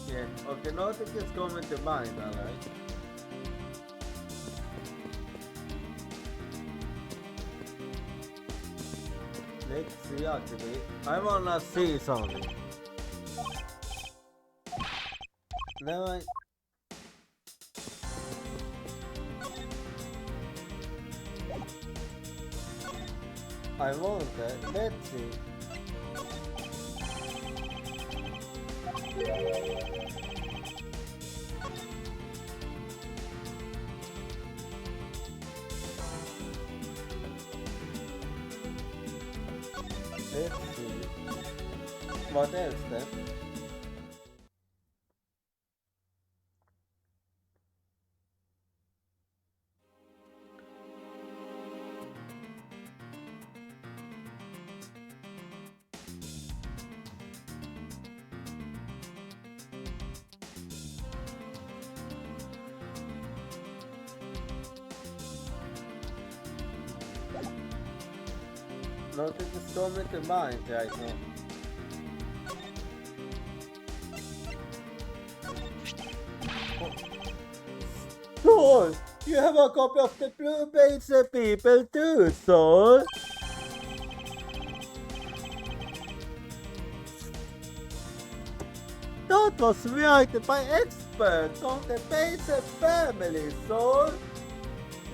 Yeah, okay, nothing is coming to mind, alright? Let's see actually. I wanna see something. No, I want that. Let's see. Let's see. What else then? Nothing is coming to mind right now. Soul, you have a copy of the Blue Page People too, Soul. That was written by experts on the Page family, Soul.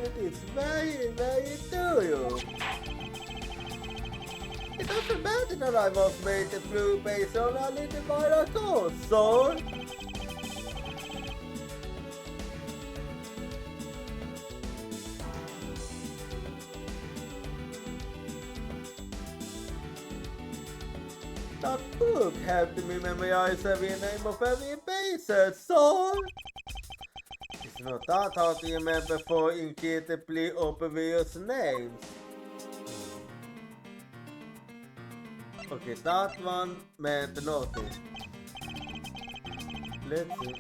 It is very to you. It doesn't matter that I was made the Blue Page on a little while ago, Soul. That book helped me memorize every name of every basic soul. It's not that hard to remember for incredibly obvious names. Okay, that one meant nothing. Let's see.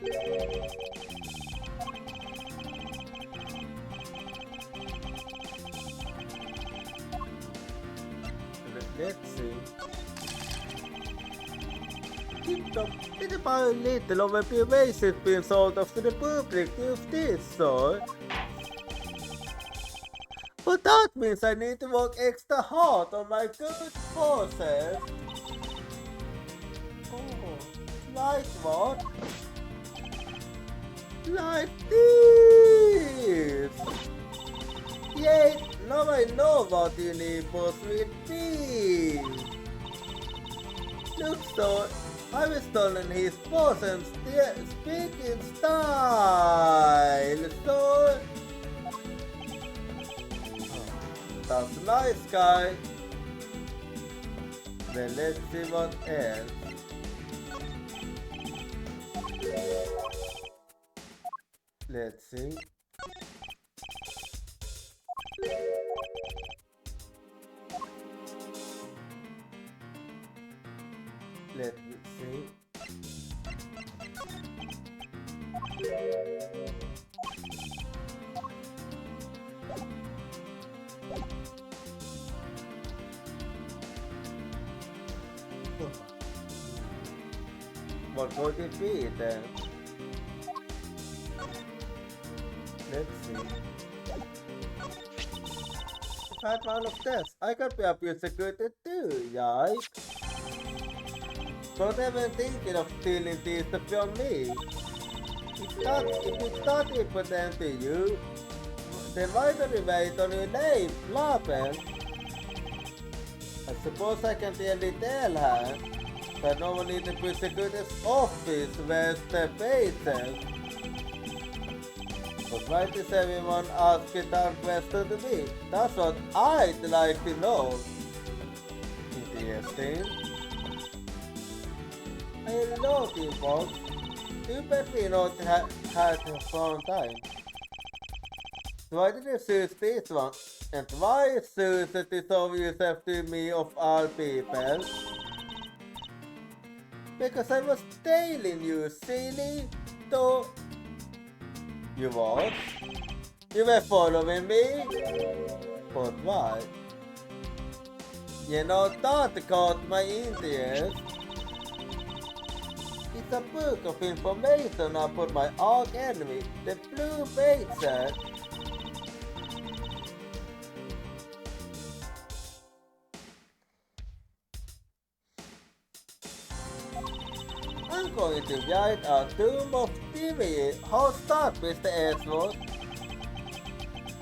Let's see. It about a little of a pervasive being sold off to the public if this so. But that means I need to work extra hard on my good forces. Oh, like what? Like this! Yay! Now I know what the neighbors will be! Look so, I was stolen his boss and speaking style, so... That's nice, guy. Then let's see what else. Let's see. Let me see. What would it be then? Let's see. If I had one of this, I could be prosecuted too, right? Don't even thinking of stealing these from me. If it's not important to you, then why don't you wait on your name, Lappen? I suppose I can really tell her that no one in the prosecutor's office wears the faces. But why does everyone ask that question to me? That's what I'd like to know. Interesting. Hello, people. You bet me not had a fun time. Why did you choose this one? And why choose it is obvious to me of all people? Because I was tailing you, silly. So... You was? You were following me? But why? You know, that caught my interest. It's a book of information about my arch enemy, the Blue Pager. I'm going to write a Tomb of TV. How start, Mr. Ashworth?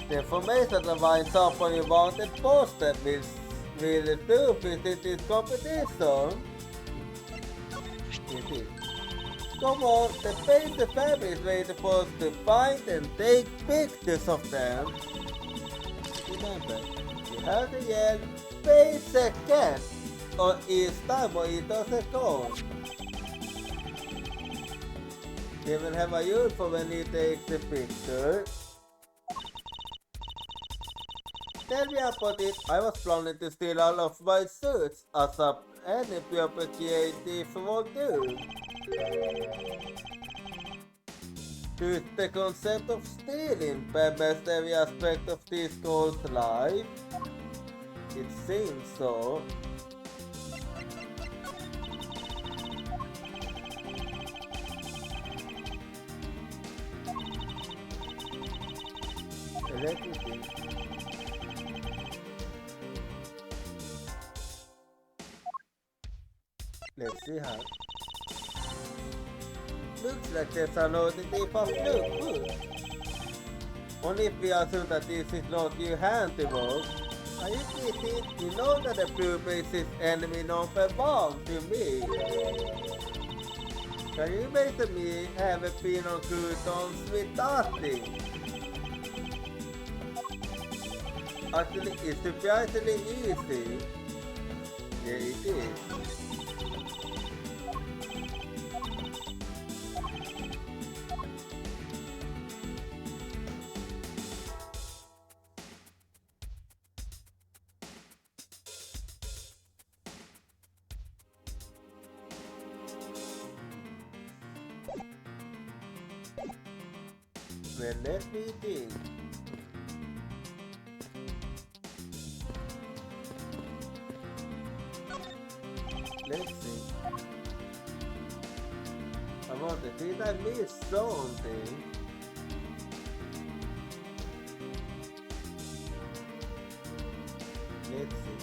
The information that winds up on your wanted poster will do visit this competition. It is. Come on, the painter family is waiting for us to find and take pictures of them. Remember, you have to yell, "Wait second," or each time or it doesn't go. They will have a use for when you take the picture. Tell me about it. I was planning to steal all of my suits as any pure creative will do. To the concept of stealing permeates every aspect of this girl's life. It seems so. Let me see. Let's see how. Looks like there's a loaded tape of blue food. Only if we assume that this is not your handiwork. Are you kidding? You know that the blue base is enemy number one to me. Can you make me have a pin on croutons with nothing? Actually, it's surprisingly easy. Yeah, it is. Well, let me think. Let's see. I wonder, did I miss something? Let's see.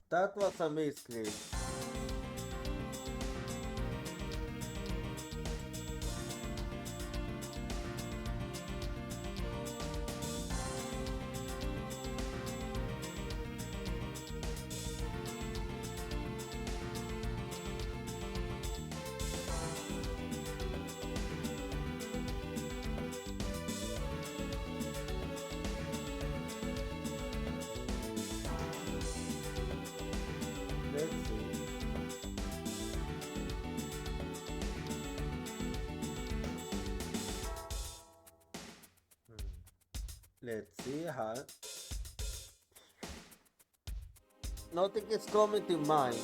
That was a misclick. Let's see. Let's see how. Nothing is coming to mind.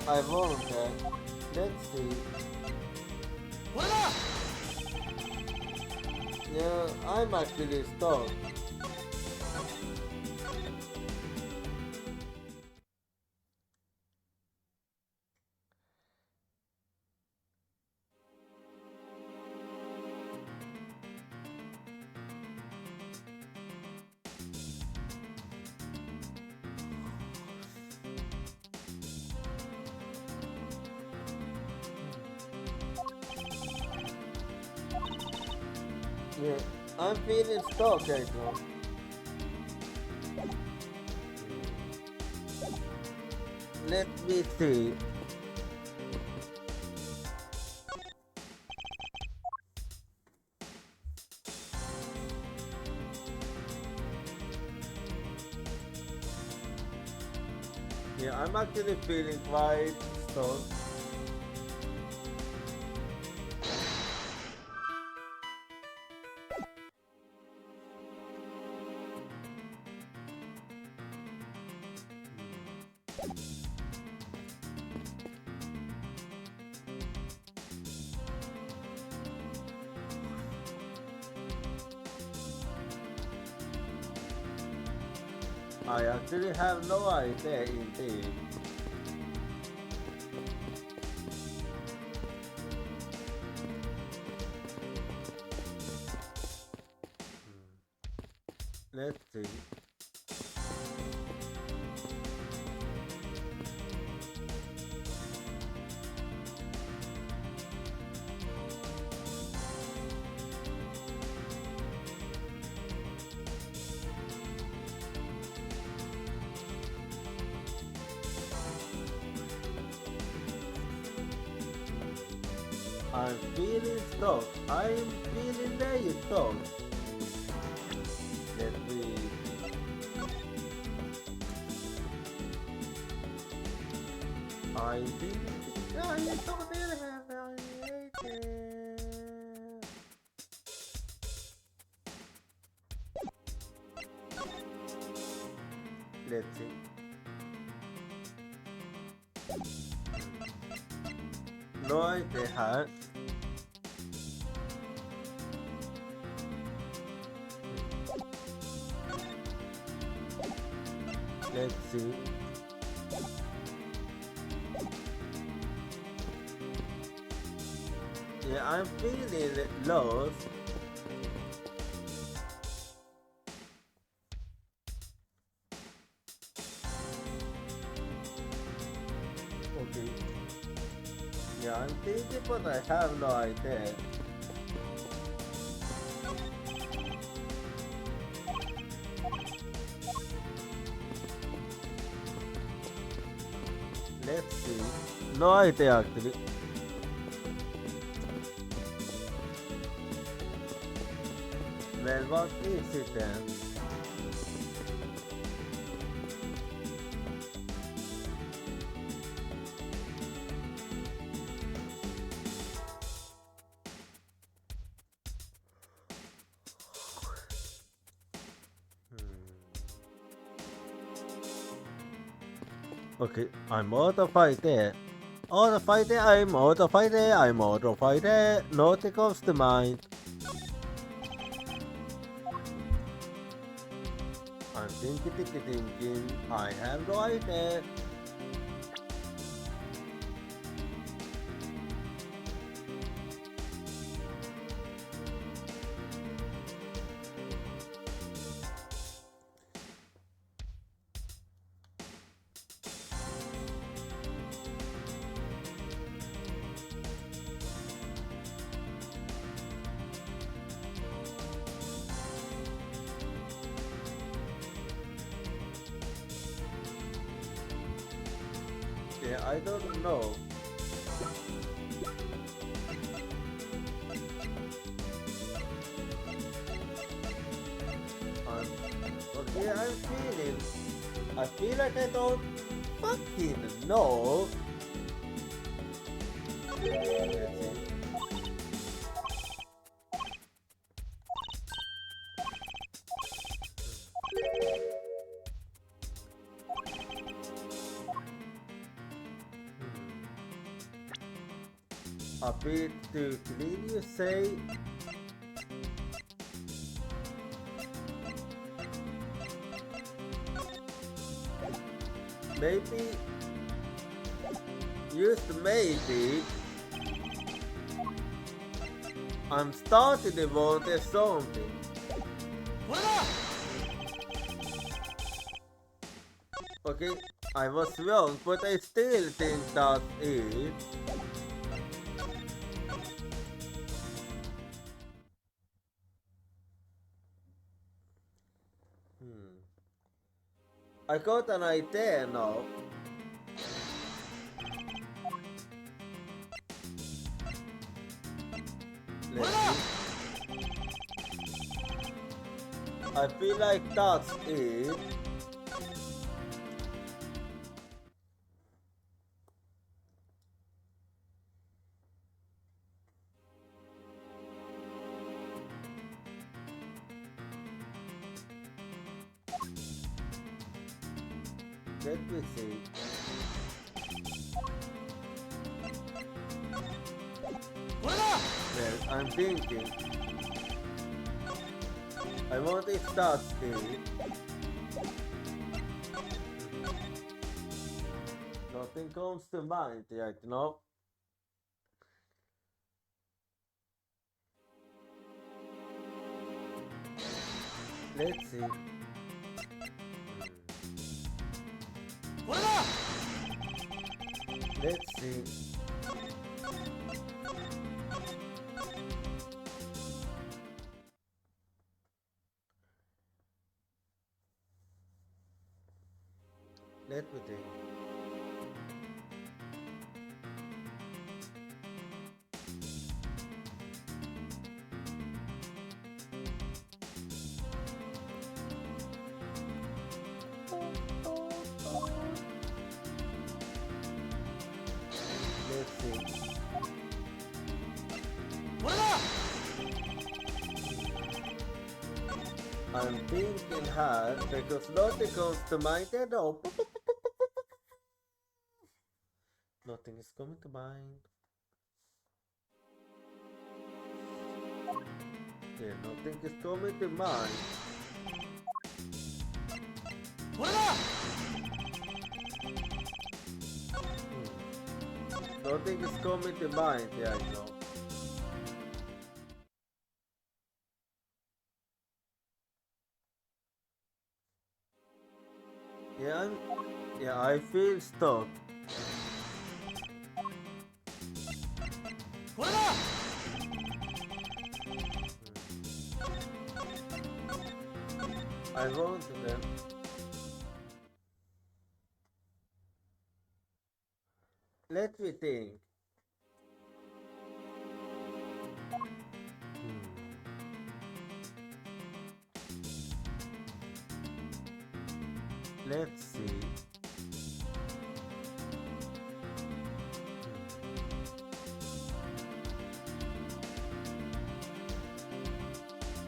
I wonder. Let's see. Yeah, I'm actually stuck. Yeah, I'm feeling stuck right now. Let me see. Yeah, I'm actually feeling quite stuck. I actually have no idea indeed. Let's see. I'm feeling stuck. I'm feeling very stuck. Let me. I think I don't Let's see. No idea. Let's see. Yeah, I'm feeling lost. Okay. Yeah, I'm thinking, but I have no idea. Let's see. No idea actually. Well, what is it then? Okay, I'm out of idea. Out of idea, I'm out of idea, I'm out of idea. Nothing comes to mind. I'm thinking, I have no idea. Yeah, I don't know. Okay, I feel like I don't fucking know. Let's see. A bit too clean, you say? Maybe, just maybe, I'm starting to want something. Okay, I was wrong, but I still think that's it. I got an idea now. Let's see. I feel like that's it. Let me see. I'm thinking. I want it start still. Nothing comes to mind right now. Let's see. Let's see. Let me think. Let's see. I'm thinking hard because nothing comes to mind at all. Nothing is coming to mind. Yeah, nothing is coming to mind. Nothing is coming to mind, yeah, I know. Yeah, I feel stuck. I want them. Let me think. Let's see.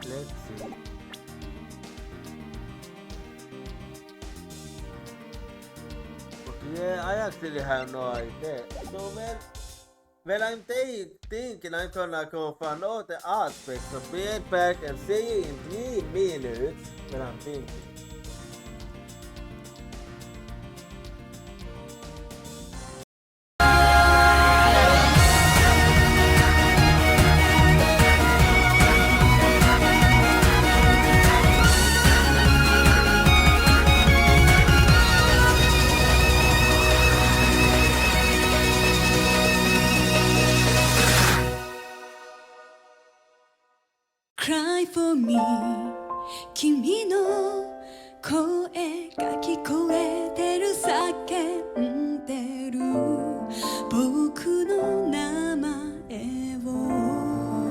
Let's see. Yeah, I actually have no idea. So when I'm thinking, I'm gonna go find all the aspects of being back and see you in 3 minutes when I'm thinking. Cry for me 君の声が聞こえてる叫んでる僕の名前を「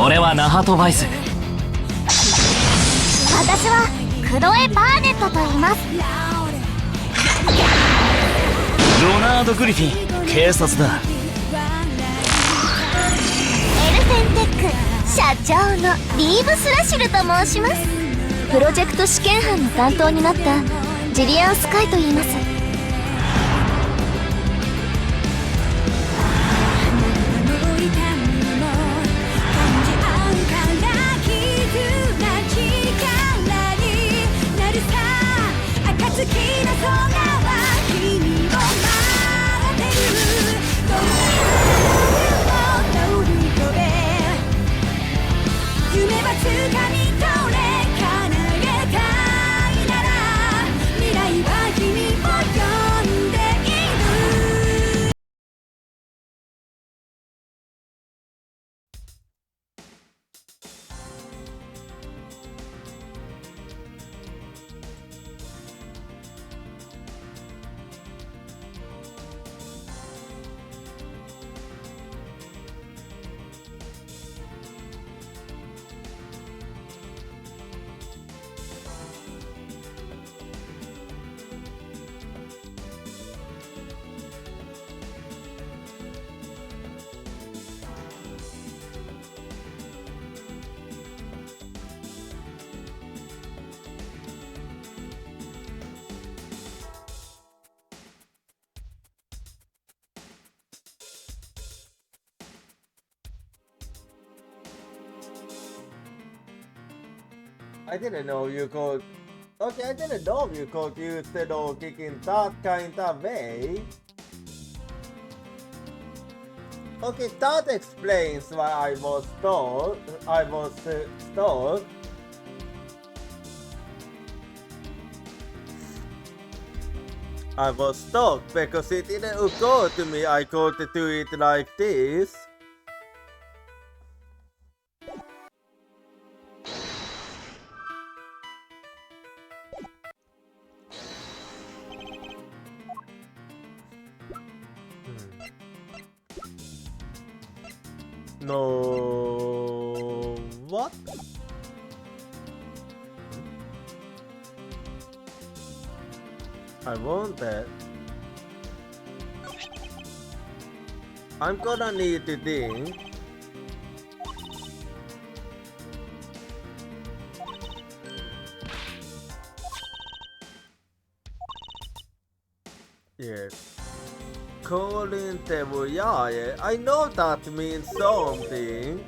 俺はナハトバイス。私はクロエ・バーネットと言います。ロナード・グリフィン、警察だ。エルフェンテック社長のリーブ・スラシルと申します。プロジェクト試験班の担当になったジリアン・スカイと言います。I didn't know you could. Okay, I didn't know you could use the dog kick in that kind of way. Okay, that explains why I was stuck. I was stuck because it didn't occur to me I could do it like this. No. What? I want that. I'm gonna need to think. Yes. Colin Tevuyaye. I know that means something.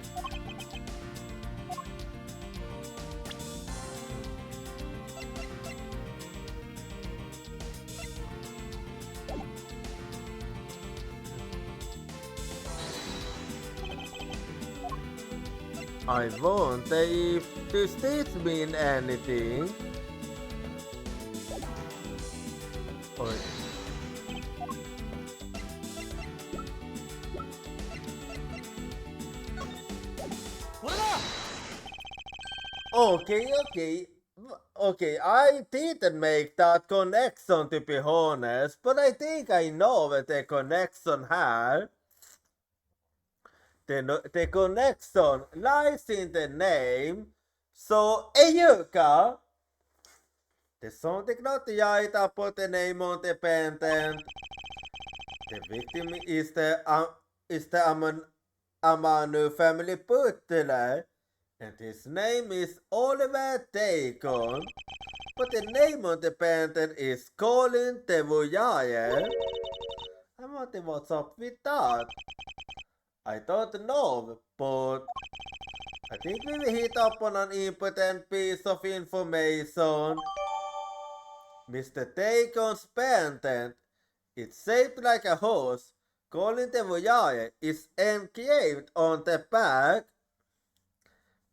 I wonder if does this mean anything? Or okay, I didn't make that connection to be honest, but I think I know what the connection here. The connection lies in the name. So, Eyuka, there's something not right about the name on the pendant. The victim is the Amanu family butler, and his name is Oliver Dagon. But the name on the pendant is Colin Tevuyaye. I wonder what's up with that. I don't know, but I think we will hit up on an important piece of information. Mr. Dagon's pendant, it's shaped like a horse. Colin Tevuyaye is engraved on the back.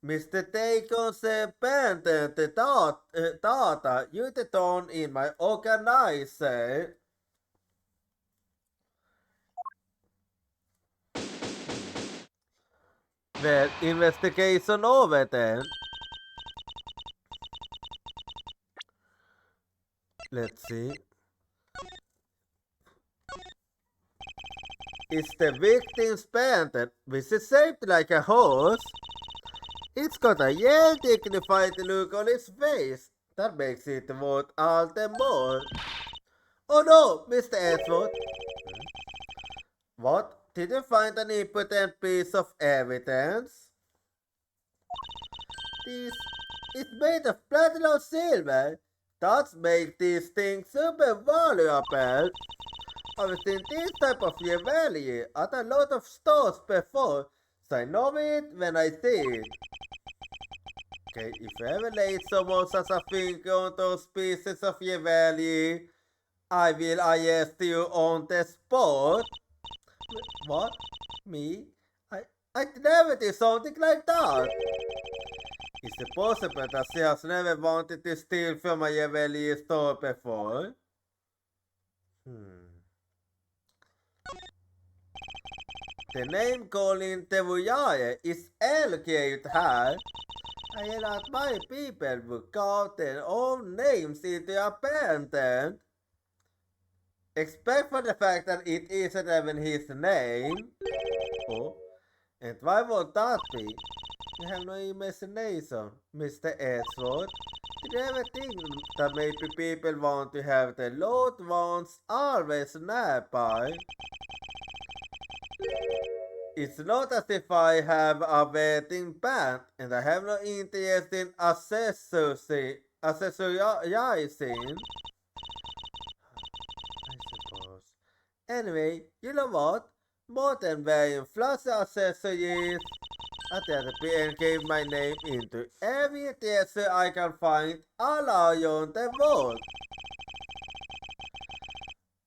Mr. Dagon's pendant, the data you done in my organizer. Well, investigation over then. Let's see. Is the victim's pendant, which is shaped like a horse, It's got a yell dignified look on its face. That makes it worth all the more. Oh no, Mr. Edward. What? Did you find an important piece of evidence? This is made of platinum silver. That makes these things super valuable. I've seen this type of jewelry at a lot of stores before, so I know it when I see it. Okay, if you ever let someone such a finger on those pieces of jewelry, I will arrest you on the spot. What? Me? I'd never do something like that. Is it possible that she has never wanted to steal from a jewelry store before? The name Colin Tevujaya is elegant here. I admire people who carve their own names into a patent. Except for the fact that it isn't even his name. Oh, and why would that be? You have no imagination, Mr. Edward. Did you ever think that maybe people want to have their loved ones always nearby? It's not as if I have a wedding band and I have no interest in accessorizing. I suppose. Anyway, you know what? More than wearing flashy accessories, I tend to gave my name into every theater I can find all around the world.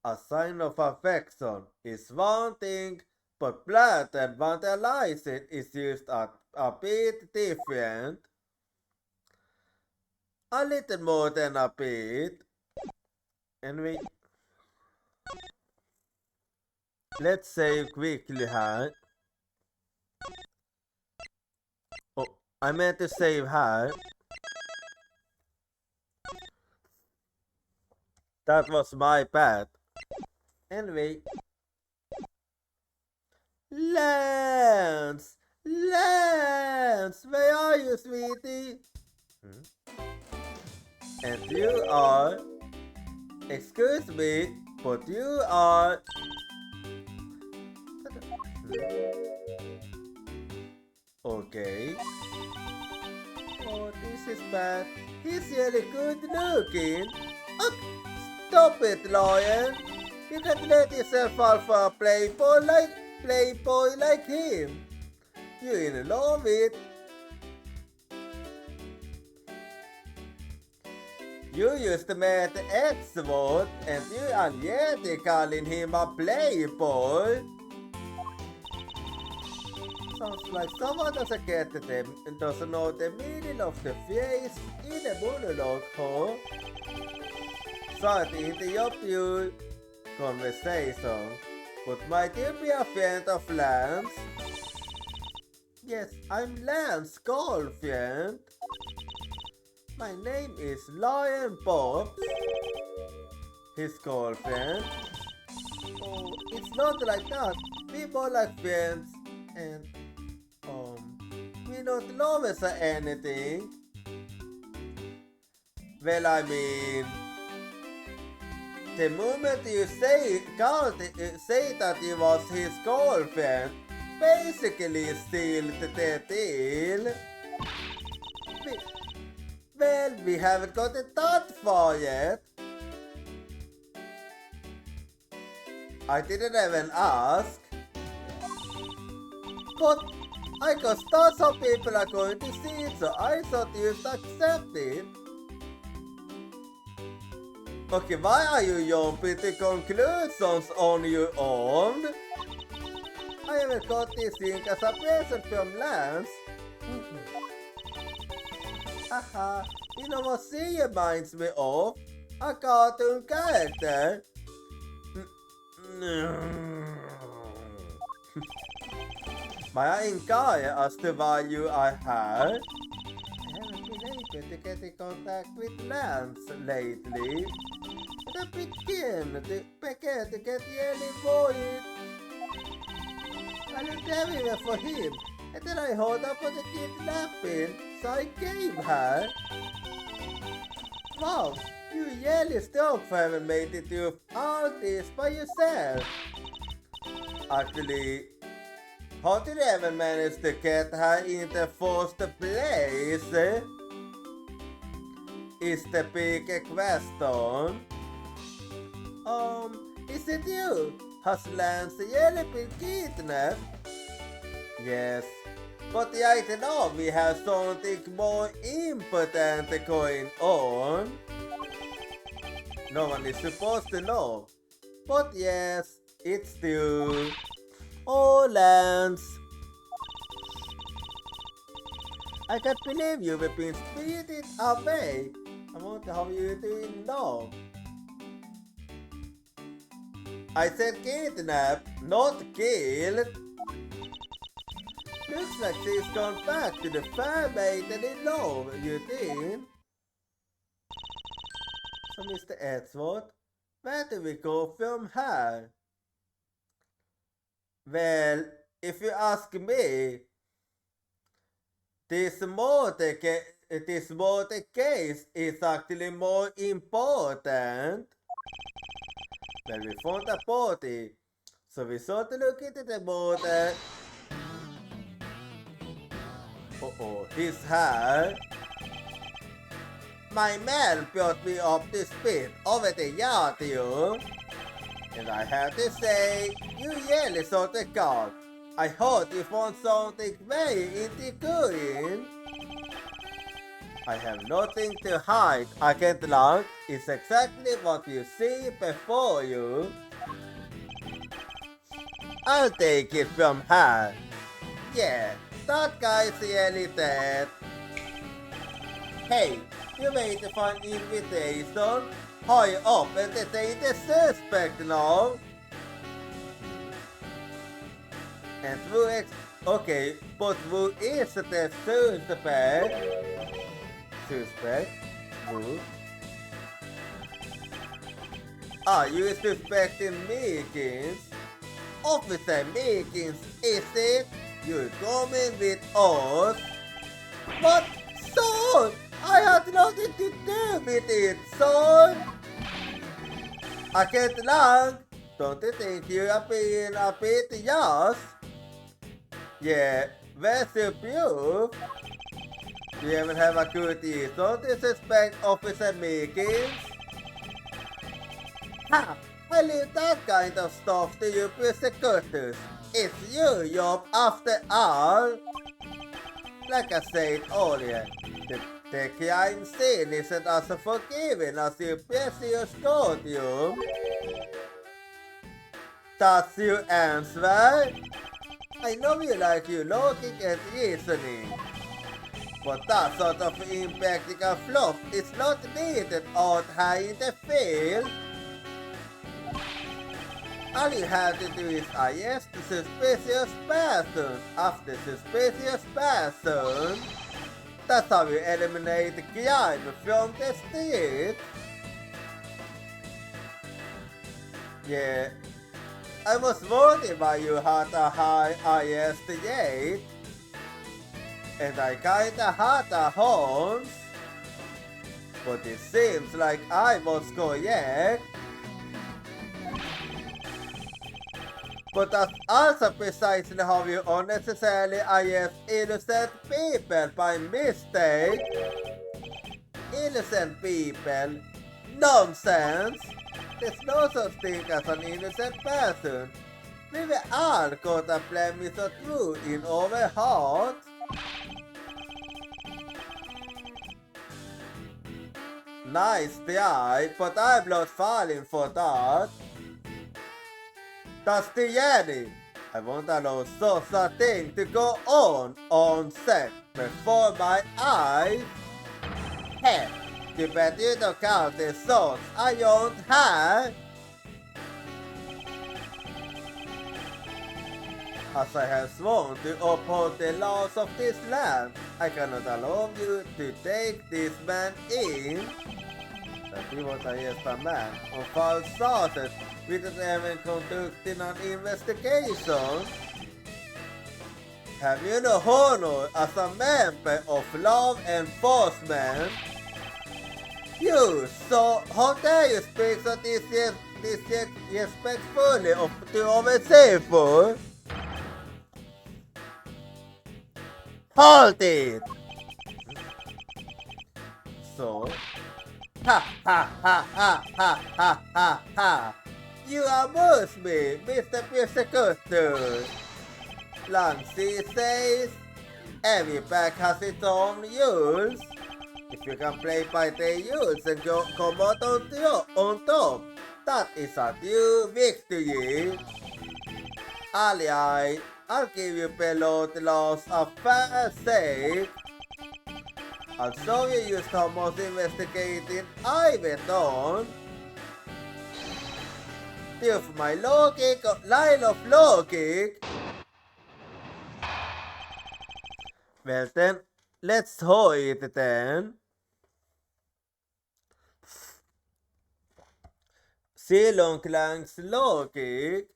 A sign of affection is one thing, but blood and vandalizing is used a bit different. A little more than a bit. Anyway, let's save quickly here. Oh, I meant to save her. That was my bad. Anyway. Lance! Lance! Where are you, sweetie? And you are... Excuse me, but you are... Okay. Oh, this is bad. He's really good looking. Oh, stop it, Lion. You can't let yourself fall for a playboy like him. You're in love with. You used to meet Edward and you are yet calling him a playboy. Sounds like someone doesn't get them and doesn't know the meaning of the phrase in a monologue, huh? Sorry to interrupt your conversation, but might you be a friend of Lance? Yes, I'm Lance's girlfriend. My name is Lion Bob. His girlfriend. Oh, it's not like that. We're more like friends and we're not lovers or anything. Well, I mean, the moment you say that he was his girlfriend, basically sealed the deal. Well, we haven't got it that far yet. I didn't even ask. But I guess that some people are going to see it, so I thought you should accept it. Okay, why are you jumping to conclusions on your own? I haven't got this thing as a present from Lance. Haha, you know what she reminds me of? A cartoon character. May I inquire as to why you are here? I haven't been able to get in contact with Lance lately. And I begin to get really worried. I looked everywhere for him, And then I hold up for the kidnapping, so I gave her. Wow, you really stoked for having made it through all this by yourself. Actually, how did you ever manage to get her in the first place? Is the big question. Is it you? Has Lance really been kidnapped? Yes, but I don't know, we have something more important going on. No one is supposed to know. But yes, it's you. Oh, Lance. I can't believe you've been spirited away. I wonder how you're doing now. I said kidnapped, not killed. Looks like she's gone back to the fair maiden in love, you think? So, Mr. Edgeworth, where do we go from here? Well, if you ask me, this murder case is actually more important. Well, we found a body, so we sort of look into the murder. His hair. My man brought me up to speed over the yard, you. And I have to say, you really sort of god. I heard you found something very intriguing. I have nothing to hide. I can't lie. It's exactly what you see before you. I'll take it from her. Yeah, that guy's really dead. Hey, you made a fun invitation. Hurry up and detain the suspect now. And okay, but who is the suspect? Who? Are you suspecting Meekins? Officer Meekins, is it? You're coming with us? But, son! I had nothing to do with it, son! I can't lang. Don't you think you are being a bit young? Yeah, where's your proof? You even have a good reason to suspect Officer Meekins? Ha! I leave that kind of stuff to you prosecutors. It's your job after all. Like I said earlier, the crime scene isn't as forgiving as your precious courtroom. That's your answer? I know you like your logic and reasoning, but that sort of impractical fluff is not needed out here in the field. All you have to do is arrest the suspicious person after suspicious person. That's how you eliminate the crime from the street. Yeah, I was worried why you had a high arrest rate, and I kinda had a hunch, but it seems like I was correct. But that's also precisely how you unnecessarily arrest innocent people by mistake. Innocent people? Nonsense! There's no such thing as an innocent person. We were all got a blemish or two in our hearts. Nice try, but I'm not falling for that. That's the Yanni. I won't allow such a thing to go on set before my eyes. Hey, you bet you don't count the swords I don't have. As I have sworn to uphold the laws of this land, I cannot allow you to take this man in. That he was a man on false charges without even conducting an investigation. have you no honor as a member of law enforcement? You, so how dare you speak so disrespectfully to our sailor? Hold it! So, ha ha ha ha ha ha ha ha! You amuse me, Mr. Persecutor! Langsy says, every pack has its own rules. If you can play by the rules and come out on top, that is a true victory. Ally, I'll give you below the laws of fair sake. I'll show you just how much investigating I've done. Due for my line of logic. Well then, let's hold it then. Ceylon Clank's logic.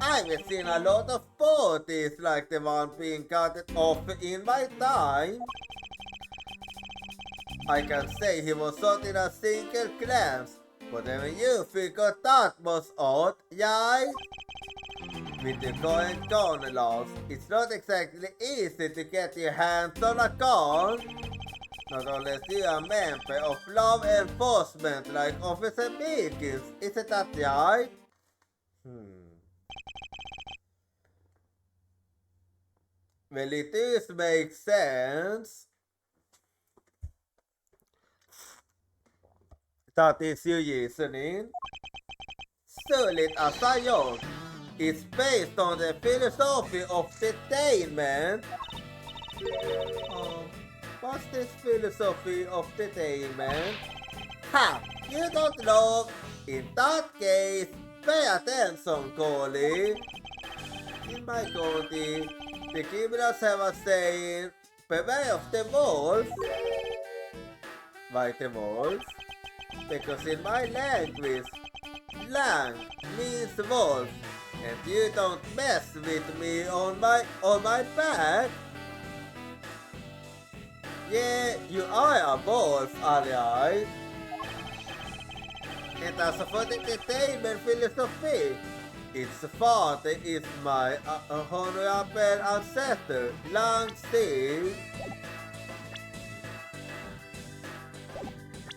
I've seen a lot of parties like the one being cut off in my time. I can say he was not in a single glance, but even you figured that was odd, right? With the current gun laws, it's not exactly easy to get your hands on a gun. Not unless you are a member of law enforcement like Officer Meekins, isn't that right? Well, it does make sense. That is your reasoning. Solid as a yoke. It's based on the philosophy of detainment. What's this philosophy of detainment? Ha! You don't know? In that case, pay attention, Collie. In my country, the criminals have a saying, beware of the wolves. Why the wolves? Because in my language, lang means wolf, and you don't mess with me on my back. Yeah, you are a wolf, alright. And as for the entertainment philosophy, its father is my honorable ancestor, Lang Si.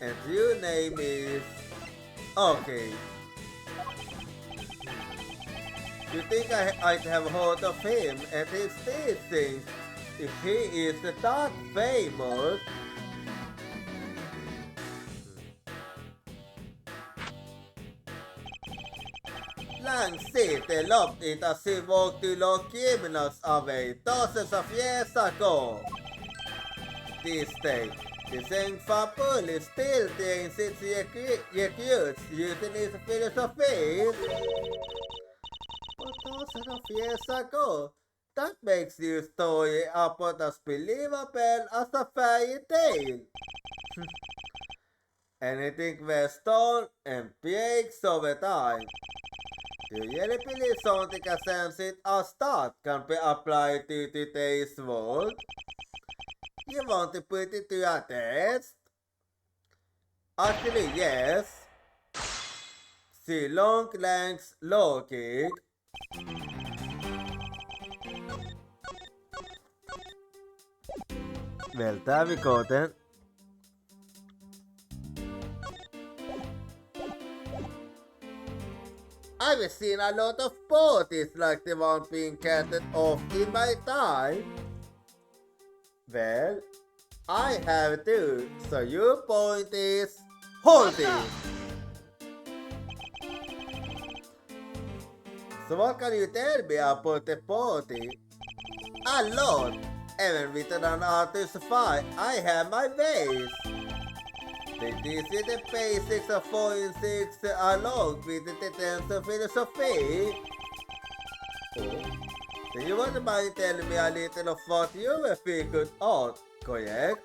And your name is... Okay. You think I'd have heard of him and his teachings if he is that famous? Lang Si developed it as he worked to lock criminals away dozens of years ago. These days, the same police still trains its recruits using his philosophy. But dozens of years ago, that makes your story about as believable as a fairy tale. Anything was done and breaks over time. Do you really believe something as sensitive as that can be applied to today's world? You want to put it to a test? Actually, yes. See long lengths logic. Well, there we go then. I've seen a lot of parties like the one being carted off in my time. Well, I have too, so your point is holding. So what can you tell me about the party? A lot. Even with an artist fight, I have my ways. This is the basics of forensics along with the detention philosophy. Oh, then you wouldn't mind telling me a little of what you have figured out, correct?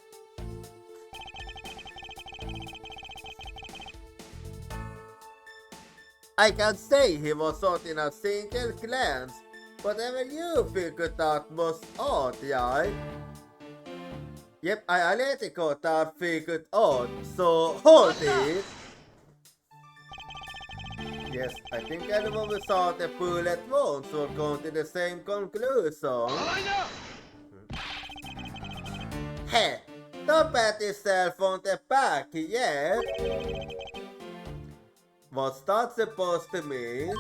I can say he was not in a single glance, whatever you figured out was odd, right? Yep, I already got that figured out, so hold it! Yes, I think anyone who saw the bullet wounds will come to the same conclusion. Hey, don't pat yourself on the back yet! What's that supposed to mean?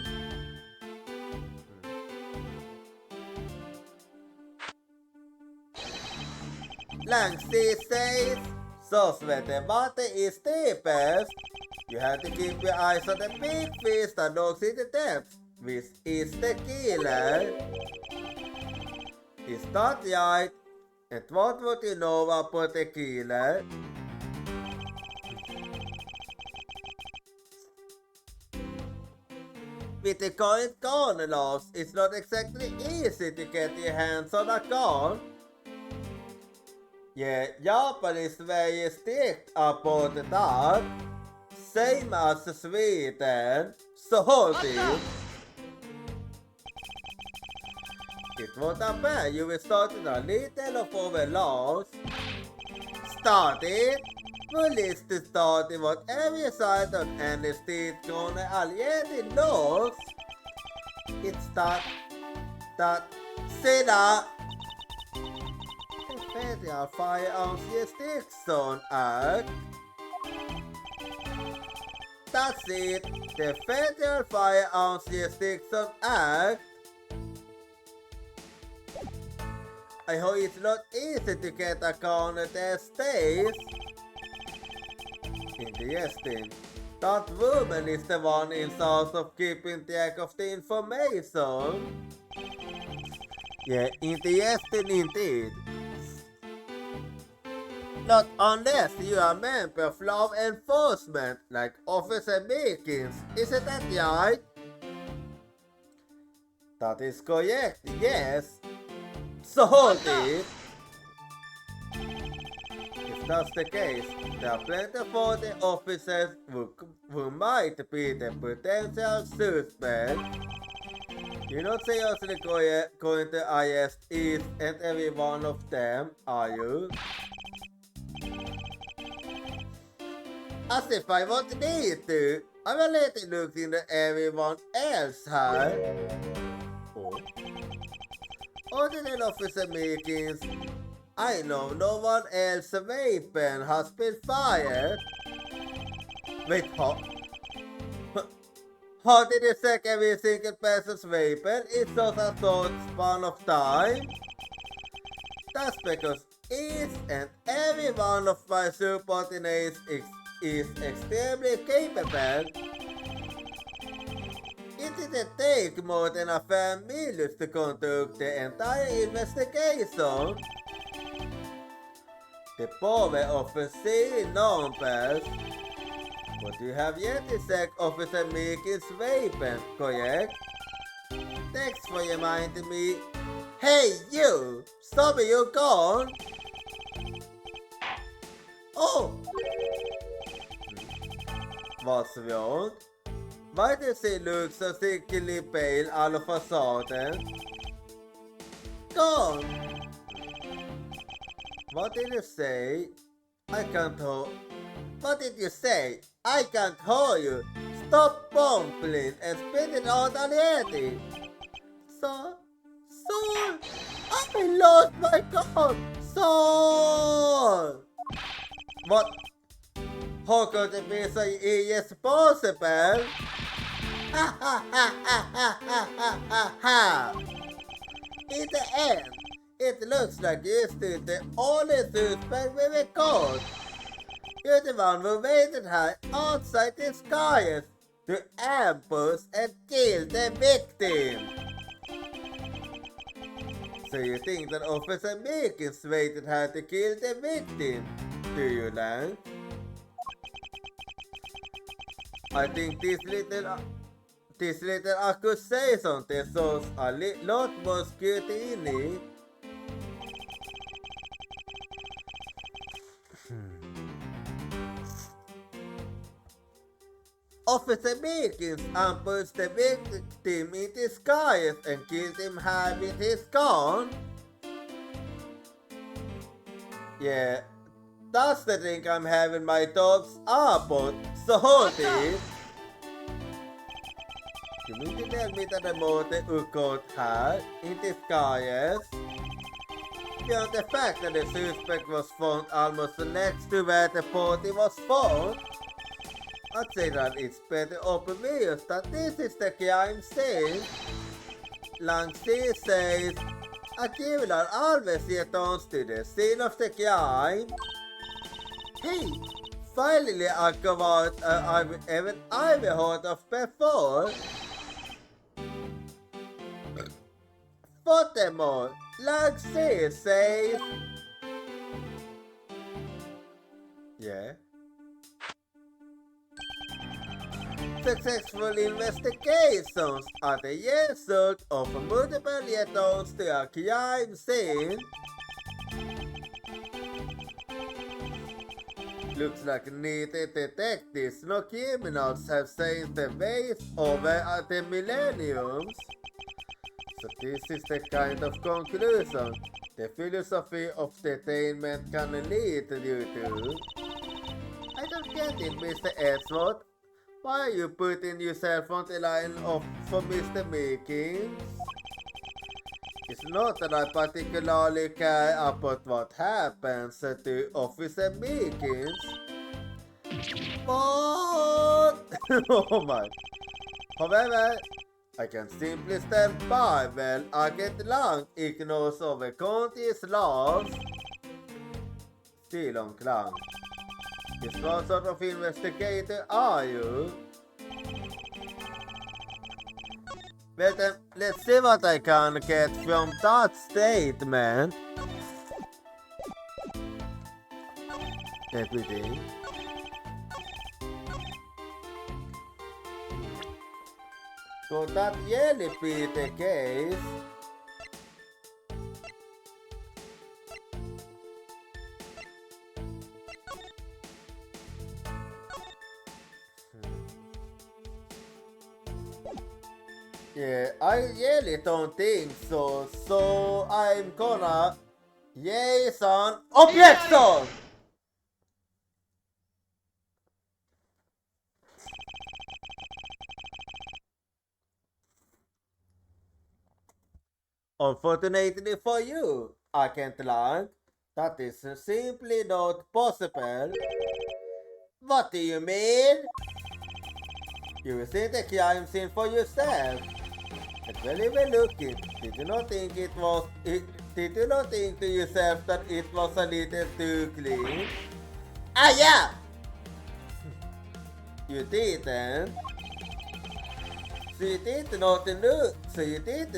Langsy says, so when the water is deepest, you have to keep your eyes on the big fish that looks in the depths, which is the killer. Is that right? And what would you know about the killer? With the current gun laws, it's not exactly easy to get your hands on a gun. Yeah, Japan is very strict about that. Same as Sweden. So hold it. It won't appear you will start in a little of our laws. Start it. Police to start in whatever side on any street corner already knows. It's that Sina. The Federal Firearms Restriction Act. That's it. The Federal Firearms Restriction Act. I hope it's not easy to get a gun at their states. Interesting. That woman is the one in charge of keeping track of the information. Yeah, interesting indeed. Not unless you are a member of law enforcement, like Officer Meekins, isn't that right? That is correct, yes. So hold it. If that's the case, there are plenty of other officers who might be the potential suspect. You're not seriously going to arrest each and every one of them, are you? As if I won't need to. I'm already looking at everyone else has. Oh. Other than Officer Meekins, I know no one else's weapon has been fired. Wait, how did you check every single person's weapon in such a short span of time? That's because each and every one of my subordinates is extremely capable. It didn't take more than a few minutes to conduct the entire investigation. The power of a seeing numbers. But you have yet to check Officer Mickey's weapon, correct? Thanks for reminding me. Hey you! Stop it, you gone! Oh! What's wrong? Why does he look so sickly pale all of a sudden? Gone! What did you say? I can't hold. What did you say? I can't hold you. Stop bumbling and spit it out already. So, I lost my gun. So, what? How could it be so irresponsible? Ha ha ha ha ha ha ha ha! In the end, it looks like you're still the only suspect we were caught. You're the one who waited high outside the skies to ambush and kill the victim. So you think that Officer Meekins waited high to kill the victim, do you, Lang? I think this little accusation shows a lot more scrutiny. Officer Meekins ambush the victim in disguise and kills him high with his gun? Yeah, that's the thing I'm having my dogs about. Så det. Kriminell mitade ukåt här, in disguise. Beyond the fact that the suspect was found almost next to where the body was found, I'd say that it's pretty obvious that this is the crime scene. Langsi says, a criminal always returns to the scene of the crime. Hey, finally a word I've heard of before. Furthermore, Langsi says, yeah. Successful investigations are the result of multiple returns to a crime scene. Looks like neither detectives nor criminals have seen the ways over the millenniums. So this is the kind of conclusion the philosophy of detainment can lead you to. I don't get it, Mr. Edgeworth. Why are you putting yourself on the line for Mr. Meekins? It's not that I particularly care about what happens to Officer Meekins. What? Oh my. However, I can simply stand by while Agent Lang ignores over county's laws. Still on Klang. Just what sort of investigator are you? Well then, let's see what I can get from that statement. Deputy. Could that really be the case? Yeah, I really don't think so. So I'm gonna yes on objection. Unfortunately for you, I can't lie. That is simply not possible. What do you mean? You will see the crime scene for yourself. And when you were looking, did you not think did you not think to yourself that it was a little too clean? Ah yeah! You didn't. So you did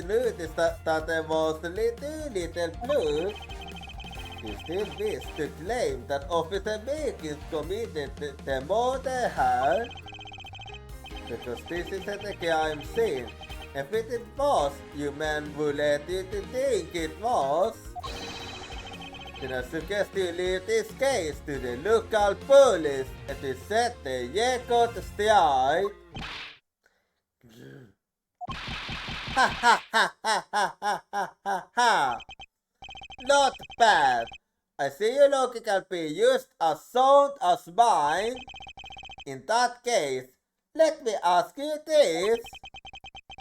notice that there was a little blood. You still wish to claim that Officer Meekins committed the murder here? Because this isn't a crime scene. If it was, you men would let you to think it was. Then I suggest you leave this case to the local police and to set the record straight. Ha ha ha ha ha ha ha ha ha. Not bad. I see your logic can be used as sound as mine. In that case, let me ask you this.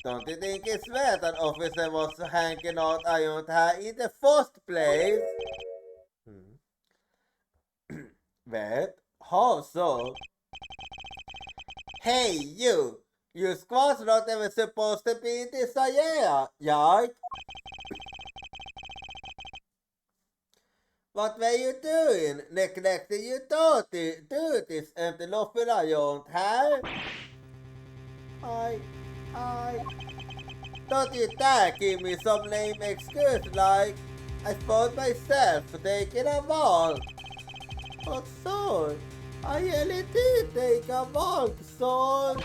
Don't you think it's weird that officer was hanging out around her in the first place? Wait, how so? Hey you! You squad's not even supposed to be in this area, right? What were you doing? Neglecting your duties and loafing around her? Don't you dare give me some lame excuse like I found myself taking a walk. But son, I really did take a walk, son.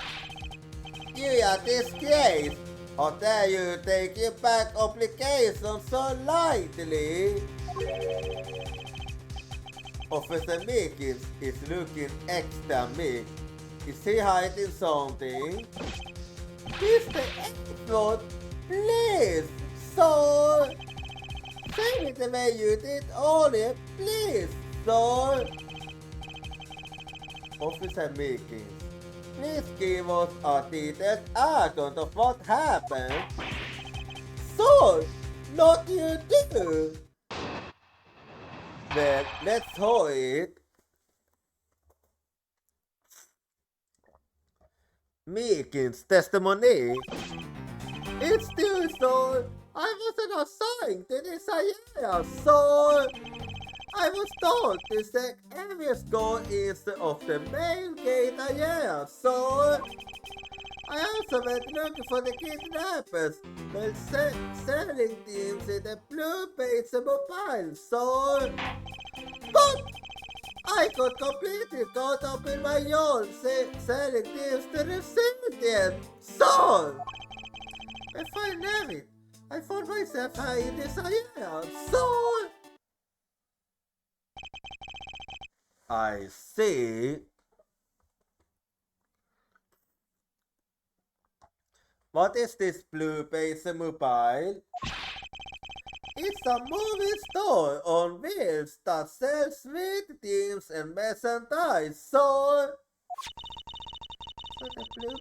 You are disgraced. How dare you take your back obligation so lightly? Officer Meekins is looking extra meek. Is he hiding something? Mr. Edward, please, sir. Say it the way you did earlier, please, sir. Officer Meekins, please give us a detailed account of what happened. Sir, not you do. Well, let's hold it. Meekins' testimony. It's still so. I wasn't assigned to this area, so I was told to check every score instead of the main gate area, so I also went looking for the kidnappers while selling teams in the blue base mobile, so but I got completely caught up in my own selling teams to the civilian, so if I name it, I found myself high in this area, so I see. What is this blue base mobile? It's a movie store on wheels that sells sweet teams and merchandise, so the blue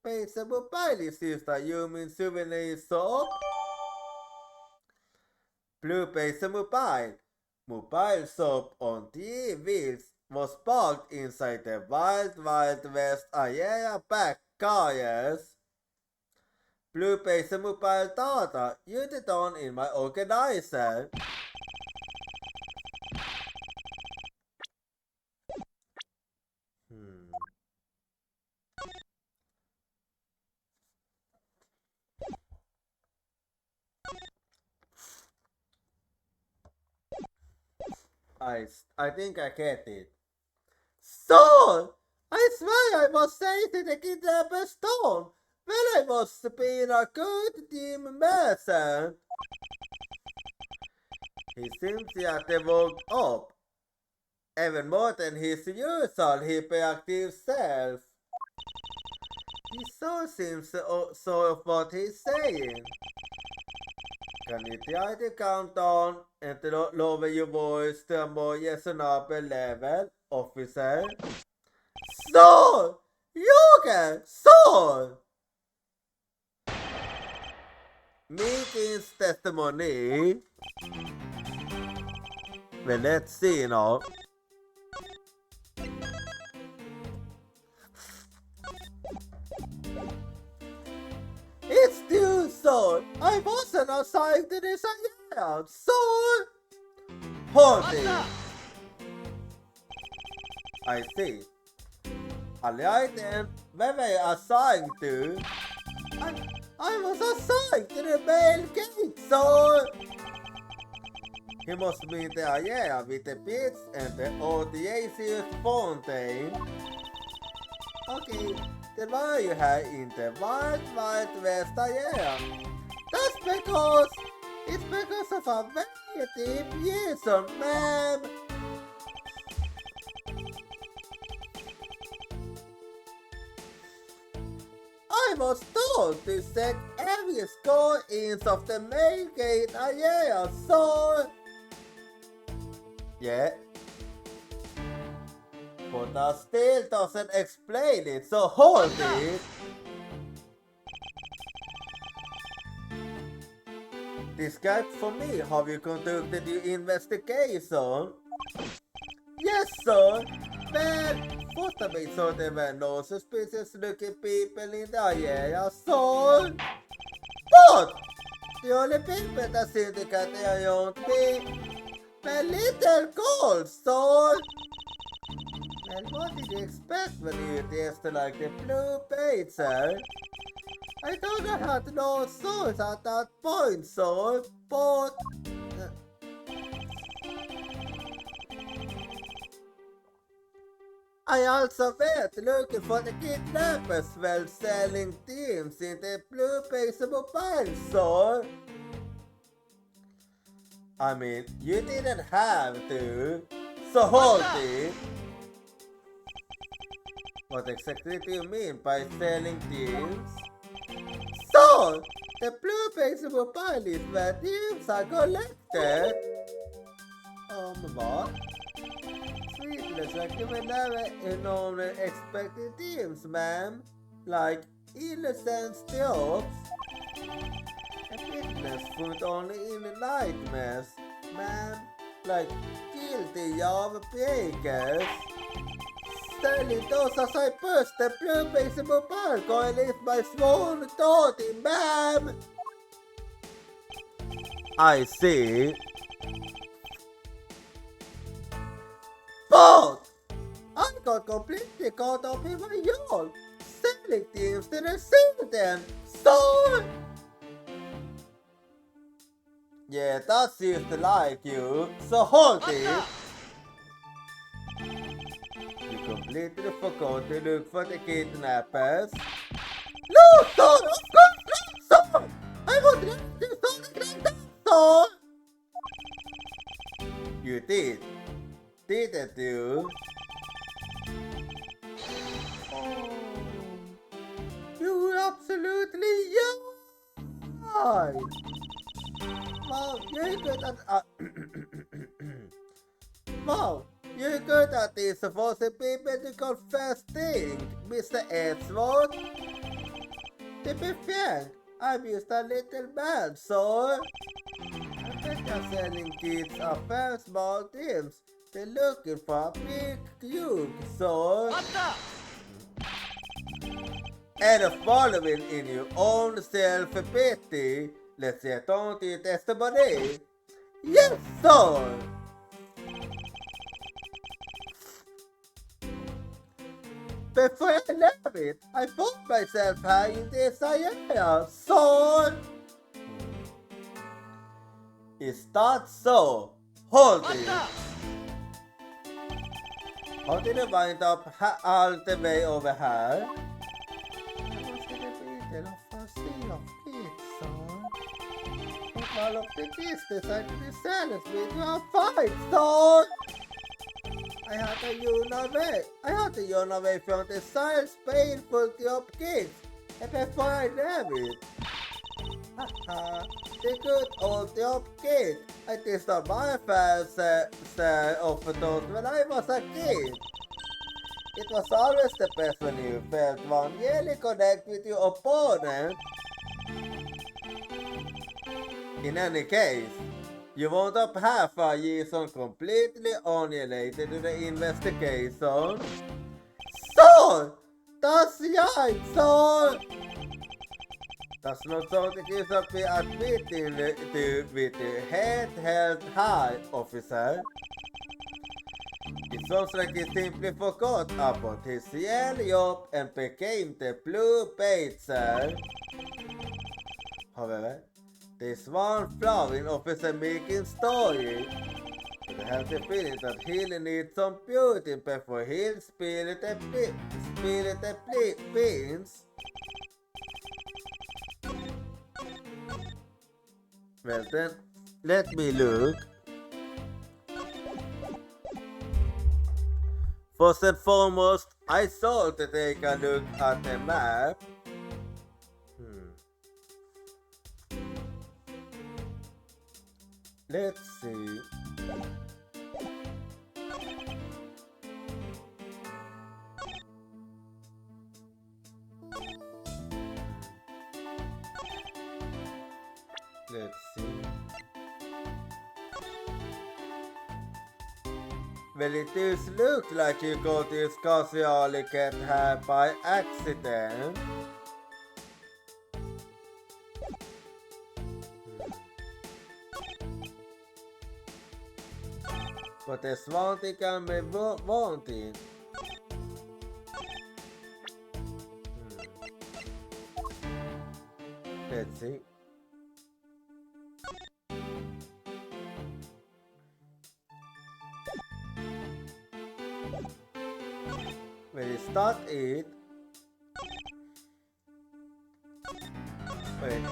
base mobile is just a human souvenir shop. Blue base mobile shop on 3 wheels was parked inside the Wild West area back cars. Blue base mobile data used on in my organizer. I think I get it. So, I swear I was safe in the kidnapper's stone when I was being a good team merchant. He seems to have woke up, even more than his usual hyperactive self. He so seems so of what he's saying. Can you try to count down and to lower your voice to a more reasonable level, officer? So! You can! So! Meeting's testimony. Well, let's see now. It's still so. I wasn't assigned to this area, so haunting. I see. Alright then, where were you assigned to? I was assigned to the main gate, so he must be the area with the pits and the audacious fountain. Okay, then why are you here in the Wild West area? That's because it's because of a very deep reason, ma'am. I was told to check every score inch of the main gate area, so yeah. But that still doesn't explain it, so hold it. Describe for me how you conducted your investigation. Yes, sir. Well, first I made sure there were no suspicious looking people in the area, so but the only people that seem to get around me were little girls, so well, what did you expect when you tasted like the blue page, sir? I thought I had no source at that point, sir, but I also went looking for the kidnappers while selling teams in the blue page mobile, sir. I mean, you didn't have to, so hold it. What exactly do you mean by selling thieves? So, the blue baseball pile is where thieves are collected. What? Sweetness like you will never normally expected thieves, ma'am. Like innocent steals. A witness found only in nightmares, ma'am. Like guilty of bakers. Selling those as I push the blue baseball pile coil is my sworn authority, ma'am. I see. But I got completely caught up in my yawl, selling thieves to the citizen. So yeah, that seems to like you. So hold it. You completely forgot to look for the kidnappers. No, son! Of course not, son! I would let you something like that, son! You didn't you? Oh, you absolutely right! Wow, you're good at Wow, you're good at this forcing people to confess things, Mr. Edgeworth. To be frank, I'm just a little man, so I think I'm selling kids are very small teams. They're looking for a big cube, so and following in your own self-pity, let's get on to your testimony. Yes, sir! Before I left it, I found myself high in this area, so is that so? Hold it! How did I wind up all the way over here? I was in the middle of a sea of kids, son. But all of the kids decided to silence me to a fight, son! I had to run away from the silence painful of kids, and before I left it. Haha, the good old job kid. I did not my fair share of those when I was a kid. It was always the best when you felt one really connect with your opponent. In any case, you wound up half a year completely unrelated to the investigation. So, that's right, so that's not something you should be admitting to with the head held high, officer. It sounds like he simply forgot about his real job and became the blue baitser. However, there's one flaw in Officer Meekin's story. But I have the feeling that he'll need some beauty before he'll spill the beans. Well then, let me look. First and foremost, I saw to take a look at the map. Let's see. Let's see. Well, it does look like you got this casually get here by accident. But there's one thing can be wanting. Let's see. When you start it, wait.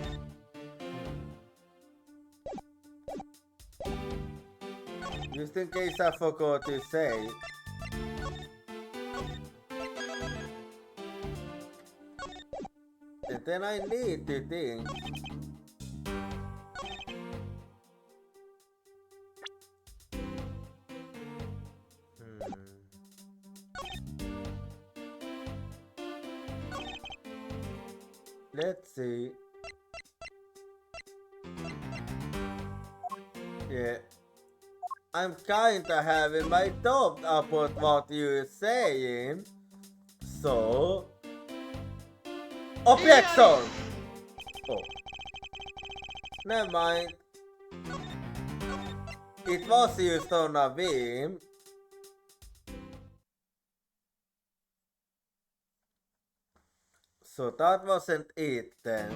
Just in case I forgot to say, then I need to think. Let's see. Yeah. I'm kinda having my doubt about what you're saying. So... Objection! Oh. Never mind. It was used on a beam. So that wasn't it then.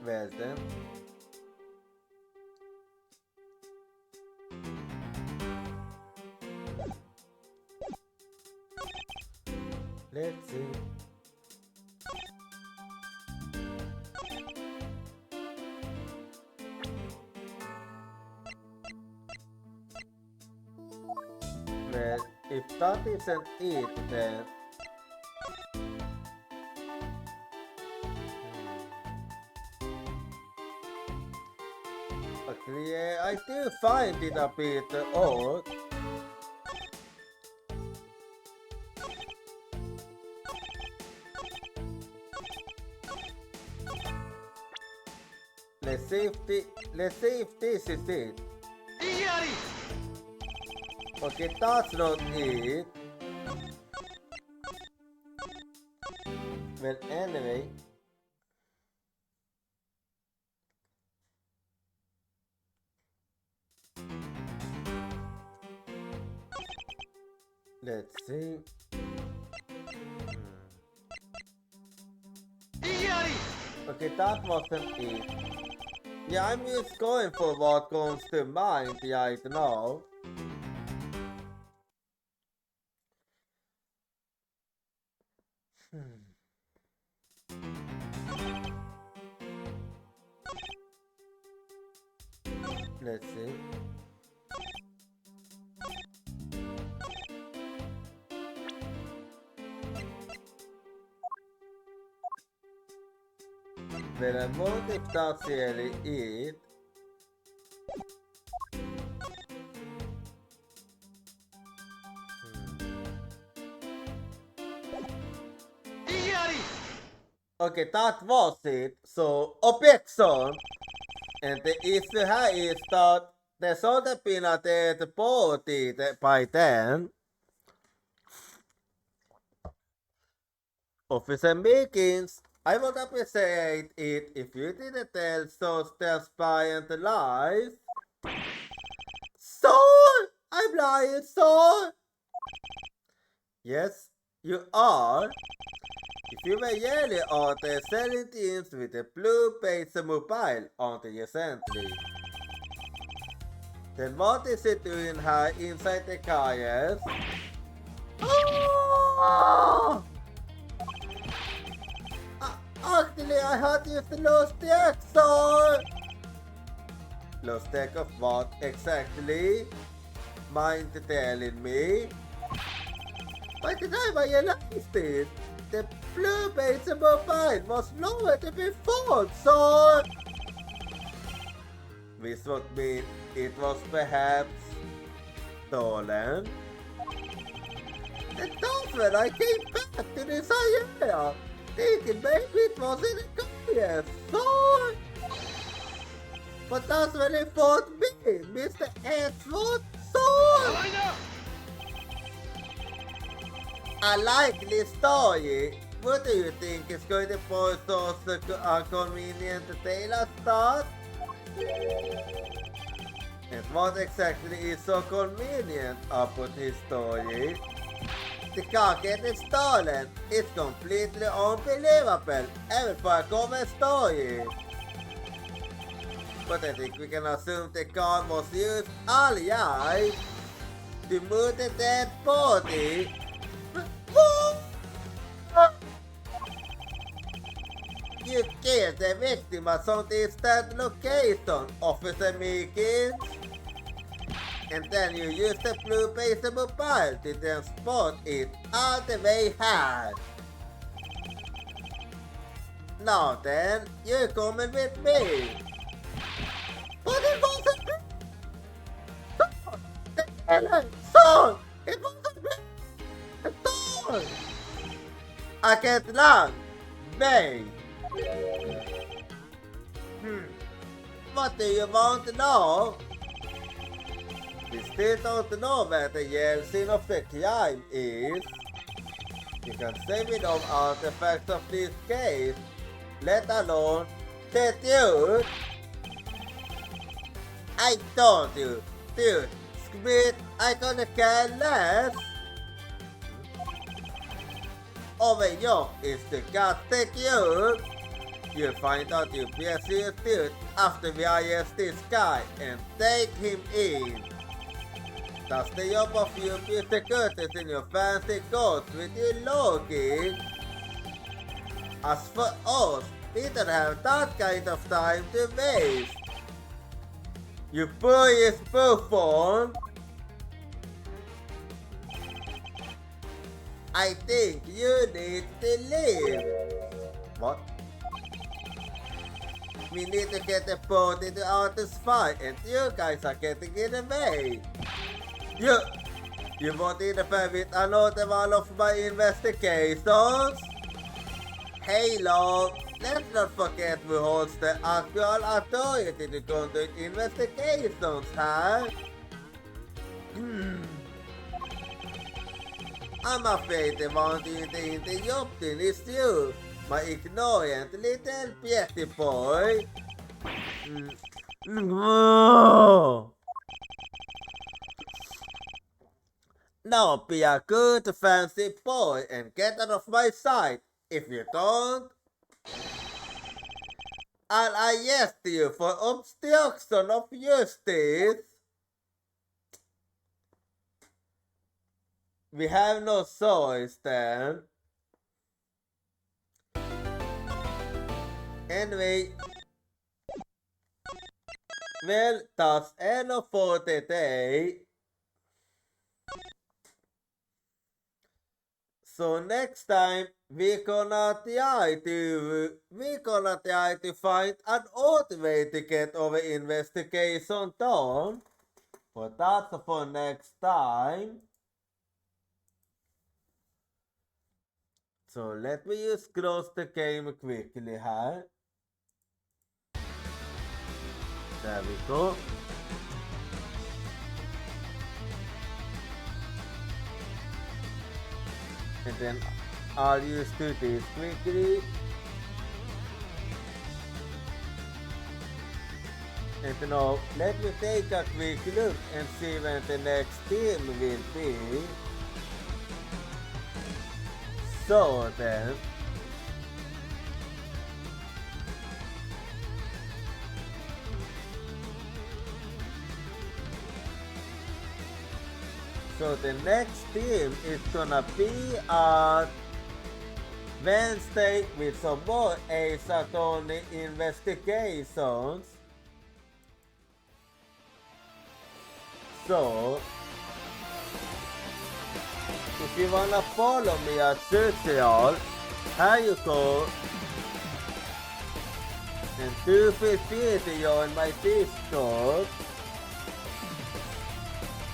Well then. Let's see. Well, if that isn't it, then... Actually, yeah, I do find it a bit odd. Let's see if this is it. Okay, that's not it. Well, anyway. Let's see. Okay, that wasn't it. Yeah, I'm just going for what comes to mind right now. Let's see. Well, I wonder if that's really it. Okay, that was it. So, objection! And the issue here is that there should have been a dead body by then. Officer Meekins, I would appreciate it if you didn't tell Soul's client lies. Soul! I'm lying, Soul! Yes, you are. If you were yearly out there selling teams with a blue base mobile, aren't you recently? Then what is it doing here inside the car, yes? Oh! Actually, I had used lost deck, so... Lost deck of what exactly? Mind telling me? By the time I realized it, the blue base mobile was nowhere to be found, so... This would mean it was perhaps stolen. And that's when I came back to this area, thinking maybe it was in a car, so... But that's when they found me, Mr. Edward, so... A likely story. What do you think is going to force us a convenient tale start? And what exactly is so convenient about his story? The car getting stolen is completely unbelievable, even for a common story. But I think we can assume the car was used alias to move the dead body. You Kill the victim at some distant location, Officer Meekins. And then you use the blue base mobile to then spot it all the way hard. Now then, you're coming with me. But it wasn't me! Son! It wasn't me! Son! I can't land! Bay! What do you want to know? We still don't know where the Yale scene of the crime is. You can save it of artifacts of this case, let alone the dude. I told you, dude, Squid, I gonna care less. Over you is the goddamn dude. You'll find out you'll be a serious dude after we arrest this guy and take him in. That's the job of you Mr. Curtis in your fancy coat with your logic. As for us, we don't have that kind of time to waste. You boyish buffoon! I think you need to leave. What? We need to get the boat into outer spy and you guys are getting in the way. You won't interfere with another one of my investigations? Hey love, let's not forget who holds the actual authority to conduct investigations, huh? I'm afraid the one interrupting is you, my ignorant little petty boy. Now be a good fancy boy and get out of my sight. If you don't, I'll arrest you for obstruction of justice. We have no choice then. Anyway, well, that's enough for today. So next time we're gonna try to find an odd way to get our investigation done. But that's for next time. So let me just close the game quickly here. There we go. And then I'll just do this quickly. And now let me take a quick look and see when the next team will be. So then, the next team is gonna be on Wednesday with some more Ace Attorney investigations. So, if you wanna follow me at social, here you go. And do feel free to join my Discord.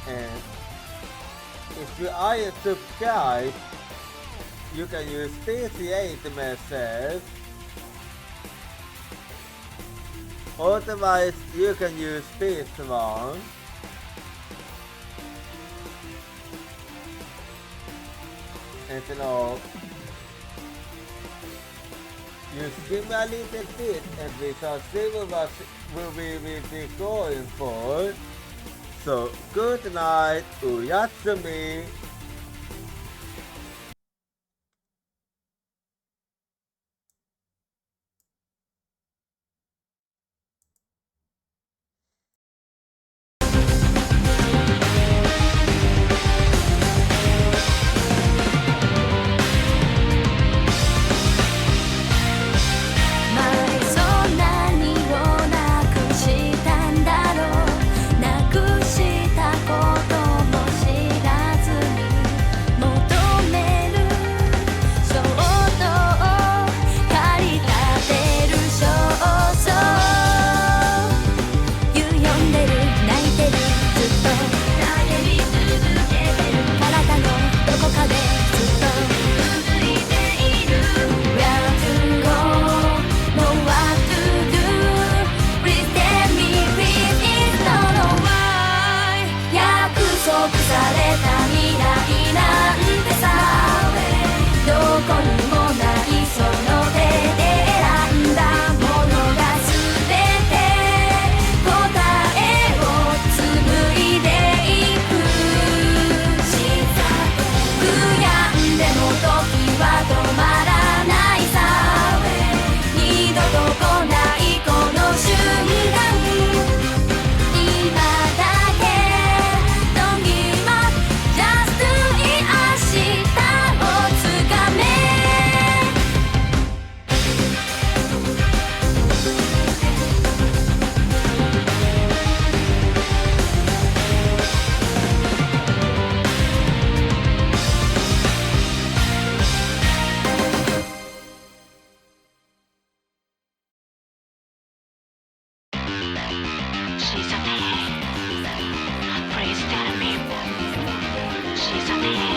And if you aren't subscribed, you can use TC8 message. Otherwise, you can use this one. And you know, just give me a little bit and we shall see what we will be going for. So, good night, Uyatsumi. My「